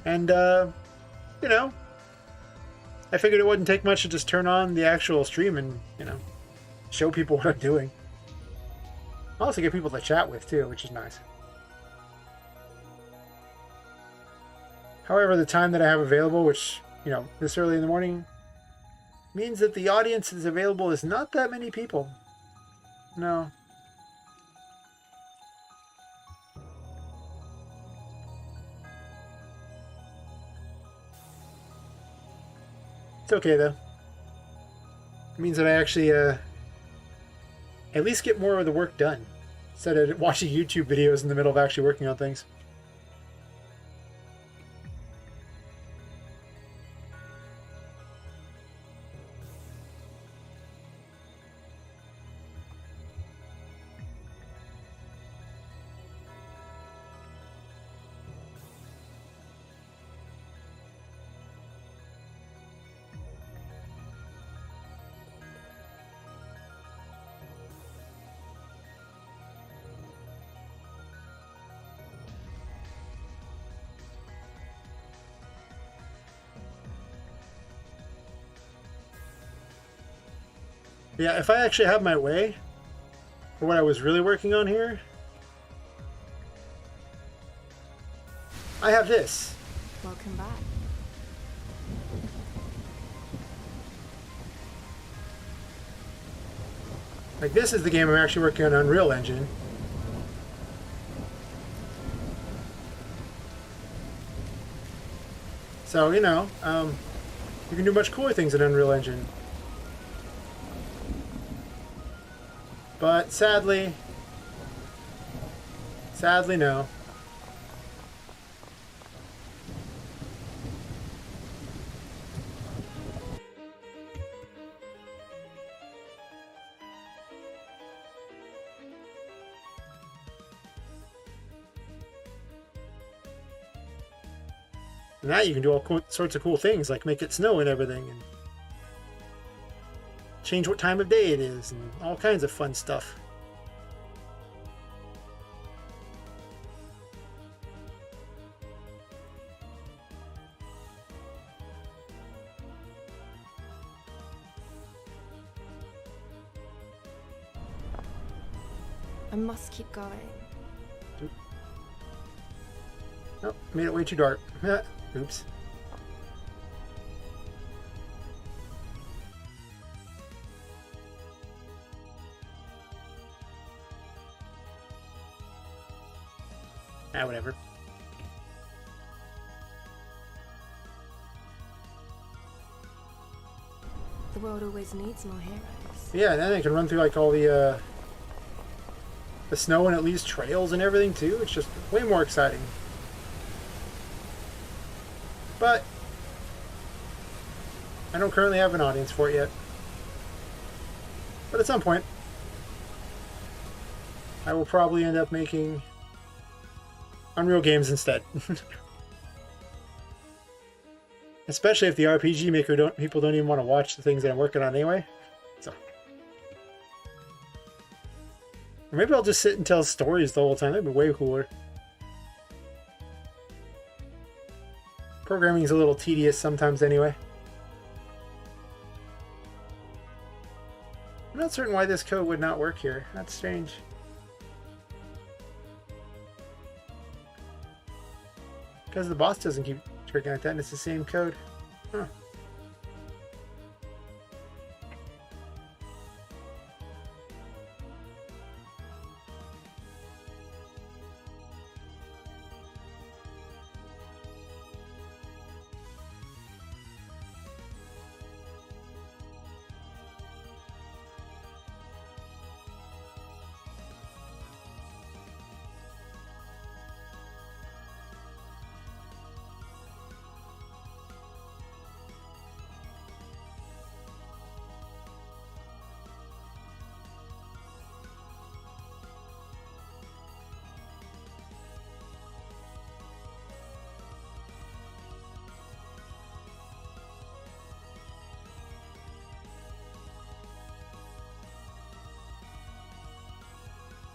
And, you know, I figured it wouldn't take much to just turn on the actual stream and, you know, show people what I'm doing. I also get people to chat with, too, which is nice. However, the time that I have available, which, you know, this early in the morning, means that the audience is available is not that many people. No. It's okay, though. It means that I actually at least get more of the work done instead of watching YouTube videos in the middle of actually working on things. Yeah, if I actually have my way for what I was really working on here, I have this. Welcome back. Like, this is the game I'm actually working on Unreal Engine. So, you know, you can do much cooler things in Unreal Engine. But sadly, no. And now you can do all sorts of cool things, like make it snow and everything, and change what time of day it is, and all kinds of fun stuff. I must keep going. Oh, made it way too dark. Oops. Whatever. The world always needs more heroes. Yeah, and then I can run through like all the snow and it leaves trails and everything too. It's just way more exciting. But I don't currently have an audience for it yet. But at some point, I will probably end up making Unreal games instead. Especially if the RPG Maker people don't even want to watch the things that I'm working on anyway. So, or maybe I'll just sit and tell stories the whole time. That'd be way cooler. Programming's a little tedious sometimes anyway. I'm not certain why this code would not work here. That's strange. Because the boss doesn't keep tricking like that and it's the same code. Huh.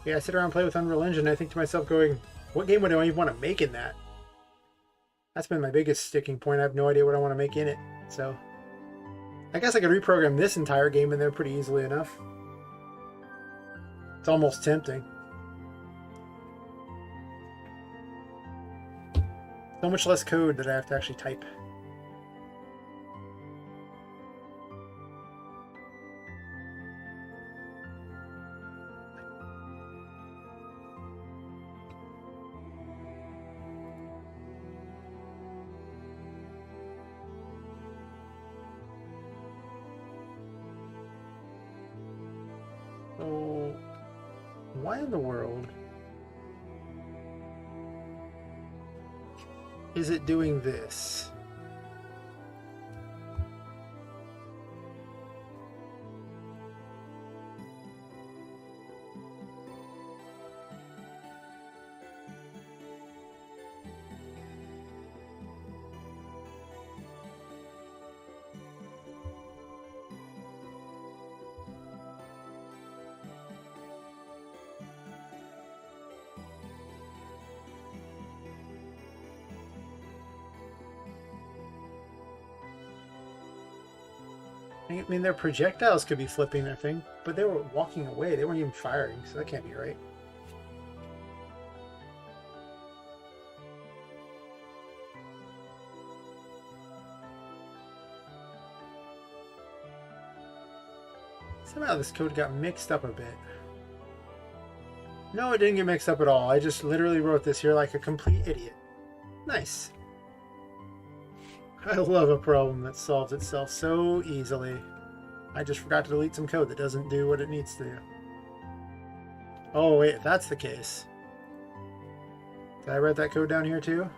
Yeah, I sit around and play with Unreal Engine, and I think to myself going, what game would I even want to make in that? That's been my biggest sticking point. I have no idea what I want to make in it. So, I guess I could reprogram this entire game in there pretty easily enough. It's almost tempting. So much less code that I have to actually type. So, why in the world is it doing this? I mean, their projectiles could be flipping their thing, but they were walking away. They weren't even firing, so that can't be right. Somehow this code got mixed up a bit. No, it didn't get mixed up at all. I just literally wrote this here like a complete idiot. Nice. I love a problem that solves itself so easily. I just forgot to delete some code that doesn't do what it needs to do. Oh wait, if that's the case. Did I write that code down here too?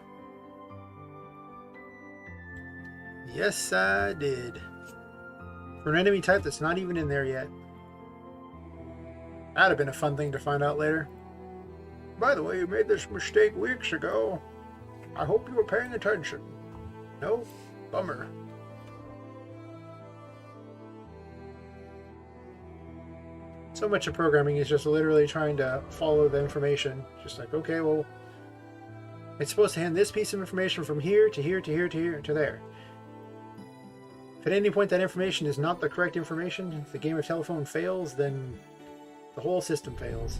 Yes, I did. For an enemy type that's not even in there yet. That'd have been a fun thing to find out later. By the way, you made this mistake weeks ago. I hope you were paying attention. No? Bummer. So much of programming is just literally trying to follow the information. Just like, okay, well, it's supposed to hand this piece of information from here to here to here to here to there. If at any point that information is not the correct information, if the game of telephone fails, then the whole system fails.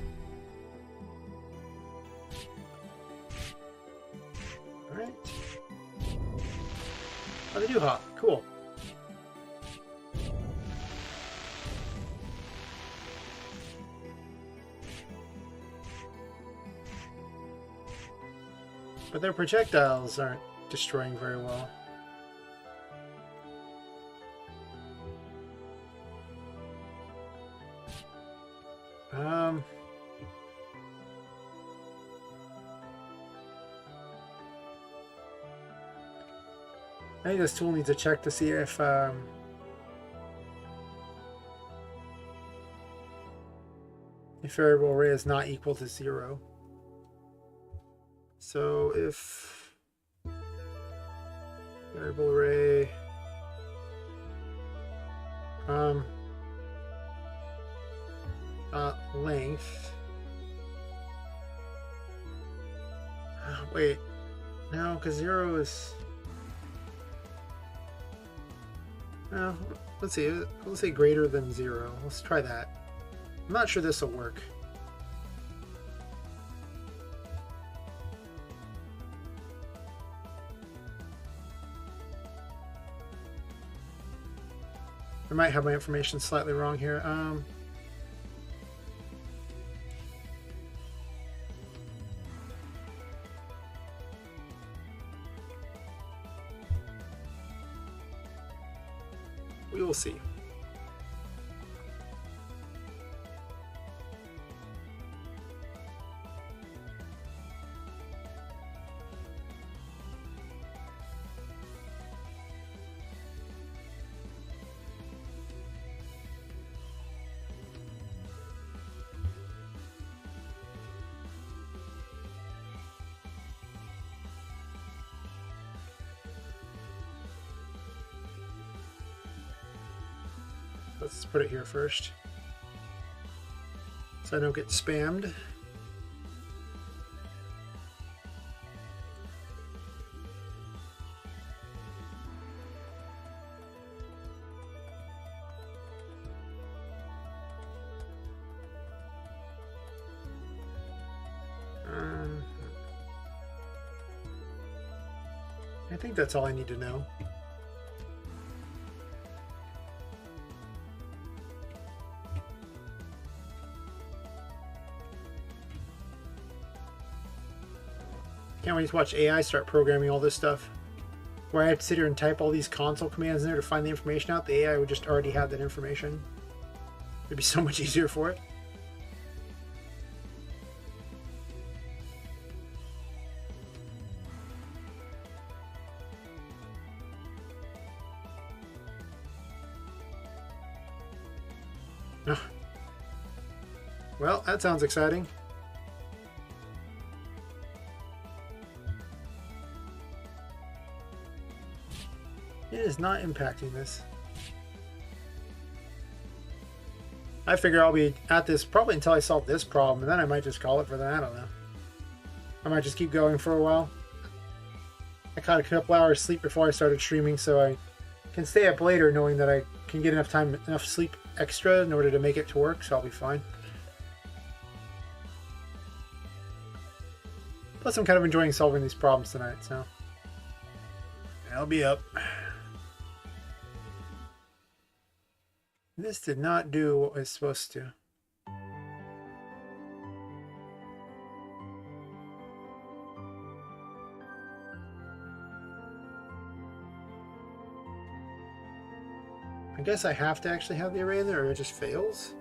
Alright. Oh, they do hop. Cool. But their projectiles aren't destroying very well. I think this tool needs a check to see if variable array is not equal to 0. So if Variable array. Length. Wait, no, because 0 is. No, let's see. Let's say greater than 0. Let's try that. I'm not sure this will work. I might have my information slightly wrong here. We will see. Let's put it here first, so I don't get spammed. I think that's all I need to know. Can't wait to watch AI start programming all this stuff. Where I have to sit here and type all these console commands in there to find the information out. The AI would just already have that information. It'd be so much easier for it. Well, that sounds exciting. It is not impacting this. I figure I'll be at this probably until I solve this problem, and then I might just call it for that. I don't know. I might just keep going for a while. I caught a couple hours sleep before I started streaming, so I can stay up later knowing that I can get enough sleep extra in order to make it to work, so I'll be fine. Plus, I'm kind of enjoying solving these problems tonight, so I'll be up. This did not do what it was supposed to. I guess I have to actually have the array in there, or it just fails.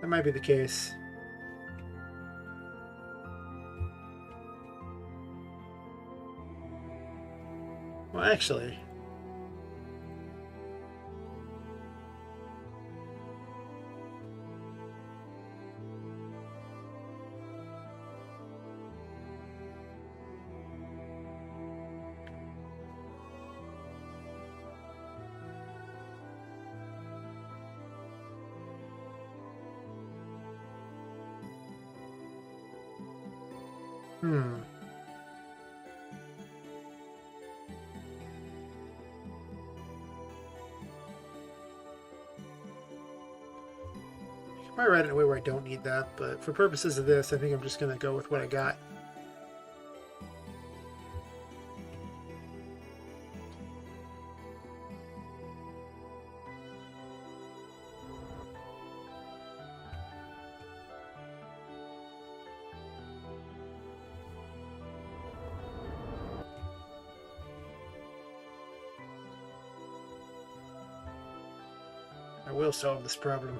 That might be the case. Well, actually, I might write it in a way where I don't need that, but for purposes of this, I think I'm just going to go with what I got. I will solve this problem.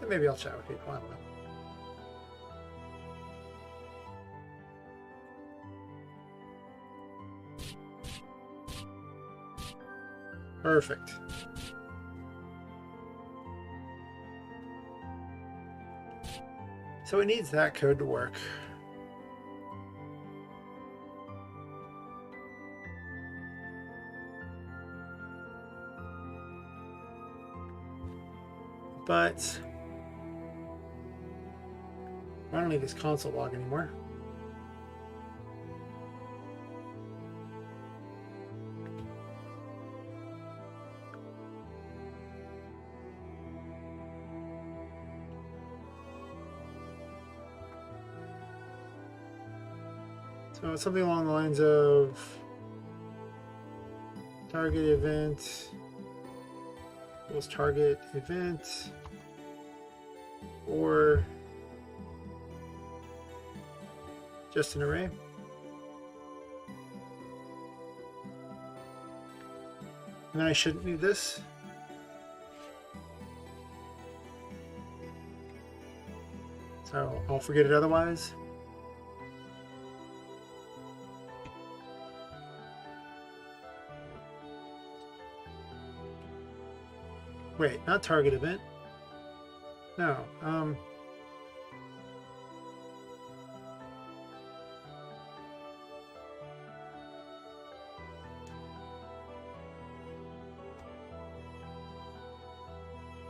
Maybe I'll chat with people, I don't know. Perfect. So it needs that code to work. But I don't need this console log anymore. So it's something along the lines of target event equals target event or just an array. And then I shouldn't need this. So I'll forget it otherwise. Wait, not target event. No,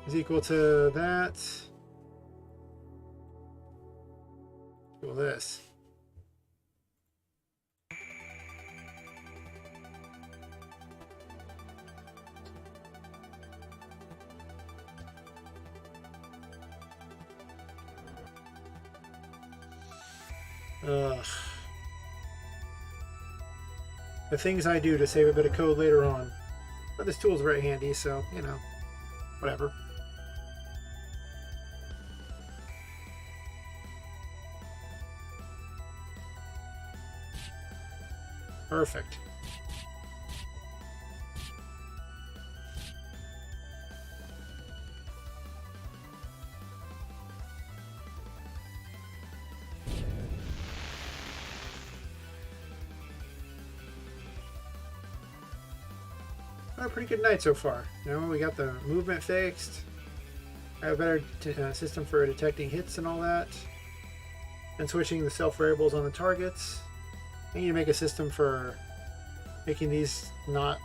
is equal to that. Equal this. Ugh. The things I do to save a bit of code later on. But this tool's very handy, so, you know, whatever. Perfect. A pretty good night so far. You know, we got the movement fixed. I have a better system for detecting hits and all that. And switching the self variables on the targets. I need to make a system for making these not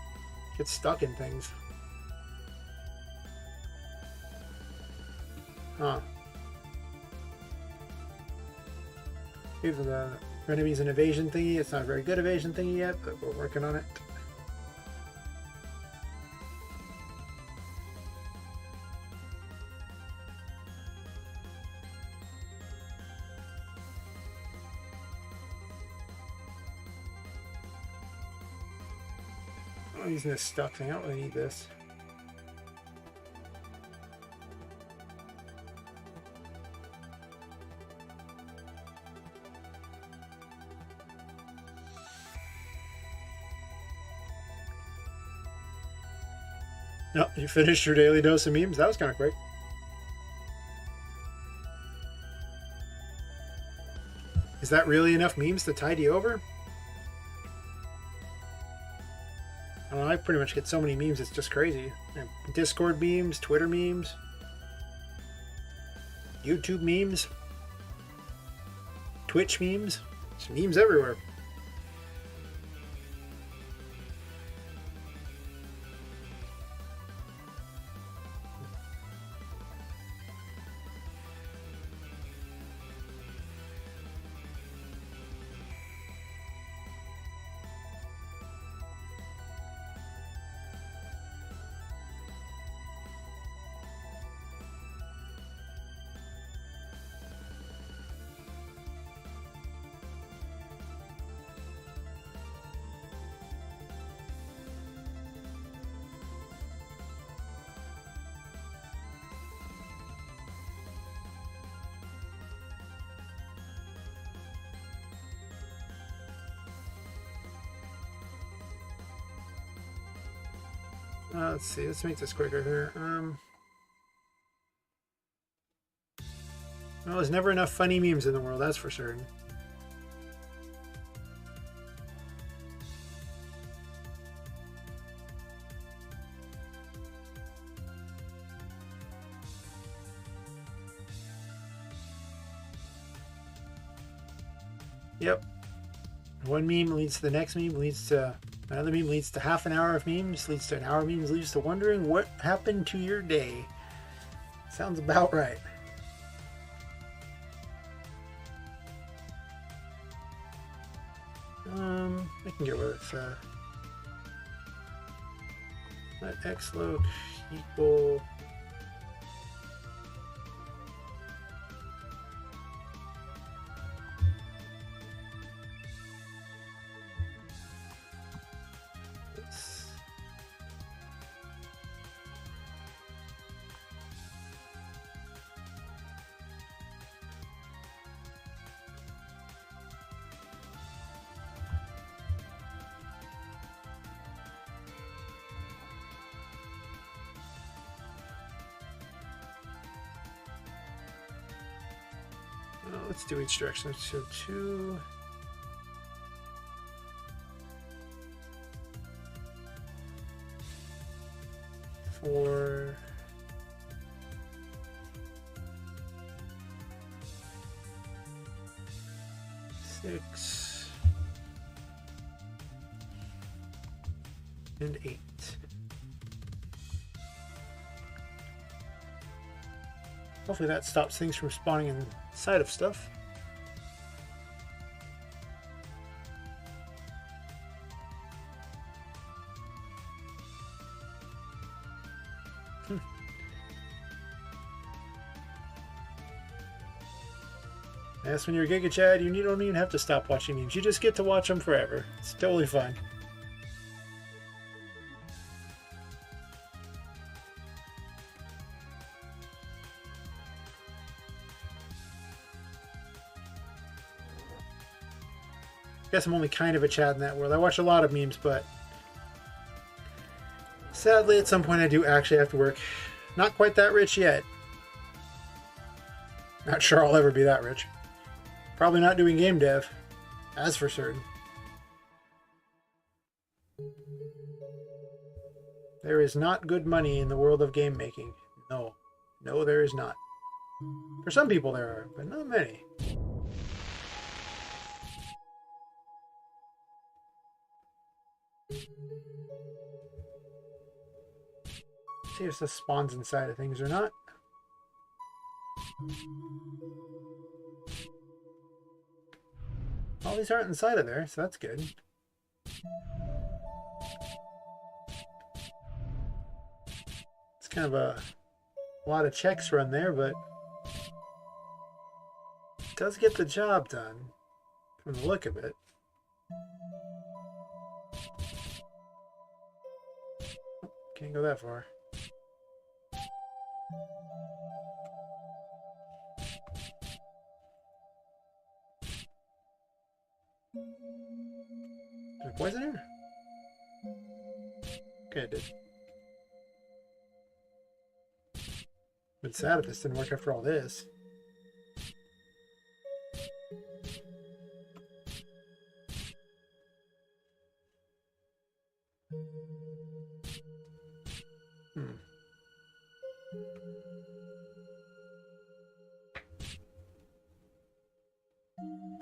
get stuck in things. Huh. Even the enemy's an evasion thingy. It's not a very good evasion thingy yet, but we're working on it. I'm using this stuck thing. I don't really need this. No, you finished your daily dose of memes? That was kind of quick. Is that really enough memes to tide you over? I pretty much get so many memes, it's just crazy. Discord memes, Twitter memes, YouTube memes, Twitch memes. There's memes everywhere. Let's see. Let's make this quicker here. Well, there's never enough funny memes in the world, that's for certain. Yep. One meme leads to the next meme, leads to another meme, leads to half an hour of memes, leads to an hour of memes, leads to wondering what happened to your day. Sounds about right. I can get with let x look equal this. Let's do each direction. So 2, 4, 6, and 8. Hopefully that stops things from spawning inside of stuff. Yes, when you're Giga Chad, you don't even have to stop watching memes. You just get to watch them forever. It's totally fine. Guess I'm only kind of a Chad in that world. I watch a lot of memes, but sadly at some point I do actually have to work. Not quite that rich yet. Not sure I'll ever be that rich. Probably not doing game dev. That's for certain. There is not good money in the world of game making. No. No, there is not. For some people there are, but not many. See if this spawns inside of things or not. All these aren't inside of there, so that's good. It's kind of a lot of checks run there, but it does get the job done from the look of it. Can't go that far. Did I poison her? Okay, I did. Been sad if this didn't work after all this.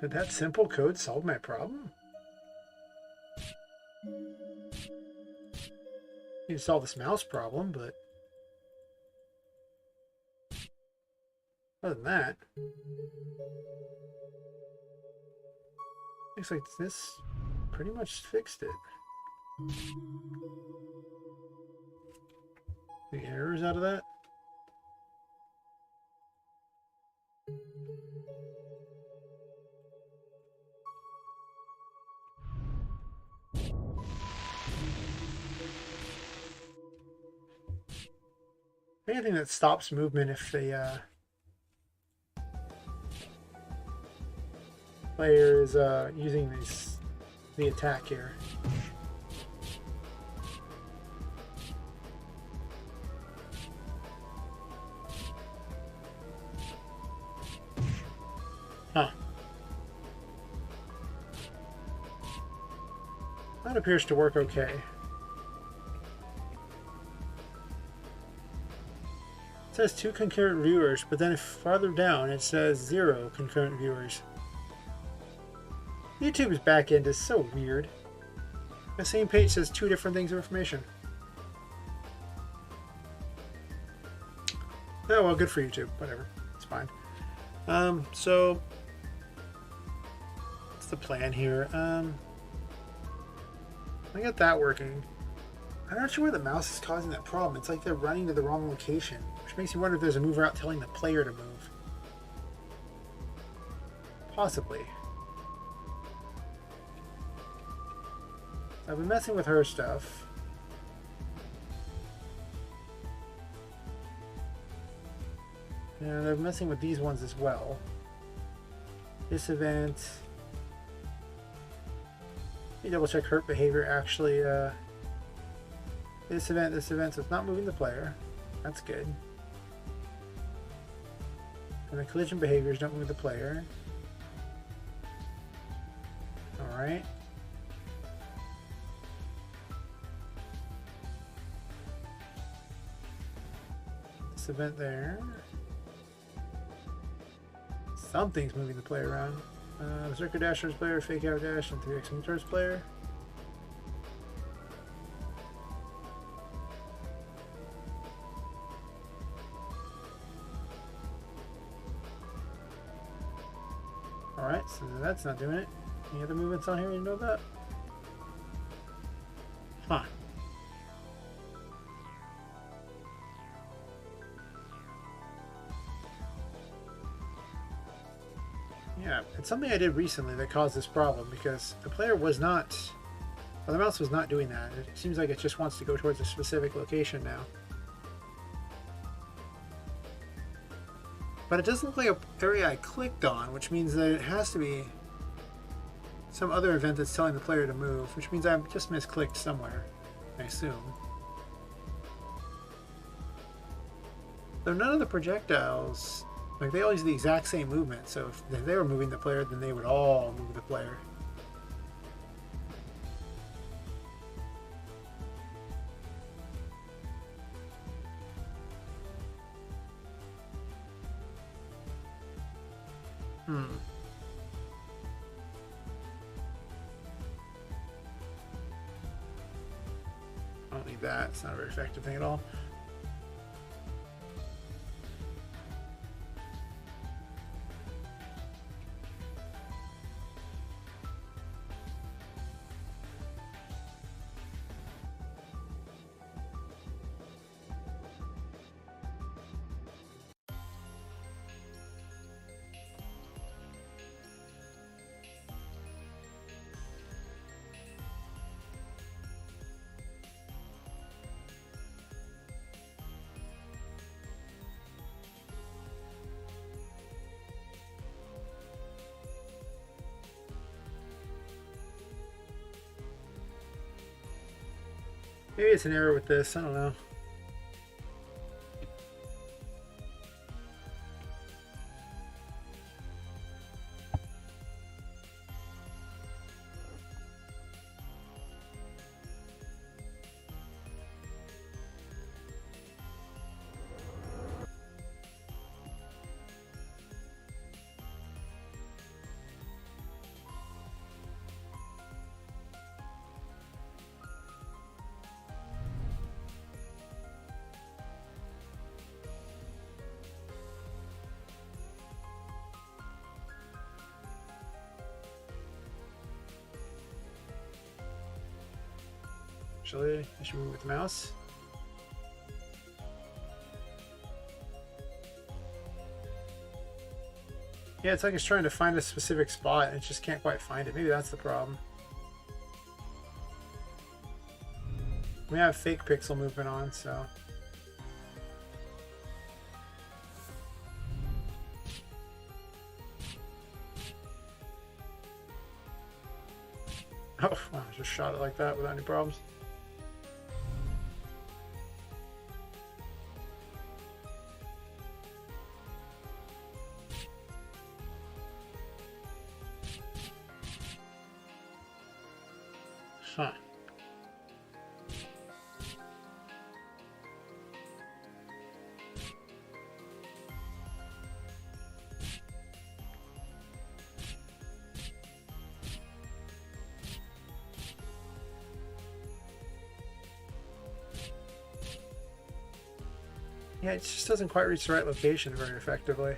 Did that simple code solve my problem? You can solve this mouse problem, but other than that, looks like this pretty much fixed it. The errors out of that? Anything that stops movement if the player is using the attack here. Huh. That appears to work okay. It says 2 concurrent viewers, but then farther down it says 0 concurrent viewers. YouTube's back end is so weird. The same page says two different things of information. Oh well, good for YouTube. Whatever, it's fine. So what's the plan here? I got that working. I'm not sure where the mouse is causing that problem. It's like they're running to the wrong location, which makes me wonder if there's a mover out telling the player to move. Possibly. I've been messing with her stuff. And I'm messing with these ones as well. This event. Let me double check hurt behavior actually. This event, so it's not moving the player. That's good. And the collision behaviors don't move the player. Alright. This event there. Something's moving the player around. Berserker Dasher's player, Fake Out Dash, and 3x Mentor's player. Alright, so that's not doing it. Any other movements on here you know about? Huh. Yeah, it's something I did recently that caused this problem because the player was not, well, the mouse was not doing that. It seems like it just wants to go towards a specific location now. But it doesn't look like an area I clicked on, which means that it has to be some other event that's telling the player to move, which means I've just misclicked somewhere, I assume. So none of the projectiles, like they all use the exact same movement, so if they were moving the player, then they would all move the player. I don't need that. It's not a very effective thing at all. Maybe it's an error with this. I don't know. Actually, I should move with the mouse. Yeah, it's like it's trying to find a specific spot and it just can't quite find it. Maybe that's the problem. We have fake pixel movement on, so. Oh, wow, I just shot it like that without any problems. Huh. Yeah, it just doesn't quite reach the right location very effectively.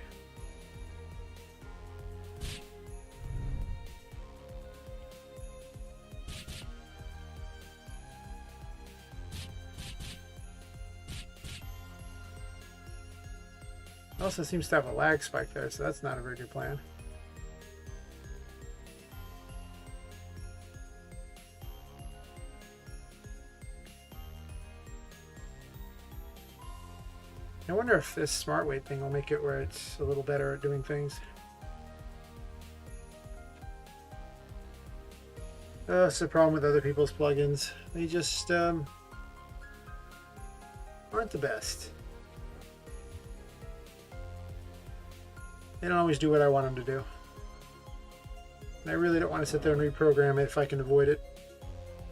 It also seems to have a lag spike there, so that's not a very good plan. I wonder if this smart weight thing will make it where it's a little better at doing things. That's the problem with other people's plugins. They just aren't the best. They don't always do what I want them to do. And I really don't want to sit there and reprogram it if I can avoid it.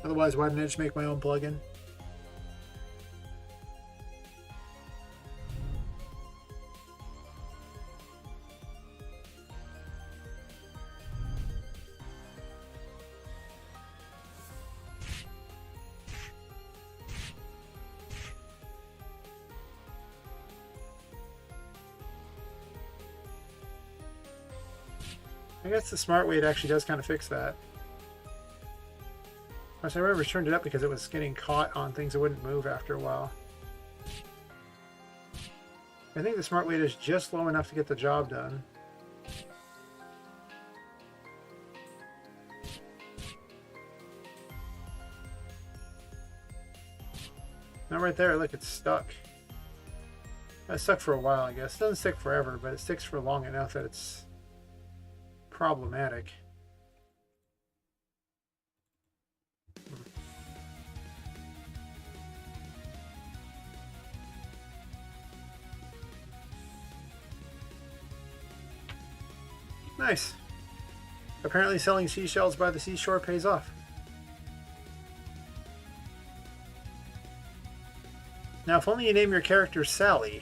Otherwise, why didn't I just make my own plugin? I guess the smart weight actually does kind of fix that. Of course, I remember turned it up because it was getting caught on things that wouldn't move after a while. I think the smart weight is just low enough to get the job done. Now right there, look, it's stuck. It's stuck for a while, I guess. It doesn't stick forever, but it sticks for long enough that it's problematic. Nice. Apparently selling seashells by the seashore pays off. Now, if only you name your character Sally.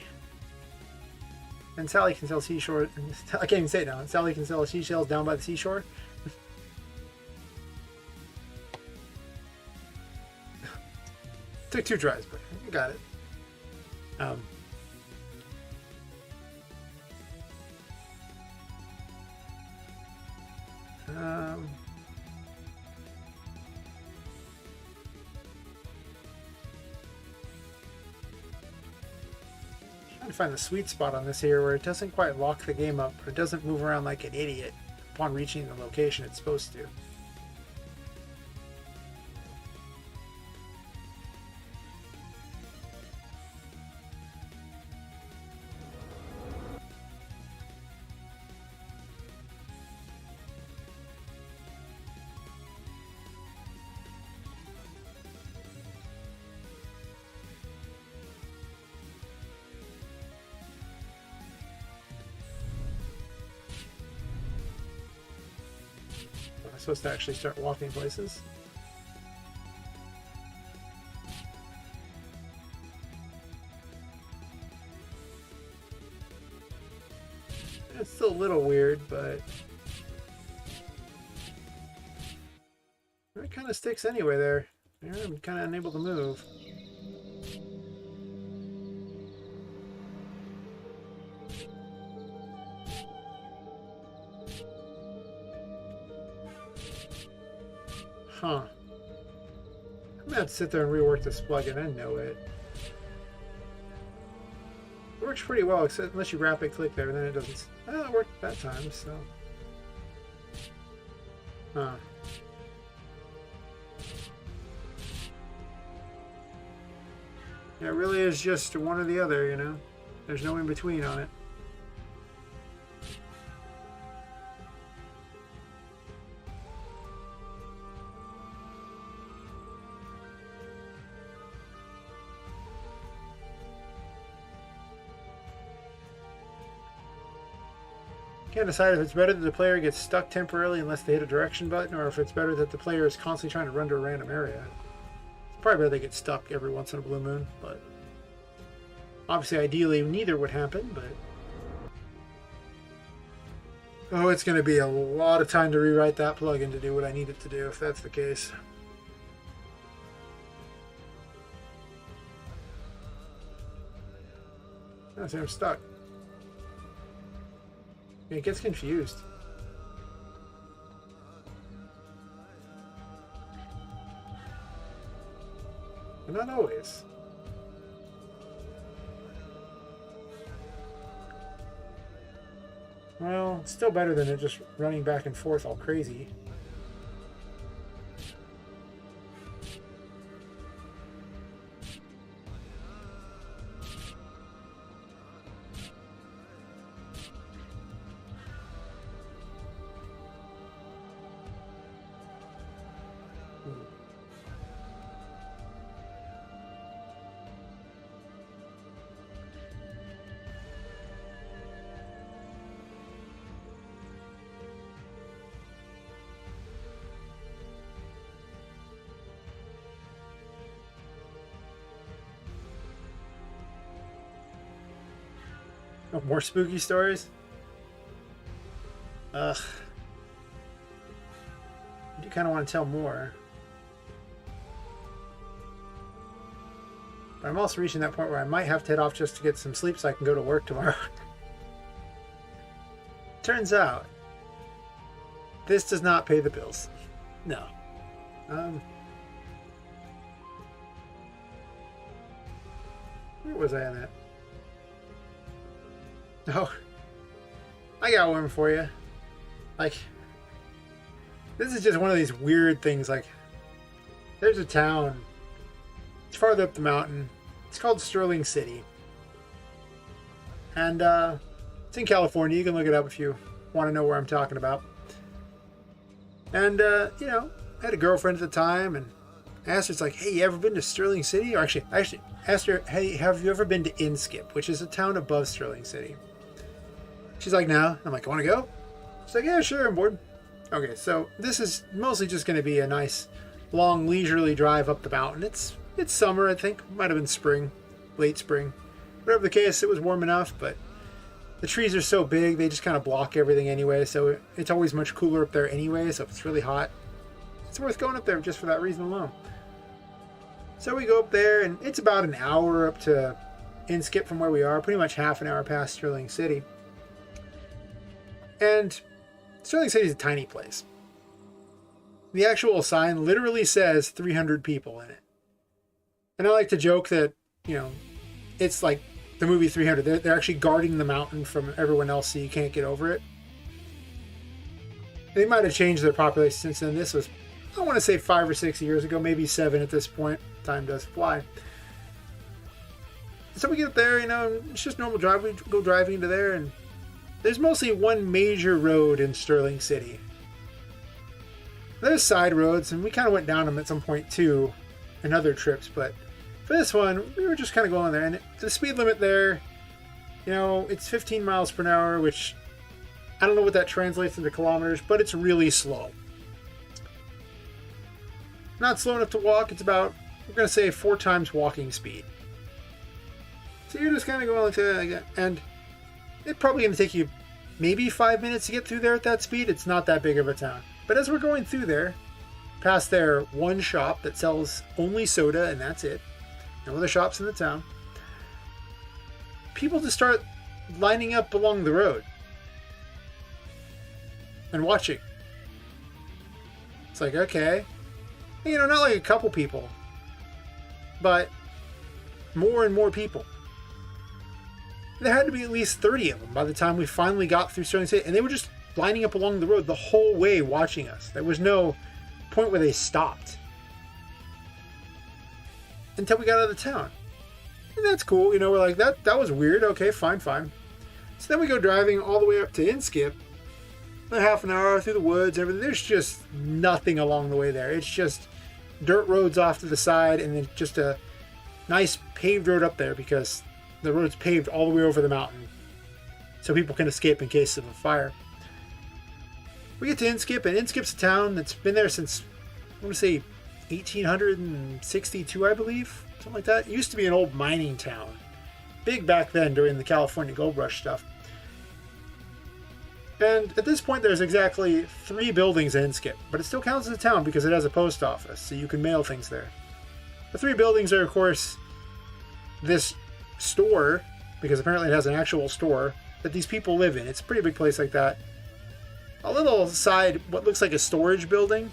And Sally can sell seashore. I can't even say it now. Sally can sell seashells down by the seashore. Took 2 tries, but I got it. Trying to find the sweet spot on this here where it doesn't quite lock the game up, or it doesn't move around like an idiot upon reaching the location it's supposed to. I'm supposed to actually start walking places. It's still a little weird, but it kind of sticks anyway there. I'm kind of unable to move. Huh. I'm gonna have to sit there and rework this plugin. I know it. It works pretty well, except unless you rapid click there, then it doesn't. Well, it worked that time, so. Huh. Yeah, it really is just one or the other, you know? There's no in between on it. Can't decide if it's better that the player gets stuck temporarily unless they hit a direction button, or if it's better that the player is constantly trying to run to a random area. It's probably better they get stuck every once in a blue moon, but obviously ideally neither would happen, but oh, it's going to be a lot of time to rewrite that plugin to do what I need it to do if that's the case. Oh, see, I'm stuck. It gets confused. But not always. Well, it's still better than it just running back and forth all crazy. Oh, more spooky stories? Ugh. I do kind of want to tell more. But I'm also reaching that point where I might have to head off just to get some sleep so I can go to work tomorrow. Turns out, this does not pay the bills. No. Where was I on that? Oh, I got one for you. Like, this is just one of these weird things. Like, there's a town. It's farther up the mountain. It's called Sterling City. And it's in California. You can look it up if you want to know where I'm talking about. And, you know, I had a girlfriend at the time, and I asked her, it's like, hey, you ever been to Sterling City? Or actually, I asked her, hey, have you ever been to Inskip, which is a town above Sterling City? She's like, no. I'm like, want to go? She's like, yeah, sure, I'm bored. Okay, so this is mostly just going to be a nice, long, leisurely drive up the mountain. It's summer, I think. Might have been spring, late spring. Whatever the case, it was warm enough, but the trees are so big, they just kind of block everything anyway, so it's always much cooler up there anyway, so if it's really hot, it's worth going up there just for that reason alone. So we go up there, and it's about an hour up to Inskip from where we are, pretty much half an hour past Sterling City. And Sterling City is a tiny place. The actual sign literally says 300 people in it. And I like to joke that, you know, it's like the movie 300. They're actually guarding the mountain from everyone else so you can't get over it. They might have changed their population since then. This was, I want to say 5 or 6 years ago, maybe 7 at this point. Time does fly. So we get up there, you know, it's just normal drive. We go driving into there, and there's mostly one major road in Sterling City. There's side roads, and we kind of went down them at some point too in other trips, but for this one, we were just kind of going there. And the speed limit there, you know, it's 15 miles per hour, which I don't know what that translates into kilometers, but it's really slow. Not slow enough to walk. It's about, we're going to say 4 times walking speed. So you're just kind of going like that, and it's probably going to take you maybe 5 minutes to get through there at that speed. It's not that big of a town. But as we're going through there, past their one shop that sells only soda, and that's it. No other shops in the town. People just start lining up along the road and watching. It's like, okay. You know, not like a couple people, but more and more people. There had to be at least 30 of them by the time we finally got through Sterling City, and they were just lining up along the road the whole way watching us. There was no point where they stopped until we got out of the town. And that's cool, you know, we're like, that was weird. Okay, fine. So then we go driving all the way up to Inskip, a half an hour through the woods, everything. There's just nothing along the way there. It's just dirt roads off to the side, and then just a nice paved road up there because the road's paved all the way over the mountain so people can escape in case of a fire. We get to Inskip, and Inskip's a town that's been there since, I want to say, 1862, I believe. Something like that. It used to be an old mining town. Big back then during the California Gold Rush stuff. And at this point, there's exactly 3 buildings in Inskip, but it still counts as a town because it has a post office, so you can mail things there. The 3 buildings are, of course, this store because apparently it has an actual store that these people live in. It's a pretty big place like that. A little side, what looks like a storage building.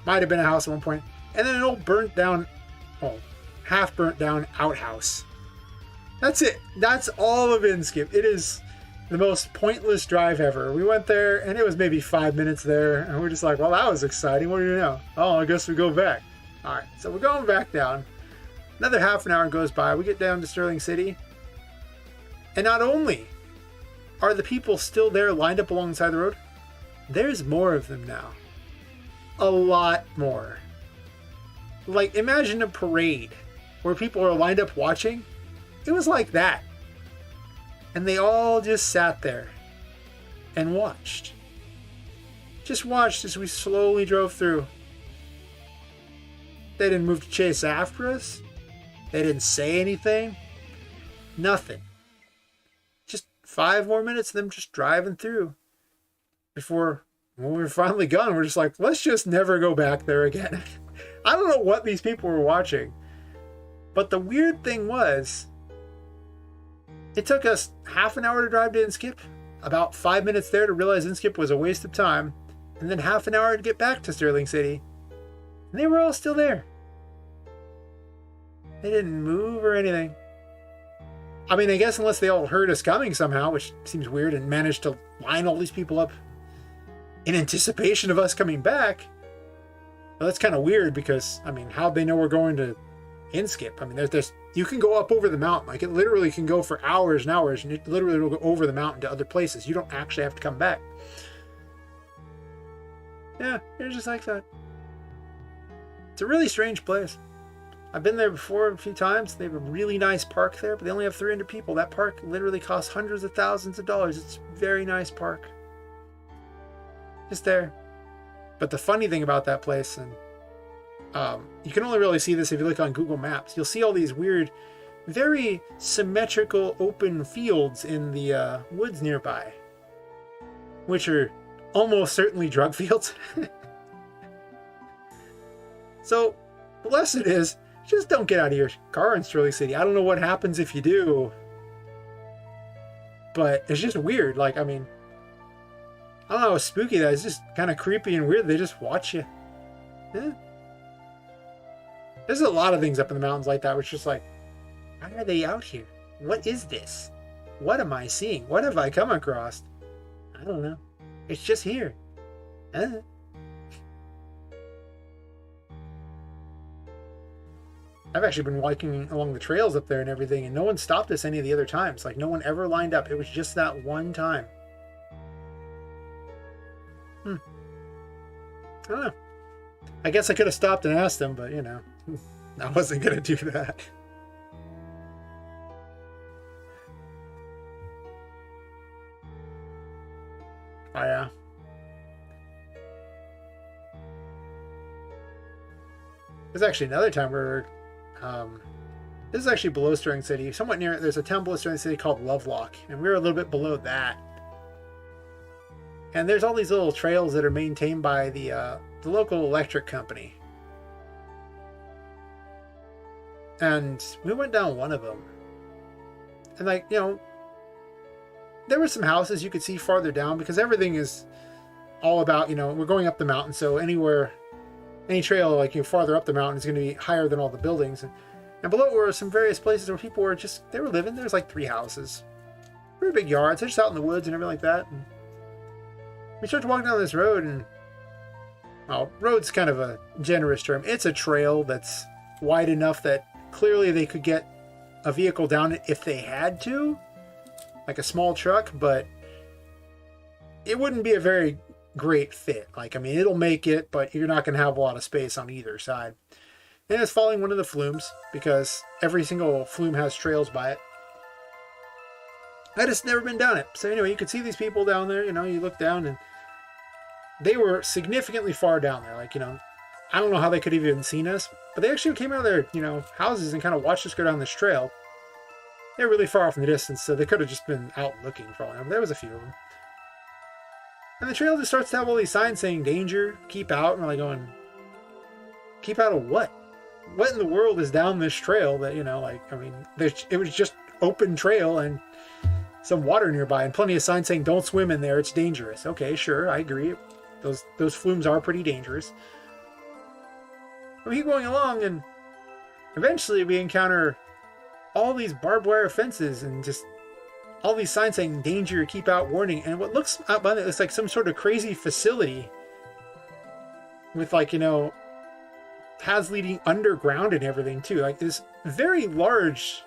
Might have been a house at one point. And then an old burnt down, well, half burnt down outhouse. That's it. That's all of Inskip. It is the most pointless drive ever. We went there and it was maybe 5 minutes there. And we're just like, well, that was exciting. What do you know? Oh, I guess we go back. All right. So we're going back down. Another half an hour goes by. We get down to Sterling City. And not only are the people still there lined up alongside the road, there's more of them now. A lot more. Like, imagine a parade where people are lined up watching. It was like that. And they all just sat there and watched. Just watched as we slowly drove through. They didn't move to chase after us. They didn't say anything. Nothing. Just 5 more minutes of them just driving through. Before, when we were finally gone, we're just like, let's just never go back there again. I don't know what these people were watching. But the weird thing was, it took us half an hour to drive to Inskip, about 5 minutes there to realize Inskip was a waste of time, and then half an hour to get back to Sterling City. And they were all still there. They didn't move or anything. I mean, I guess unless they all heard us coming somehow, which seems weird, and managed to line all these people up in anticipation of us coming back. Well, that's kind of weird because, I mean, how'd they know we're going to Inskip? I mean, there's you can go up over the mountain. Like, it literally can go for hours and hours, and it literally will go over the mountain to other places. You don't actually have to come back. Yeah, it's just like that. It's a really strange place. I've been there before a few times. They have a really nice park there, but they only have 300 people. That park literally costs hundreds of thousands of dollars. It's a very nice park. Just there. But the funny thing about that place, and you can only really see this if you look on Google Maps, you'll see all these weird, very symmetrical open fields in the woods nearby, which are almost certainly drug fields. So the lesson is, just don't get out of your car in Sterling City. I don't know what happens if you do, but it's just weird. Like, I mean, I don't know how spooky that is. It's just kind of creepy and weird. They just watch you. Yeah. There's a lot of things up in the mountains like that, which is just like, why are they out here? What is this? What am I seeing? What have I come across? I don't know. It's just here. I've actually been walking along the trails up there and everything, and no one stopped us any of the other times. Like, no one ever lined up. It was just that one time. I don't know. I guess I could have stopped and asked them, but, you know, I wasn't going to do that. Oh, yeah. There's actually another time where this is actually below Sterling City, somewhat near. There's a town below Sterling City called Lovelock, and we were a little bit below that. And there's all these little trails that are maintained by the local electric company. And we went down one of them, and, like, you know, there were some houses you could see farther down, because everything is all about, you know, we're going up the mountain, so anywhere, any trail, like, you know, farther up the mountain is going to be higher than all the buildings. And below were some various places where people were just, they were living. There's like 3 houses. Very big yards. They're just out in the woods and everything like that. And we started walking down this road, and, well, road's kind of a generous term. It's a trail that's wide enough that clearly they could get a vehicle down it if they had to, like a small truck, but it wouldn't be a very great fit. Like, I mean, it'll make it, but you're not going to have a lot of space on either side. And it's following one of the flumes, because every single flume has trails by it. I just never been down it. So anyway, you could see these people down there, you know, you look down and they were significantly far down there. Like, you know, I don't know how they could have even seen us, but they actually came out of their, you know, houses and kind of watched us go down this trail. They're really far off in the distance, so they could have just been out looking for all I know. There was a few of them. And the trail just starts to have all these signs saying danger, keep out, and we're like going, keep out of what? What in the world is down this trail that, you know, like, I mean, it was just open trail and some water nearby, and plenty of signs saying don't swim in there, it's dangerous. Okay, sure, I agree. Those flumes are pretty dangerous. We keep going along, and eventually we encounter all these barbed wire fences and just all these signs saying danger, keep out, warning. And what looks out by it looks like some sort of crazy facility with, like, you know, paths leading underground and everything too. Like this very large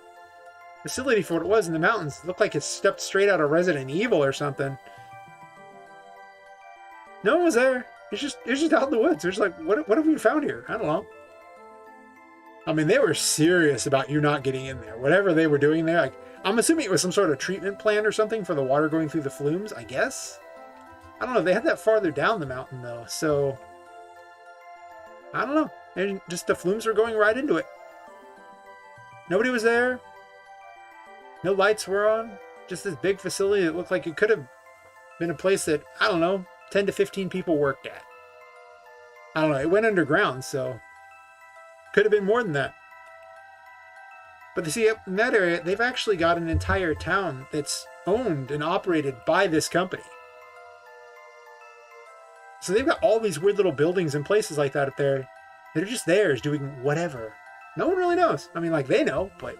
facility for what it was in the mountains. It looked like it stepped straight out of Resident Evil or something. No one was there. It's just out in the woods. They're just like, what have we found here? I don't know. I mean, they were serious about you not getting in there. Whatever they were doing there, like, I'm assuming it was some sort of treatment plant or something for the water going through the flumes, I guess. I don't know. They had that farther down the mountain, though, so I don't know. And just the flumes were going right into it. Nobody was there. No lights were on. Just this big facility that looked like it could have been a place that, I don't know, 10 to 15 people worked at. I don't know. It went underground, so could have been more than that. But you see, up in that area, they've actually got an entire town that's owned and operated by this company. So they've got all these weird little buildings and places like that up there that are just theirs, doing whatever. No one really knows. I mean, like, they know, but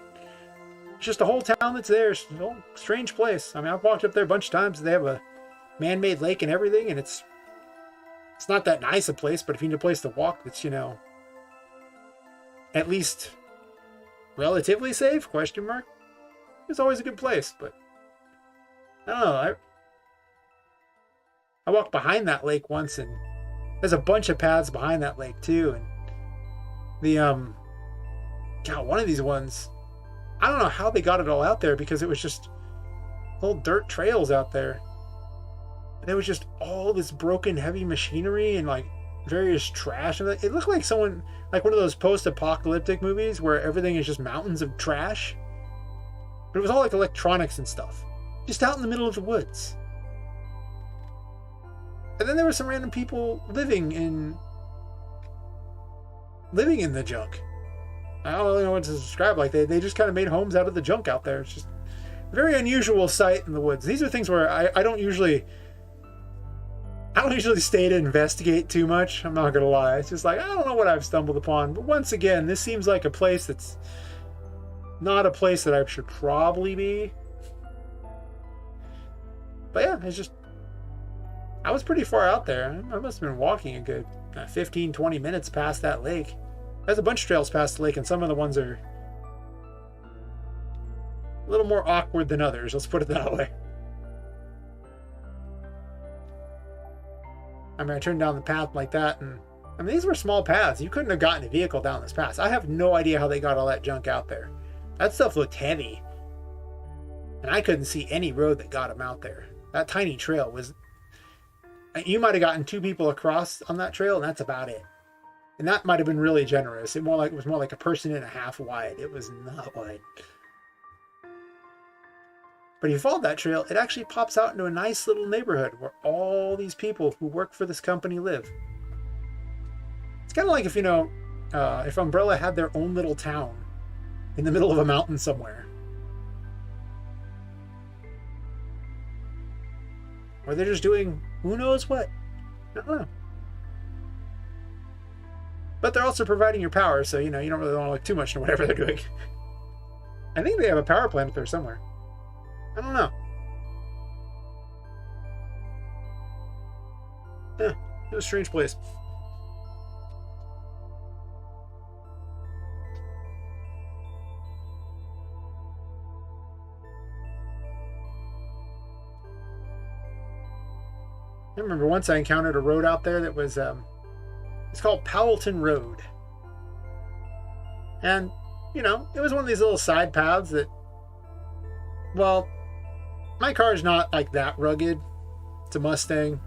it's just a whole town that's theirs. It's a whole strange place. I mean, I've walked up there a bunch of times. They have a man-made lake and everything, and it's not that nice a place, but if you need a place to walk that's, you know, at least relatively safe, question mark, it's always a good place. But I don't know, I walked behind that lake once, and there's a bunch of paths behind that lake too, and the God, one of these ones, I don't know how they got it all out there, because it was just little dirt trails out there. And there was just all this broken heavy machinery and like various trash. And it looked like someone, like one of those post-apocalyptic movies where everything is just mountains of trash. But it was all like electronics and stuff, just out in the middle of the woods. And then there were some random people living in the junk. I don't really know what to describe. Like they just kind of made homes out of the junk out there. It's just a very unusual sight in the woods. These are things where I don't usually stay to investigate too much. I'm not gonna lie. It's just like, I don't know what I've stumbled upon. But once again, this seems like a place that's not a place that I should probably be. But yeah, it's just, I was pretty far out there. I must have been walking a good 15, 20 minutes past that lake. There's a bunch of trails past the lake, and some of the ones are a little more awkward than others. Let's put it that way. I mean, I turned down the path like that, and I mean, these were small paths. You couldn't have gotten a vehicle down this path. I have no idea how they got all that junk out there. That stuff looked heavy, and I couldn't see any road that got them out there. That tiny trail was, you might have gotten 2 people across on that trail, and that's about it. And that might have been really generous. It was more like a person and a half wide. It was not wide. But if you followed that trail, it actually pops out into a nice little neighborhood where all these people who work for this company live. It's kind of like if, you know, if Umbrella had their own little town in the middle of a mountain somewhere. Or they're just doing who knows what. I don't know. But they're also providing your power, so, you know, you don't really want to look too much into whatever they're doing. I think they have a power plant up there somewhere. I don't know. Yeah, it's a strange place. I remember once I encountered a road out there that was, it's called Powelton Road. And, you know, it was one of these little side paths that, well, my car is not like that rugged. It's a Mustang.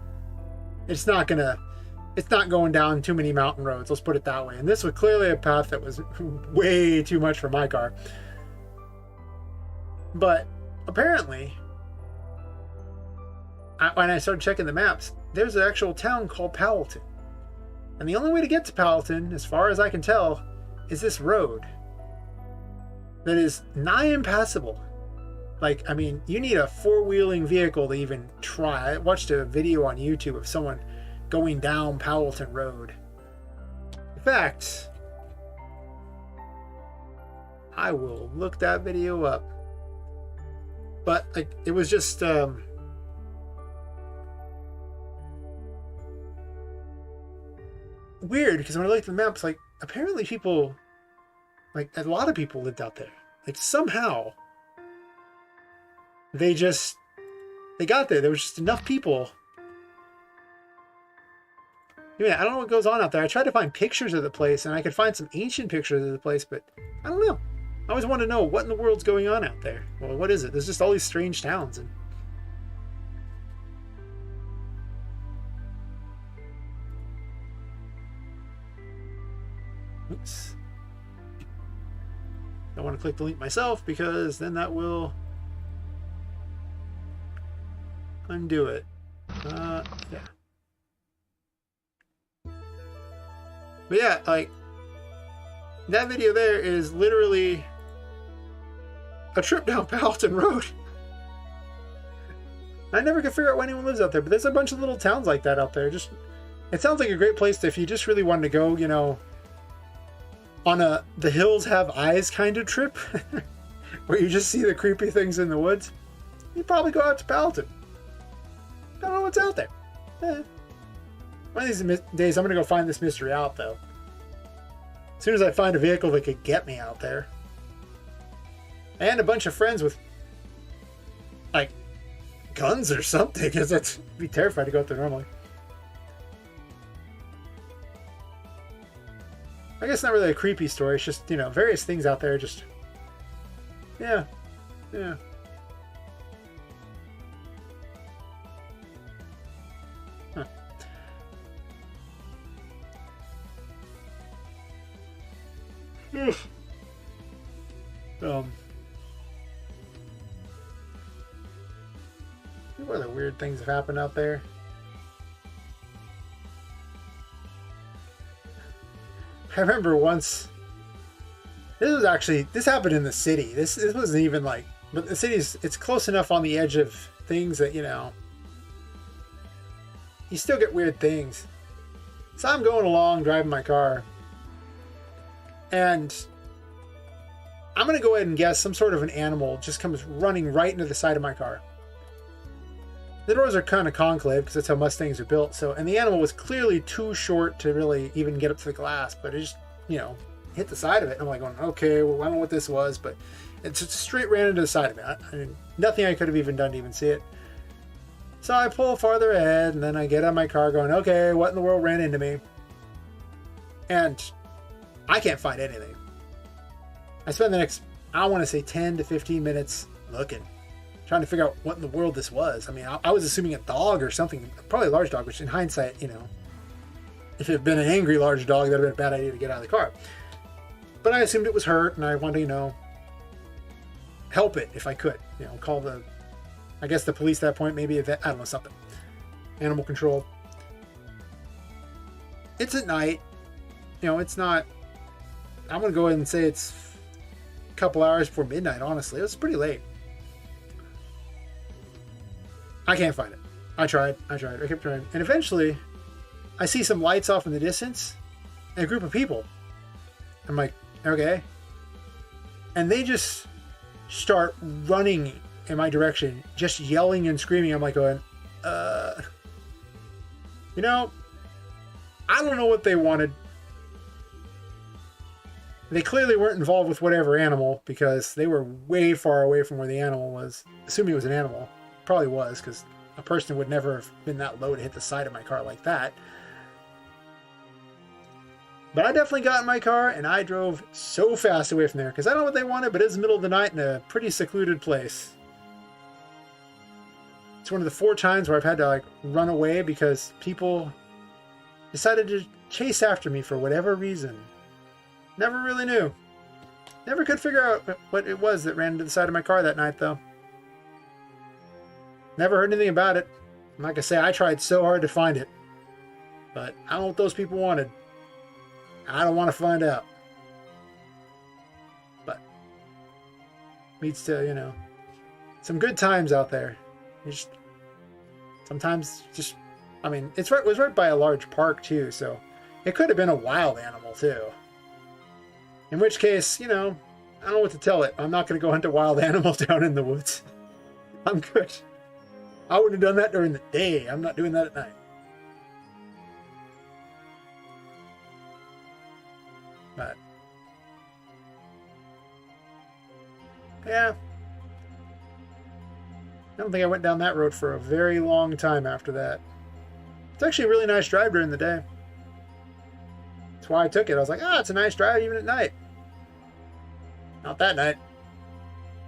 It's not going down too many mountain roads, let's put it that way. And this was clearly a path that was way too much for my car. But apparently, when I started checking the maps, there's an actual town called Powelton. And the only way to get to Powelton, as far as I can tell, is this road that is nigh impassable. Like, I mean, you need a four-wheeling vehicle to even try. I watched a video on YouTube of someone going down Powelton Road. In fact, I will look that video up. But like, it was just weird because when I looked at the maps, like apparently people, like a lot of people lived out there. Like somehow they got there. There was just enough people. Yeah, I don't know what goes on out there. I tried to find pictures of the place, and I could find some ancient pictures of the place, but I don't know. I always want to know what in the world's going on out there. Well, what is it? There's just all these strange towns. And oops. Don't want to click delete myself because then that will undo it. Yeah. But yeah, like, that video there is literally a trip down Powelton Road. I never could figure out why anyone lives out there, but there's a bunch of little towns like that out there. Just, it sounds like a great place if you just really wanted to go, you know, on a the hills have eyes kind of trip, where you just see the creepy things in the woods. You'd probably go out to Powelton. I don't know what's out there. One of these days, I'm going to go find this mystery out, though. As soon as I find a vehicle that could get me out there. And a bunch of friends with, like, guns or something, because I'd be terrified to go out there normally. I guess not really a creepy story. It's just, you know, various things out there just... Yeah. Yeah. Huh. What other weird things have happened out there? I remember once. This happened in the city. This wasn't even like, but the it's close enough on the edge of things that, you know, you still get weird things. So I'm going along driving my car, and I'm going to go ahead and guess some sort of an animal just comes running right into the side of my car. The doors are kind of concave because that's how Mustangs are built. So, and the animal was clearly too short to really even get up to the glass, but it just, you know, hit the side of it. And I'm like going, okay, well, I don't know what this was, but it just straight ran into the side of it. I mean, nothing I could have even done to even see it. So I pull farther ahead, and then I get out of my car going, okay, what in the world ran into me? And I can't find anything. I spend the next, I want to say 10 to 15 minutes looking, trying to figure out what in the world this was. I mean, I was assuming a dog or something, probably a large dog, which in hindsight, you know, if it had been an angry large dog, that would have been a bad idea to get out of the car. But I assumed it was hurt, and I wanted to, you know, help it if I could. You know, call the, I guess the police at that point, maybe, I don't know, something. Animal control. It's at night. You know, it's not, I'm going to go ahead and say it's a couple hours before midnight, honestly. It was pretty late. I can't find it. I tried. I kept trying. And eventually, I see some lights off in the distance and a group of people. I'm like, okay. And they just start running in my direction, just yelling and screaming. I'm like going, you know, I don't know what they wanted. They clearly weren't involved with whatever animal, because they were way far away from where the animal was. Assuming it was an animal. Probably was, because a person would never have been that low to hit the side of my car like that. But I definitely got in my car, and I drove so fast away from there, because I don't know what they wanted, but it was the middle of the night in a pretty secluded place. It's one of the 4 times where I've had to, like, run away because people decided to chase after me for whatever reason. Never really knew. Never could figure out what it was that ran into the side of my car that night, though. Never heard anything about it. Like I say, I tried so hard to find it. But I don't know what those people wanted. I don't want to find out. But leads to, you know, some good times out there. Sometimes just, I mean, it was right by a large park too, so it could have been a wild animal too. In which case, you know, I don't know what to tell it. I'm not going to go hunt a wild animal down in the woods. I'm good. I wouldn't have done that during the day. I'm not doing that at night. But yeah, I don't think I went down that road for a very long time after that. It's actually a really nice drive during the day. That's why I took it. I was like, it's a nice drive even at night. Not that night.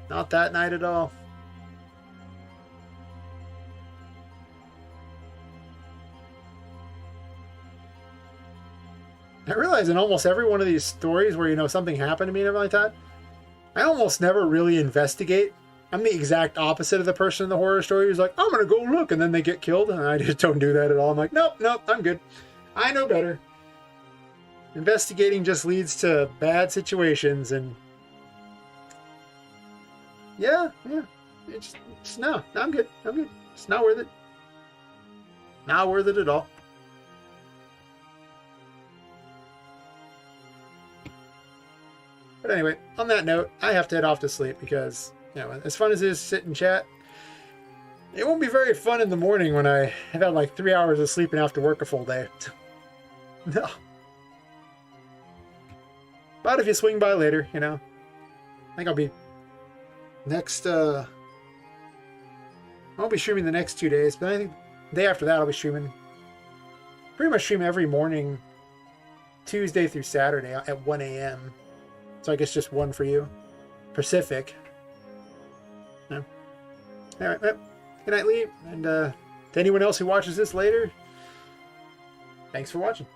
Not that night at all. I realize in almost every one of these stories where, you know, something happened to me and everything like that, I almost never really investigate. I'm the exact opposite of the person in the horror story who's like, I'm going to go look, and then they get killed, and I just don't do that at all. I'm like, nope, I'm good. I know better. Investigating just leads to bad situations, and yeah, it's no, I'm good. It's not worth it. Not worth it at all. But anyway, on that note, I have to head off to sleep because, you know, as fun as it is to sit and chat, it won't be very fun in the morning when I have had like 3 hours of sleep and have to work a full day. No. But if you swing by later, you know, I think I'll be next, I won't be streaming the next 2 days, but I think the day after that I'll be streaming, pretty much stream every morning, Tuesday through Saturday at 1 a.m. So I guess just one for you. Pacific. No. Alright, well, good night, Lee. And to anyone else who watches this later, thanks for watching.